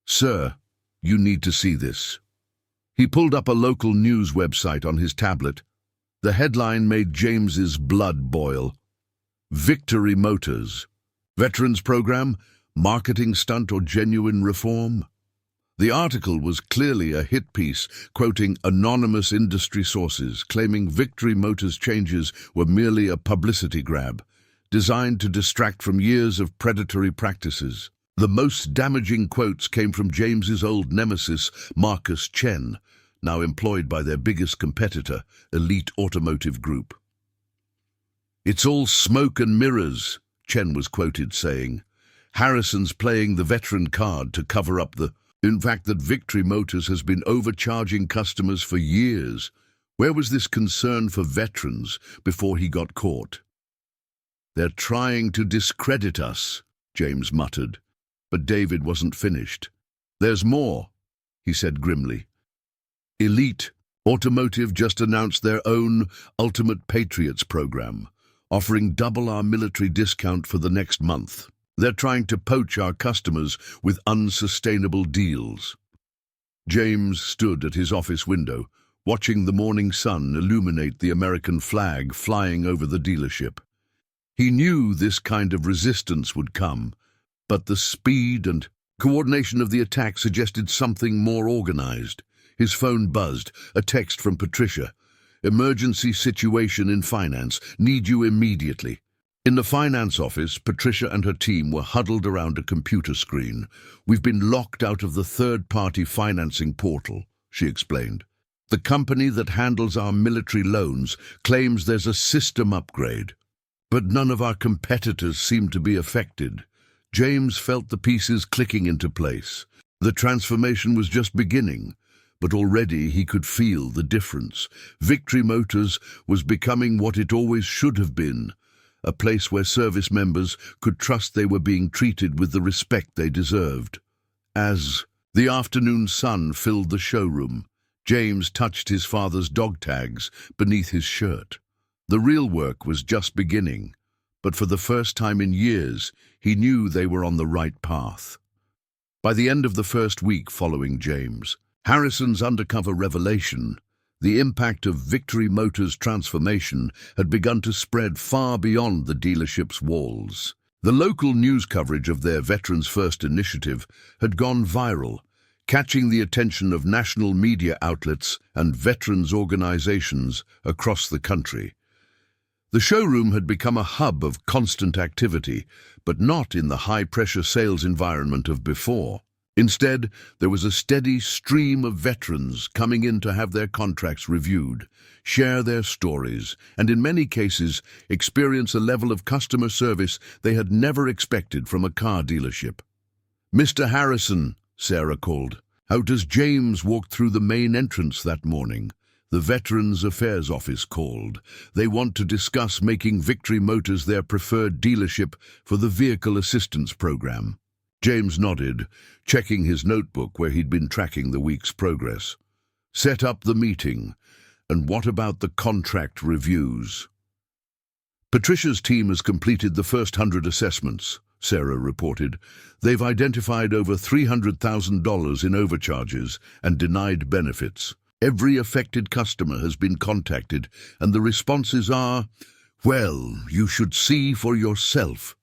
"Sir, you need to see this." He pulled up a local news website on his tablet. The headline made James's blood boil. "Victory Motors. Veterans Program, Marketing Stunt or Genuine Reform?" The article was clearly a hit piece, quoting anonymous industry sources, claiming Victory Motors' changes were merely a publicity grab, designed to distract from years of predatory practices. The most damaging quotes came from James's old nemesis, Marcus Chen, now employed by their biggest competitor, Elite Automotive Group. "It's all smoke and mirrors," Chen was quoted saying. "Harrison's playing the veteran card to cover up in fact that Victory Motors has been overcharging customers for years. Where was this concern for veterans before he got caught?" "They're trying to discredit us," James muttered. But David wasn't finished. "There's more," he said grimly. "Elite Automotive just announced their own Ultimate Patriots program, offering double our military discount for the next month. They're trying to poach our customers with unsustainable deals." James stood at his office window, watching the morning sun illuminate the American flag flying over the dealership. He knew this kind of resistance would come, but the speed and coordination of the attack suggested something more organized. His phone buzzed, a text from Patricia. "Emergency situation in finance. Need you immediately." In the finance office, Patricia and her team were huddled around a computer screen. "We've been locked out of the third-party financing portal," she explained. "The company that handles our military loans claims there's a system upgrade. But none of our competitors seem to be affected." James felt the pieces clicking into place. The transformation was just beginning, but already he could feel the difference. Victory Motors was becoming what it always should have been, a place where service members could trust they were being treated with the respect they deserved. As the afternoon sun filled the showroom, James touched his father's dog tags beneath his shirt. The real work was just beginning, but for the first time in years, he knew they were on the right path. By the end of the first week following James Harrison's undercover revelation, the impact of Victory Motors' transformation had begun to spread far beyond the dealership's walls. The local news coverage of their Veterans First initiative had gone viral, catching the attention of national media outlets and veterans organizations across the country. The showroom had become a hub of constant activity, but not in the high-pressure sales environment of before. Instead, there was a steady stream of veterans coming in to have their contracts reviewed, share their stories, and in many cases experience a level of customer service they had never expected from a car dealership. "Mr. Harrison," Sarah called, out as James walked through the main entrance that morning. The Veterans Affairs Office called. They want to discuss making Victory Motors their preferred dealership for the Vehicle Assistance Program. James nodded, checking his notebook where he'd been tracking the week's progress. "Set up the meeting. And what about the contract reviews?" "Patricia's team has completed the first 100 assessments," Sarah reported. "They've identified over $300,000 in overcharges and denied benefits. Every affected customer has been contacted, and the responses are, well, you should see for yourself."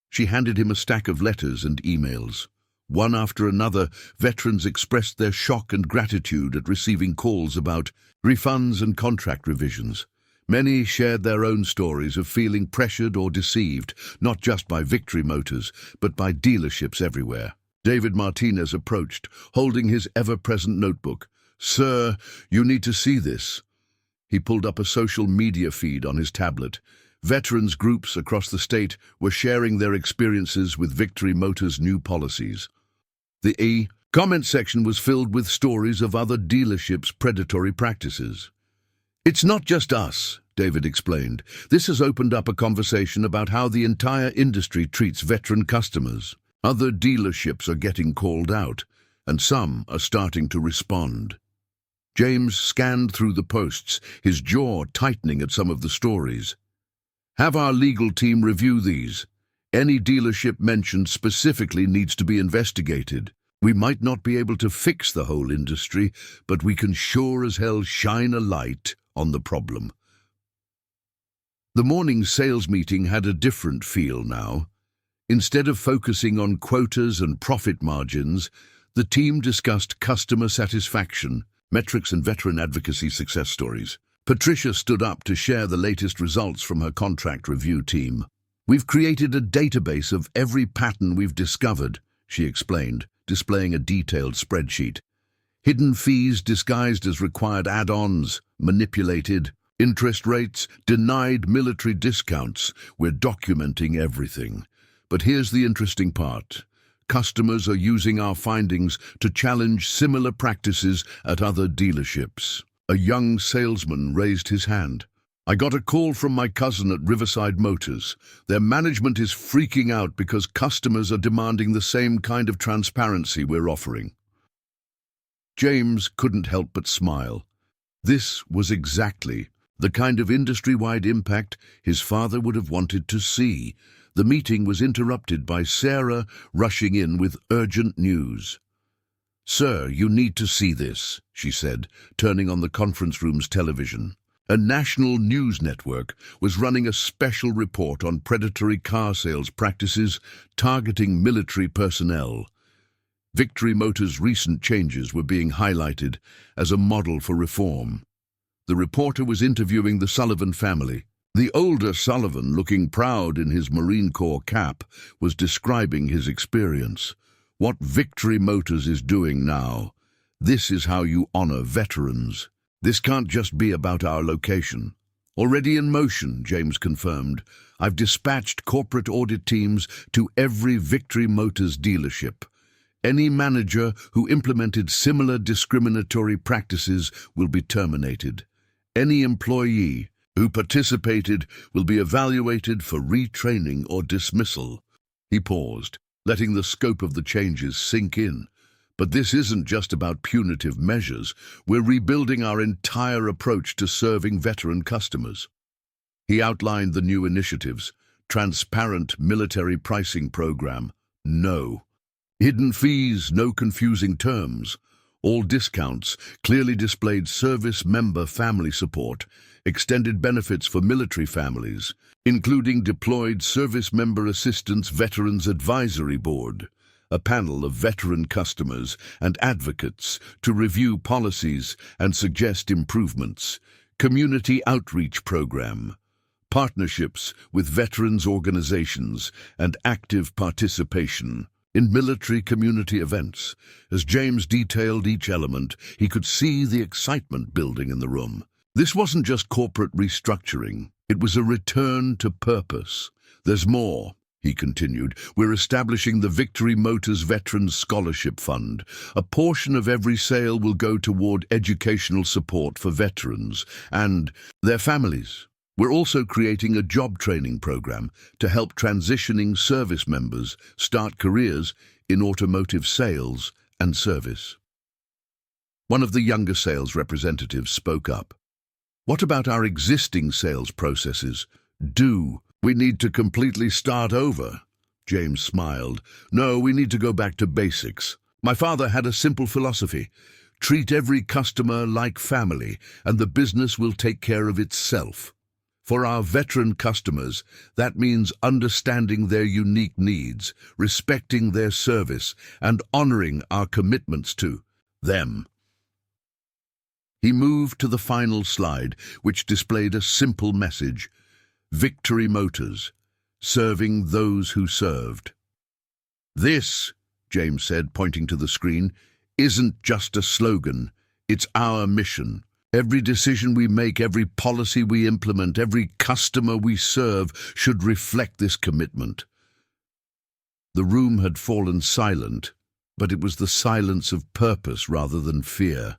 She handed him a stack of letters and emails. One after another, veterans expressed their shock and gratitude at receiving calls about refunds and contract revisions. Many shared their own stories of feeling pressured or deceived, not just by Victory Motors, but by dealerships everywhere. David Martinez approached, holding his ever-present notebook. "Sir, you need to see this." He pulled up a social media feed on his tablet. Veterans groups across the state were sharing their experiences with Victory Motors' new policies. The comment section was filled with stories of other dealerships' predatory practices. "It's not just us," David explained. "This has opened up a conversation about how the entire industry treats veteran customers. Other dealerships are getting called out, and some are starting to respond." James scanned through the posts, his jaw tightening at some of the stories. "Have our legal team review these. Any dealership mentioned specifically needs to be investigated. We might not be able to fix the whole industry, but we can sure as hell shine a light on the problem." The morning sales meeting had a different feel now. Instead of focusing on quotas and profit margins, the team discussed customer satisfaction, metrics and veteran advocacy success stories. Patricia stood up to share the latest results from her contract review team. "We've created a database of every pattern we've discovered," she explained, displaying a detailed spreadsheet. "Hidden fees disguised as required add-ons, manipulated interest rates, denied military discounts. We're documenting everything. But here's the interesting part. Customers are using our findings to challenge similar practices at other dealerships." A young salesman raised his hand. "I got a call from my cousin at Riverside Motors. Their management is freaking out because customers are demanding the same kind of transparency we're offering." James couldn't help but smile. This was exactly the kind of industry-wide impact his father would have wanted to see. The meeting was interrupted by Sarah rushing in with urgent news. "Sir, you need to see this," she said, turning on the conference room's television. A national news network was running a special report on predatory car sales practices targeting military personnel. Victory Motors' recent changes were being highlighted as a model for reform. The reporter was interviewing the Sullivan family. The older Sullivan, looking proud in his Marine Corps cap, was describing his experience. "What Victory Motors is doing now. This is how you honor veterans. This can't just be about our location." "Already in motion," James confirmed. "I've dispatched corporate audit teams to every Victory Motors dealership. Any manager who implemented similar discriminatory practices will be terminated. Any employee who participated will be evaluated for retraining or dismissal." He paused, letting the scope of the changes sink in. "But this isn't just about punitive measures. We're rebuilding our entire approach to serving veteran customers." He outlined the new initiatives. Transparent military pricing program. No. Hidden fees, no confusing terms. All discounts clearly displayed service member family support, extended benefits for military families, including deployed Service Member Assistance Veterans Advisory Board, a panel of veteran customers and advocates to review policies and suggest improvements, community outreach program, partnerships with veterans organizations, and active participation in military community events. As James detailed each element, he could see the excitement building in the room. This wasn't just corporate restructuring, it was a return to purpose. There's more, he continued. We're establishing the Victory Motors Veterans Scholarship Fund. A portion of every sale will go toward educational support for veterans and their families. We're also creating a job training program to help transitioning service members start careers in automotive sales and service. One of the younger sales representatives spoke up. What about our existing sales processes? We need to completely start over? James smiled. No, we need to go back to basics. My father had a simple philosophy. Treat every customer like family, and the business will take care of itself. For our veteran customers, that means understanding their unique needs, respecting their service, and honoring our commitments to them. He moved to the final slide, which displayed a simple message: Victory Motors, serving those who served. This, James said, pointing to the screen, isn't just a slogan, it's our mission. Every decision we make, every policy we implement, every customer we serve should reflect this commitment. The room had fallen silent, but it was the silence of purpose rather than fear.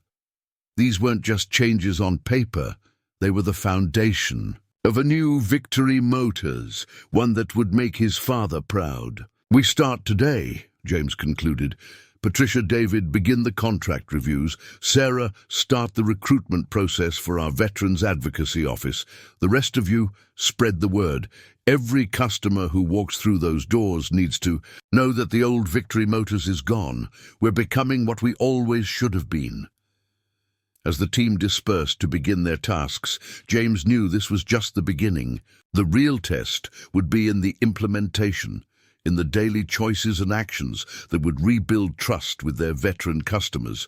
These weren't just changes on paper, they were the foundation of a new Victory Motors, one that would make his father proud. We start today, James concluded. Patricia, David, begin the contract reviews. Sarah, start the recruitment process for our Veterans Advocacy Office. The rest of you, spread the word. Every customer who walks through those doors needs to know that the old Victory Motors is gone. We're becoming what we always should have been. As the team dispersed to begin their tasks, James knew this was just the beginning. The real test would be in the implementation, in the daily choices and actions that would rebuild trust with their veteran customers.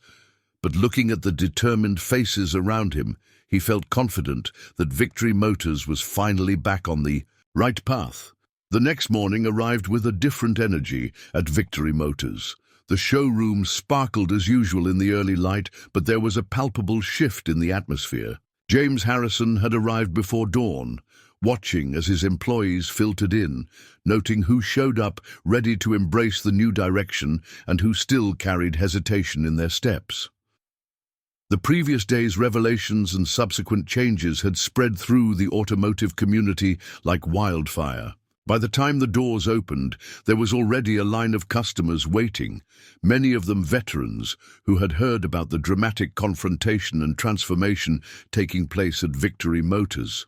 But looking at the determined faces around him, he felt confident that Victory Motors was finally back on the right path. The next morning arrived with a different energy at Victory Motors. The showroom sparkled as usual in the early light, but there was a palpable shift in the atmosphere. James Harrison had arrived before dawn, watching as his employees filtered in, noting who showed up ready to embrace the new direction and who still carried hesitation in their steps. The previous day's revelations and subsequent changes had spread through the automotive community like wildfire. By the time the doors opened, there was already a line of customers waiting, many of them veterans who had heard about the dramatic confrontation and transformation taking place at Victory Motors.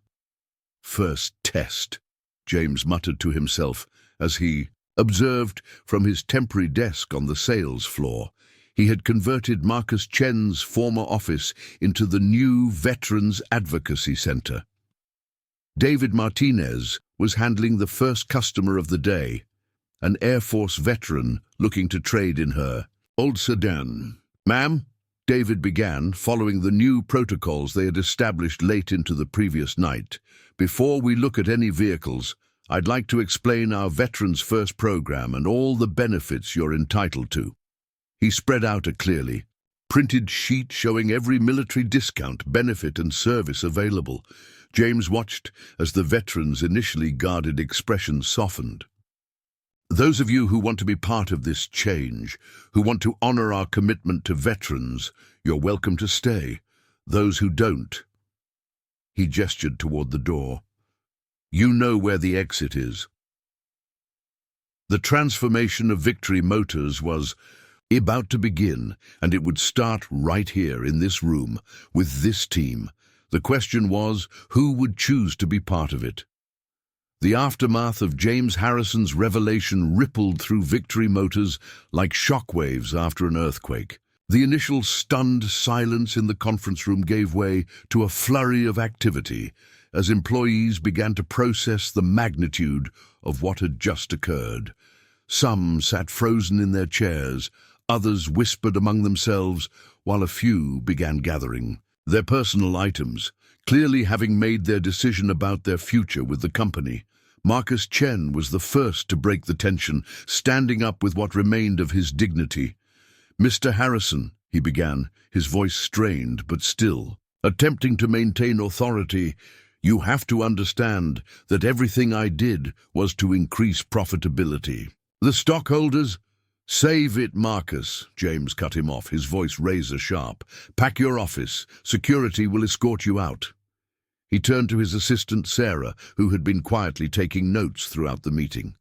First test, James muttered to himself as he observed from his temporary desk on the sales floor. He had converted Marcus Chen's former office into the new Veterans Advocacy Center. David Martinez was handling the first customer of the day, an Air Force veteran looking to trade in her old sedan. Ma'am, David began, following the new protocols they had established late into the previous night. Before we look at any vehicles, I'd like to explain our Veterans First program and all the benefits you're entitled to. He spread out a clearly printed sheet showing every military discount, benefit and service available. James watched as the veterans' initially guarded expressions softened. Those of you who want to be part of this change, who want to honor our commitment to veterans, you're welcome to stay. Those who don't, he gestured toward the door, you know where the exit is. The transformation of Victory Motors was about to begin, and it would start right here in this room with this team. The question was, who would choose to be part of it? The aftermath of James Harrison's revelation rippled through Victory Motors like shockwaves after an earthquake. The initial stunned silence in the conference room gave way to a flurry of activity as employees began to process the magnitude of what had just occurred. Some sat frozen in their chairs, others whispered among themselves, while a few began gathering their personal items, clearly having made their decision about their future with the company. Marcus Chen was the first to break the tension, standing up with what remained of his dignity. "Mr. Harrison," he began, his voice strained but still, attempting to maintain authority, "you have to understand that everything I did was to increase profitability. The stockholders—" "Save it, Marcus," James cut him off, his voice razor-sharp. "Pack your office. Security will escort you out." He turned to his assistant Sarah, who had been quietly taking notes throughout the meeting.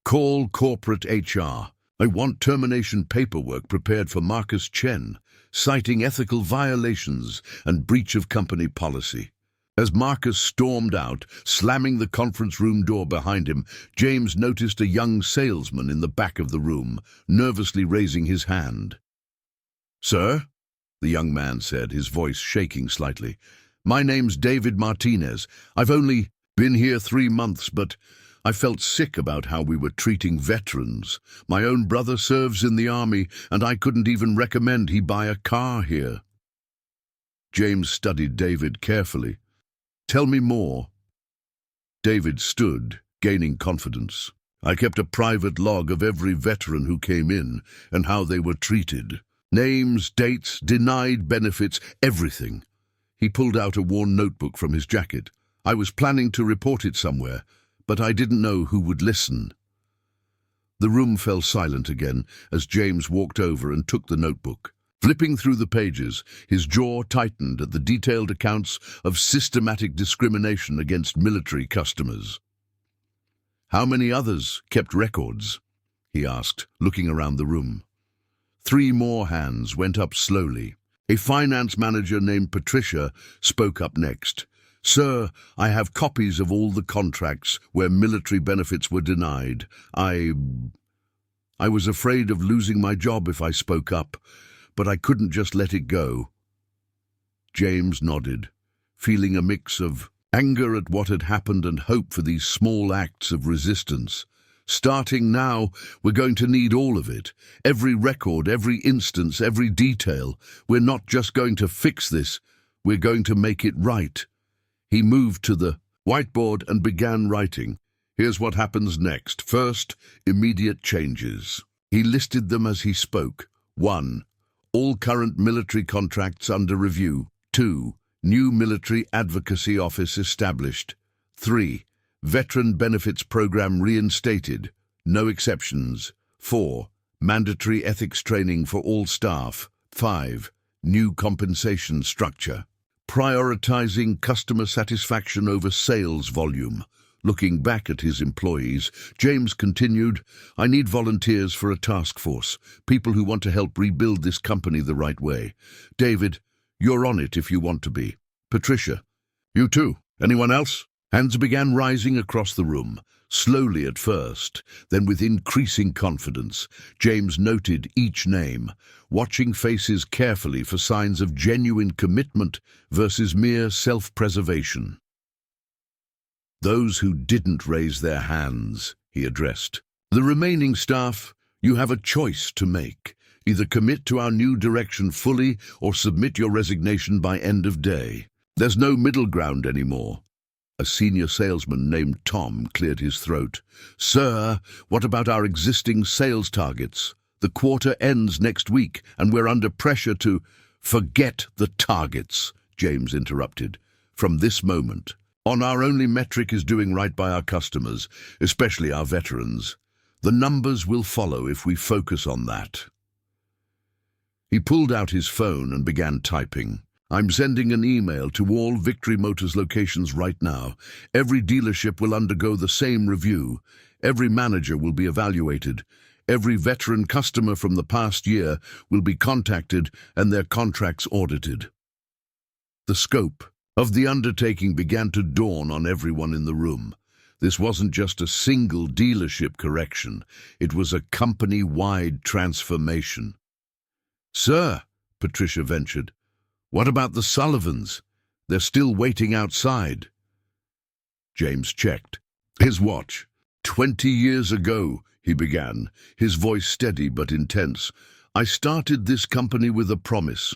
"Call corporate HR. I want termination paperwork prepared for Marcus Chen, citing ethical violations and breach of company policy." As Marcus stormed out, slamming the conference room door behind him, James noticed a young salesman in the back of the room, nervously raising his hand. "Sir?" the young man said, his voice shaking slightly. "My name's David Martinez. I've only been here 3 months, but I felt sick about how we were treating veterans. My own brother serves in the army, and I couldn't even recommend he buy a car here." James studied David carefully. "Tell me more." David stood, gaining confidence. "I kept a private log of every veteran who came in and how they were treated. Names, dates, denied benefits, everything." He pulled out a worn notebook from his jacket. "I was planning to report it somewhere, but I didn't know who would listen." The room fell silent again as James walked over and took the notebook. Flipping through the pages, his jaw tightened at the detailed accounts of systematic discrimination against military customers. "How many others kept records?" he asked, looking around the room. 3 more hands went up slowly. A finance manager named Patricia spoke up next. "Sir, I have copies of all the contracts where military benefits were denied. I was afraid of losing my job if I spoke up, but I couldn't just let it go." James nodded, feeling a mix of anger at what had happened and hope for these small acts of resistance. "Starting now, we're going to need all of it. Every record, every instance, every detail. We're not just going to fix this, we're going to make it right." He moved to the whiteboard and began writing. "Here's what happens next. First, immediate changes." He listed them as he spoke. 1. All current military contracts under review. 2. New military advocacy office established. 3. Veteran benefits program reinstated. No exceptions. 4. Mandatory ethics training for all staff. 5. New compensation structure. Prioritizing customer satisfaction over sales volume. Looking back at his employees, James continued, "I need volunteers for a task force, people who want to help rebuild this company the right way. David, you're on it if you want to be. Patricia, you too. Anyone else?" Hands began rising across the room, slowly at first, then with increasing confidence. James noted each name, watching faces carefully for signs of genuine commitment versus mere self-preservation. "Those who didn't raise their hands," he addressed. "The remaining staff, you have a choice to make. Either commit to our new direction fully or submit your resignation by end of day. There's no middle ground anymore." A senior salesman named Tom cleared his throat. "Sir, what about our existing sales targets? The quarter ends next week and we're under pressure to—" "Forget the targets," James interrupted. "From this moment on, our only metric is doing right by our customers, especially our veterans. The numbers will follow if we focus on that." He pulled out his phone and began typing. "I'm sending an email to all Victory Motors locations right now. Every dealership will undergo the same review. Every manager will be evaluated. Every veteran customer from the past year will be contacted and their contracts audited." The scope of the undertaking began to dawn on everyone in the room. This wasn't just a single dealership correction. It was a company-wide transformation. "Sir," Patricia ventured, "what about the Sullivans? They're still waiting outside." James checked his watch. 20 years ago, he began, his voice steady but intense. "I started this company with a promise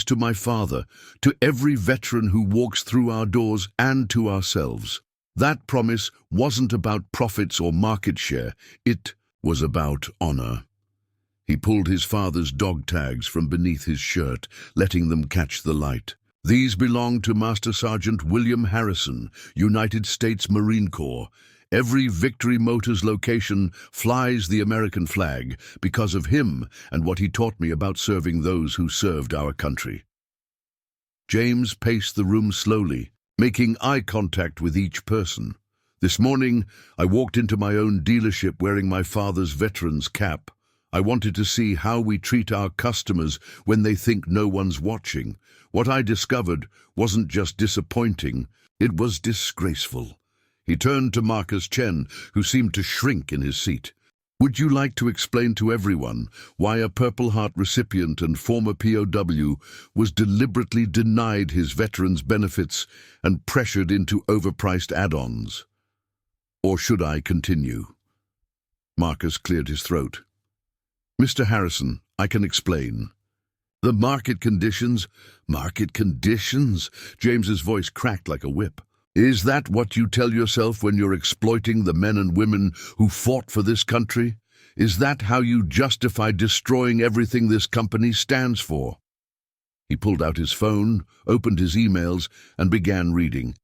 to my father, to every veteran who walks through our doors and to ourselves. That promise wasn't about profits or market share, it was about honor." He pulled his father's dog tags from beneath his shirt, letting them catch the light. "These belong to Master Sergeant William Harrison, United States Marine Corps. Every Victory Motors location flies the American flag because of him and what he taught me about serving those who served our country." James paced the room slowly, making eye contact with each person. "This morning, I walked into my own dealership wearing my father's veteran's cap. I wanted to see how we treat our customers when they think no one's watching. What I discovered wasn't just disappointing, it was disgraceful." He turned to Marcus Chen, who seemed to shrink in his seat. "Would you like to explain to everyone why a Purple Heart recipient and former POW was deliberately denied his veterans' benefits and pressured into overpriced add-ons? Or should I continue?" Marcus cleared his throat. "Mr. Harrison, I can explain. The market conditions..." "Market conditions?" James's voice cracked like a whip. "Is that what you tell yourself when you're exploiting the men and women who fought for this country? Is that how you justify destroying everything this company stands for?" He pulled out his phone, opened his emails, and began reading.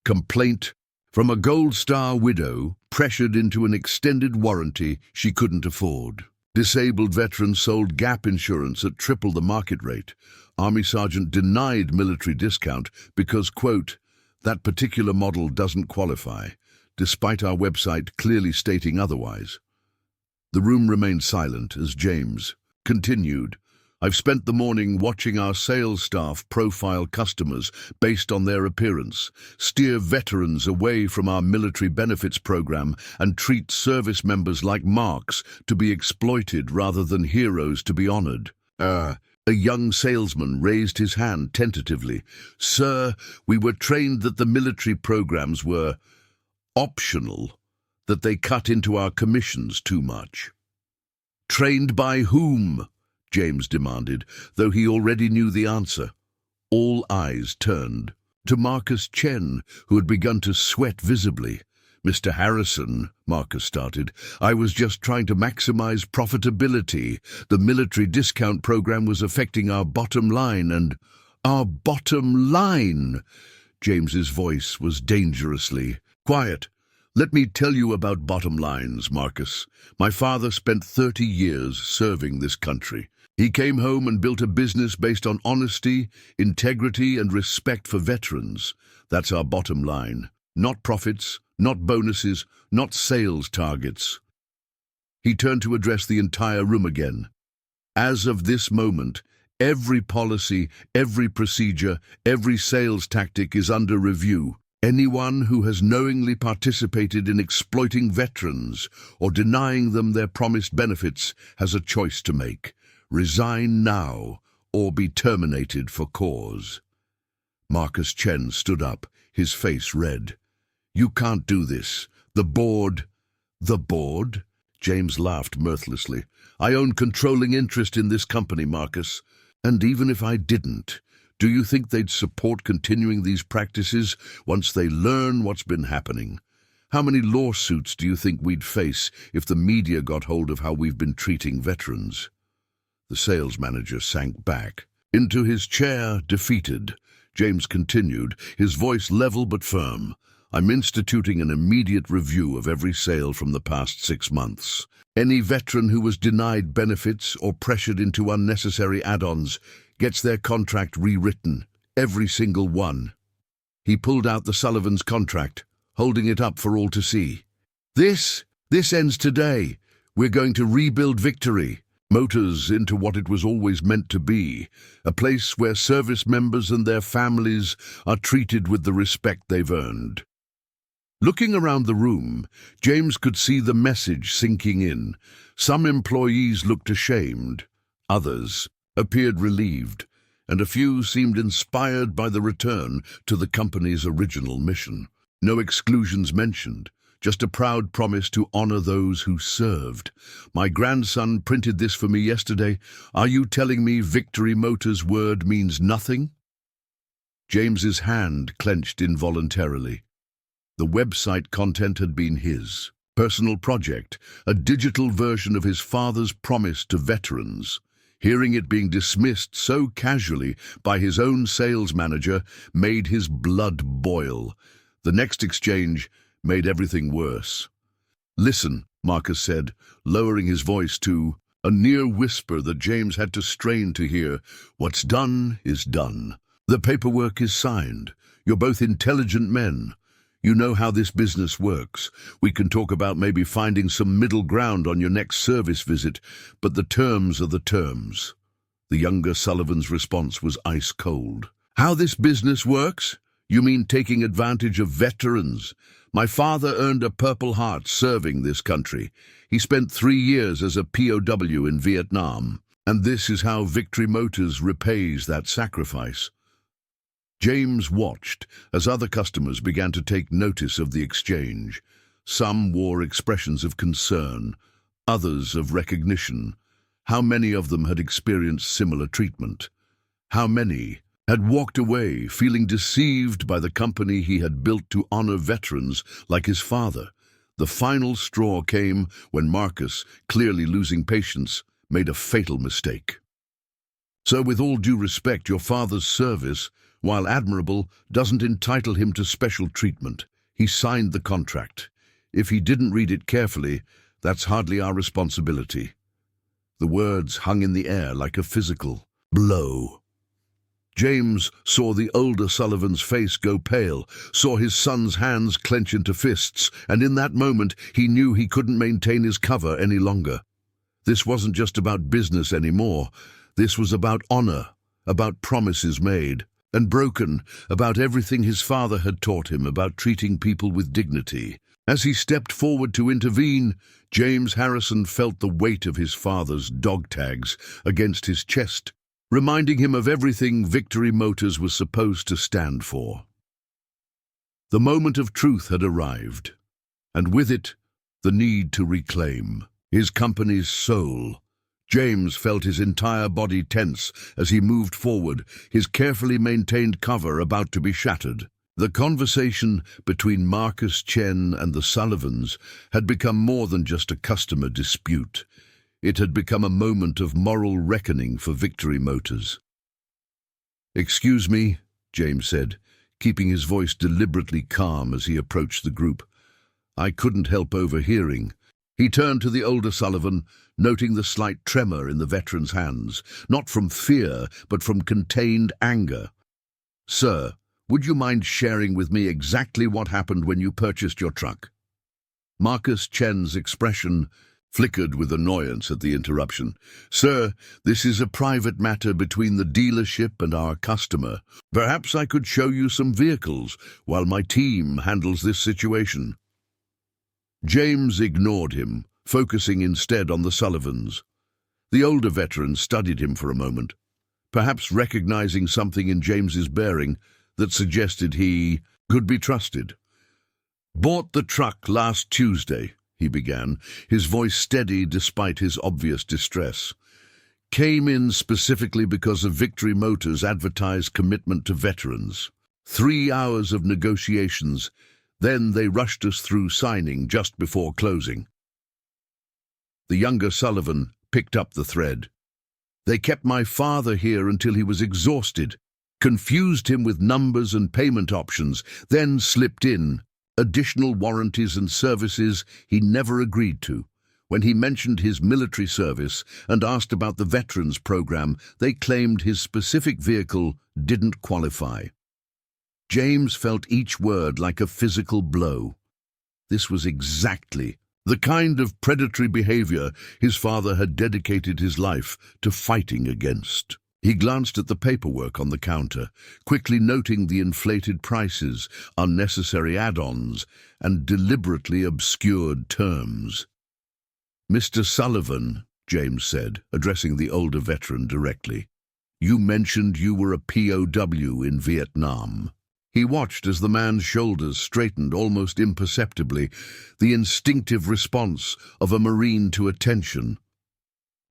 "Complaint from a Gold Star widow pressured into an extended warranty she couldn't afford. Disabled veterans sold gap insurance at triple the market rate. Army sergeant denied military discount because, quote, that particular model doesn't qualify, despite our website clearly stating otherwise." The room remained silent as James continued. "I've spent the morning watching our sales staff profile customers based on their appearance, steer veterans away from our military benefits program, and treat service members like marks to be exploited rather than heroes to be honored." A young salesman raised his hand tentatively. "Sir, we were trained that the military programs were optional, that they cut into our commissions too much." "Trained by whom?" James demanded, though he already knew the answer. All eyes turned to Marcus Chen, who had begun to sweat visibly. "Mr. Harrison," Marcus started, "I was just trying to maximize profitability. The military discount program was affecting our bottom line and..." "Our bottom line?" James's voice was dangerously quiet. "Let me tell you about bottom lines, Marcus. My father spent 30 years serving this country. He came home and built a business based on honesty, integrity, and respect for veterans. That's our bottom line. Not profits, not bonuses, not sales targets." He turned to address the entire room again. "As of this moment, every policy, every procedure, every sales tactic is under review. Anyone who has knowingly participated in exploiting veterans or denying them their promised benefits has a choice to make. Resign now or be terminated for cause." Marcus Chen stood up, his face red. "You can't do this. The board..." "The board?" James laughed mirthlessly. "I own controlling interest in this company, Marcus. And even if I didn't, do you think they'd support continuing these practices once they learn what's been happening? How many lawsuits do you think we'd face if the media got hold of how we've been treating veterans?" The sales manager sank back into his chair, defeated. James continued, his voice level but firm. "I'm instituting an immediate review of every sale from the past 6 months. Any veteran who was denied benefits or pressured into unnecessary add-ons gets their contract rewritten, every single one." He pulled out the Sullivan's contract, holding it up for all to see. This ends today. We're going to rebuild Victory Motors into what it was always meant to be, a place where service members and their families are treated with the respect they've earned." Looking around the room, James could see the message sinking in. Some employees looked ashamed, others appeared relieved, and a few seemed inspired by the return to the company's original mission. No exclusions mentioned, just a proud promise to honor those who served. My grandson printed this for me yesterday. Are you telling me Victory Motors' word means nothing? James's hand clenched involuntarily. The website content had been his personal project, a digital version of his father's promise to veterans. Hearing it being dismissed so casually by his own sales manager made his blood boil. The next exchange made everything worse. "Listen," Marcus said, lowering his voice to a near whisper that James had to strain to hear. "What's done is done. The paperwork is signed. You're both intelligent men. You know how this business works. We can talk about maybe finding some middle ground on your next service visit, but the terms are the terms." The younger Sullivan's response was ice cold. "How this business works? You mean taking advantage of veterans? My father earned a Purple Heart serving this country. He spent 3 years as a POW in Vietnam, and this is how Victory Motors repays that sacrifice." James watched as other customers began to take notice of the exchange. Some wore expressions of concern, others of recognition. How many of them had experienced similar treatment? How many had walked away feeling deceived by the company he had built to honor veterans like his father? The final straw came when Marcus, clearly losing patience, made a fatal mistake. "So with all due respect, your father's service, while admirable, doesn't entitle him to special treatment. He signed the contract. If he didn't read it carefully, that's hardly our responsibility." The words hung in the air like a physical blow. James saw the older Sullivan's face go pale, saw his son's hands clench into fists, and in that moment he knew he couldn't maintain his cover any longer. This wasn't just about business anymore. This was about honor, about promises made and broken, about everything his father had taught him about treating people with dignity. As he stepped forward to intervene, James Harrison felt the weight of his father's dog tags against his chest, reminding him of everything Victory Motors was supposed to stand for. The moment of truth had arrived, and with it, the need to reclaim his company's soul. James felt his entire body tense as he moved forward, his carefully maintained cover about to be shattered. The conversation between Marcus Chen and the Sullivans had become more than just a customer dispute. It had become a moment of moral reckoning for Victory Motors. "Excuse me," James said, keeping his voice deliberately calm as he approached the group. "I couldn't help overhearing." He turned to the older Sullivan, noting the slight tremor in the veteran's hands, not from fear, but from contained anger. "Sir, would you mind sharing with me exactly what happened when you purchased your truck?" Marcus Chen's expression flickered with annoyance at the interruption. "Sir, this is a private matter between the dealership and our customer. Perhaps I could show you some vehicles while my team handles this situation." James ignored him, focusing instead on the Sullivans. The older veteran studied him for a moment, perhaps recognizing something in James's bearing that suggested he could be trusted. "Bought the truck last Tuesday," he began, his voice steady despite his obvious distress. "Came in specifically because of Victory Motors' advertised commitment to veterans. 3 hours of negotiations, then they rushed us through signing just before closing." The younger Sullivan picked up the thread. "They kept my father here until he was exhausted, confused him with numbers and payment options, then slipped in additional warranties and services he never agreed to. When he mentioned his military service and asked about the veterans program, they claimed his specific vehicle didn't qualify." James felt each word like a physical blow. This was exactly the kind of predatory behavior his father had dedicated his life to fighting against. He glanced at the paperwork on the counter, quickly noting the inflated prices, unnecessary add-ons, and deliberately obscured terms. "Mr. Sullivan," James said, addressing the older veteran directly, "you mentioned you were a POW in Vietnam." He watched as the man's shoulders straightened almost imperceptibly, the instinctive response of a Marine to attention.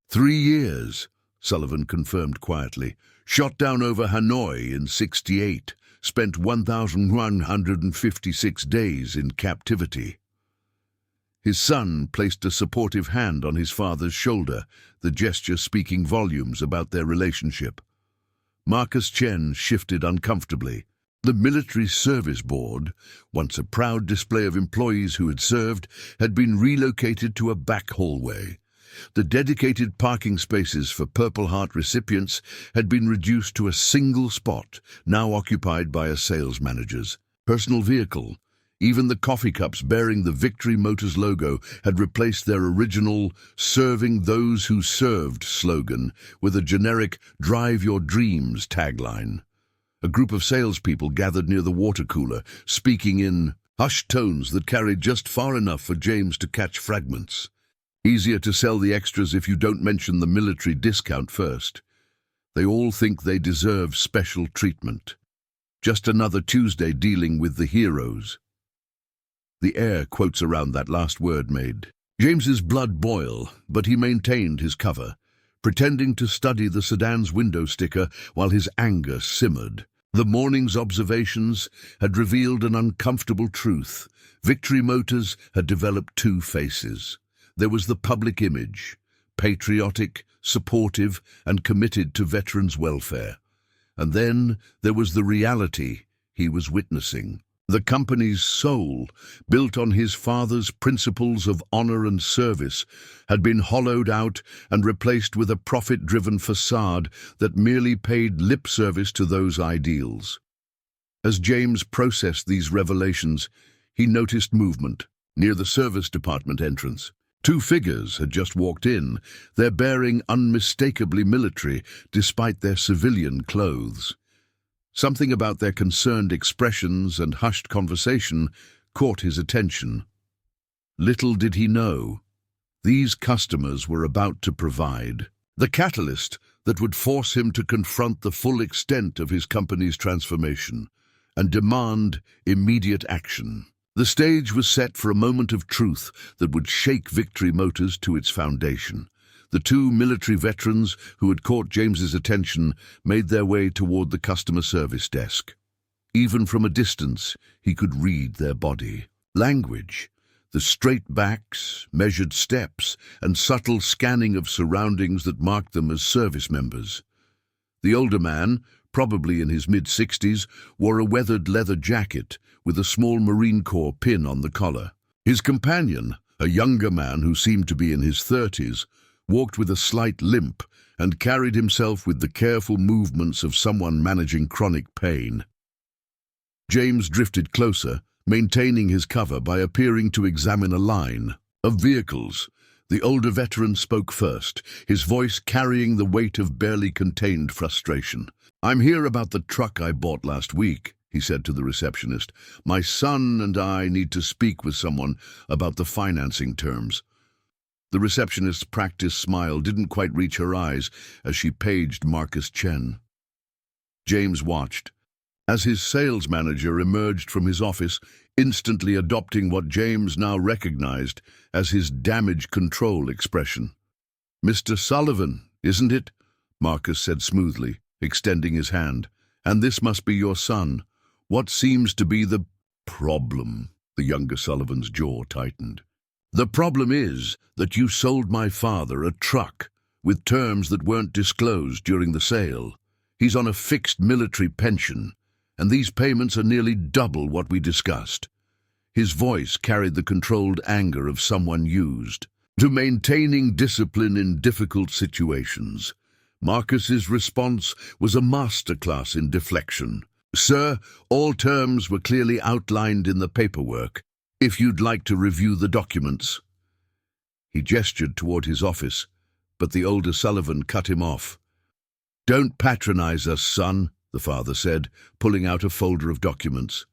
3 years, Sullivan confirmed quietly. Shot down over Hanoi in '68, spent 1,156 days in captivity. His son placed a supportive hand on his father's shoulder, the gesture speaking volumes about their relationship. Marcus Chen shifted uncomfortably. The Military Service Board, once a proud display of employees who had served, had been relocated to a back hallway. The dedicated parking spaces for Purple Heart recipients had been reduced to a single spot, now occupied by a sales manager's personal vehicle. Even the coffee cups bearing the Victory Motors logo had replaced their original "Serving Those Who Served" slogan with a generic "Drive Your Dreams" tagline. A group of salespeople gathered near the water cooler, speaking in hushed tones that carried just far enough for James to catch fragments. Easier to sell the extras if you don't mention the military discount first. They all think they deserve special treatment. Just another Tuesday dealing with the heroes. The air quotes around that last word made James's blood boil, but he maintained his cover, pretending to study the sedan's window sticker while his anger simmered. The morning's observations had revealed an uncomfortable truth. Victory Motors had developed two faces. There was the public image, patriotic, supportive, and committed to veterans' welfare. And then there was the reality he was witnessing. The company's soul, built on his father's principles of honor and service, had been hollowed out and replaced with a profit-driven facade that merely paid lip service to those ideals. As James processed these revelations, he noticed movement near the service department entrance. 2 figures had just walked in, their bearing unmistakably military despite their civilian clothes. Something about their concerned expressions and hushed conversation caught his attention. Little did he know, these customers were about to provide the catalyst that would force him to confront the full extent of his company's transformation and demand immediate action. The stage was set for a moment of truth that would shake Victory Motors to its foundation. The 2 military veterans who had caught James's attention made their way toward the customer service desk. Even from a distance, he could read their body language, the straight backs, measured steps, and subtle scanning of surroundings that marked them as service members. The older man, probably in his mid-60s, wore a weathered leather jacket with a small Marine Corps pin on the collar. His companion, a younger man who seemed to be in his 30s, walked with a slight limp and carried himself with the careful movements of someone managing chronic pain. James drifted closer, maintaining his cover by appearing to examine a line of vehicles. The older veteran spoke first, his voice carrying the weight of barely contained frustration. "I'm here about the truck I bought last week," he said to the receptionist. "My son and I need to speak with someone about the financing terms." The receptionist's practiced smile didn't quite reach her eyes as she paged Marcus Chen. James watched as his sales manager emerged from his office, instantly adopting what James now recognized as his damage control expression. "Mr. Sullivan, isn't it?" Marcus said smoothly, extending his hand. "And this must be your son. What seems to be the problem?" The younger Sullivan's jaw tightened. "The problem is that you sold my father a truck with terms that weren't disclosed during the sale. He's on a fixed military pension, and these payments are nearly double what we discussed." His voice carried the controlled anger of someone used to maintaining discipline in difficult situations. Marcus's response was a masterclass in deflection. "Sir, all terms were clearly outlined in the paperwork. If you'd like to review the documents." He gestured toward his office, but the older Sullivan cut him off. "Don't patronize us, son," the father said, pulling out a folder of documents.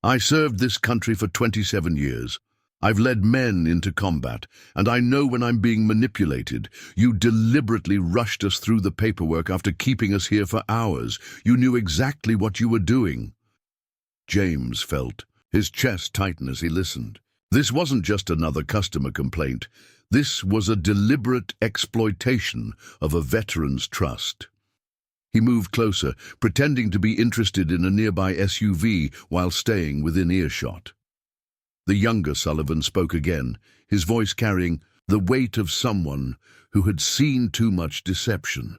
"I served this country for 27 years. I've led men into combat, and I know when I'm being manipulated. You deliberately rushed us through the paperwork after keeping us here for hours. You knew exactly what you were doing." James felt his chest tighten as he listened. This wasn't just another customer complaint. This was a deliberate exploitation of a veteran's trust. He moved closer, pretending to be interested in a nearby SUV while staying within earshot. The younger Sullivan spoke again, his voice carrying the weight of someone who had seen too much deception.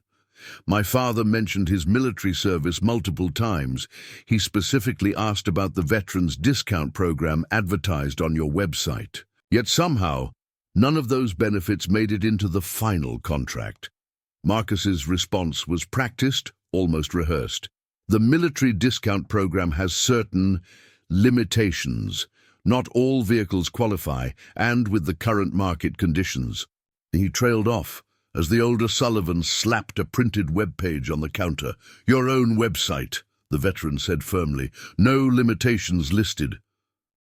My father mentioned his military service multiple times. He specifically asked about the Veterans Discount Program advertised on your website. Yet somehow, none of those benefits made it into the final contract. Marcus's response was practiced, almost rehearsed. The military discount program has certain limitations. Not all vehicles qualify, and with the current market conditions. He trailed off as the older Sullivan slapped a printed web page on the counter. Your own website, the veteran said firmly. No limitations listed.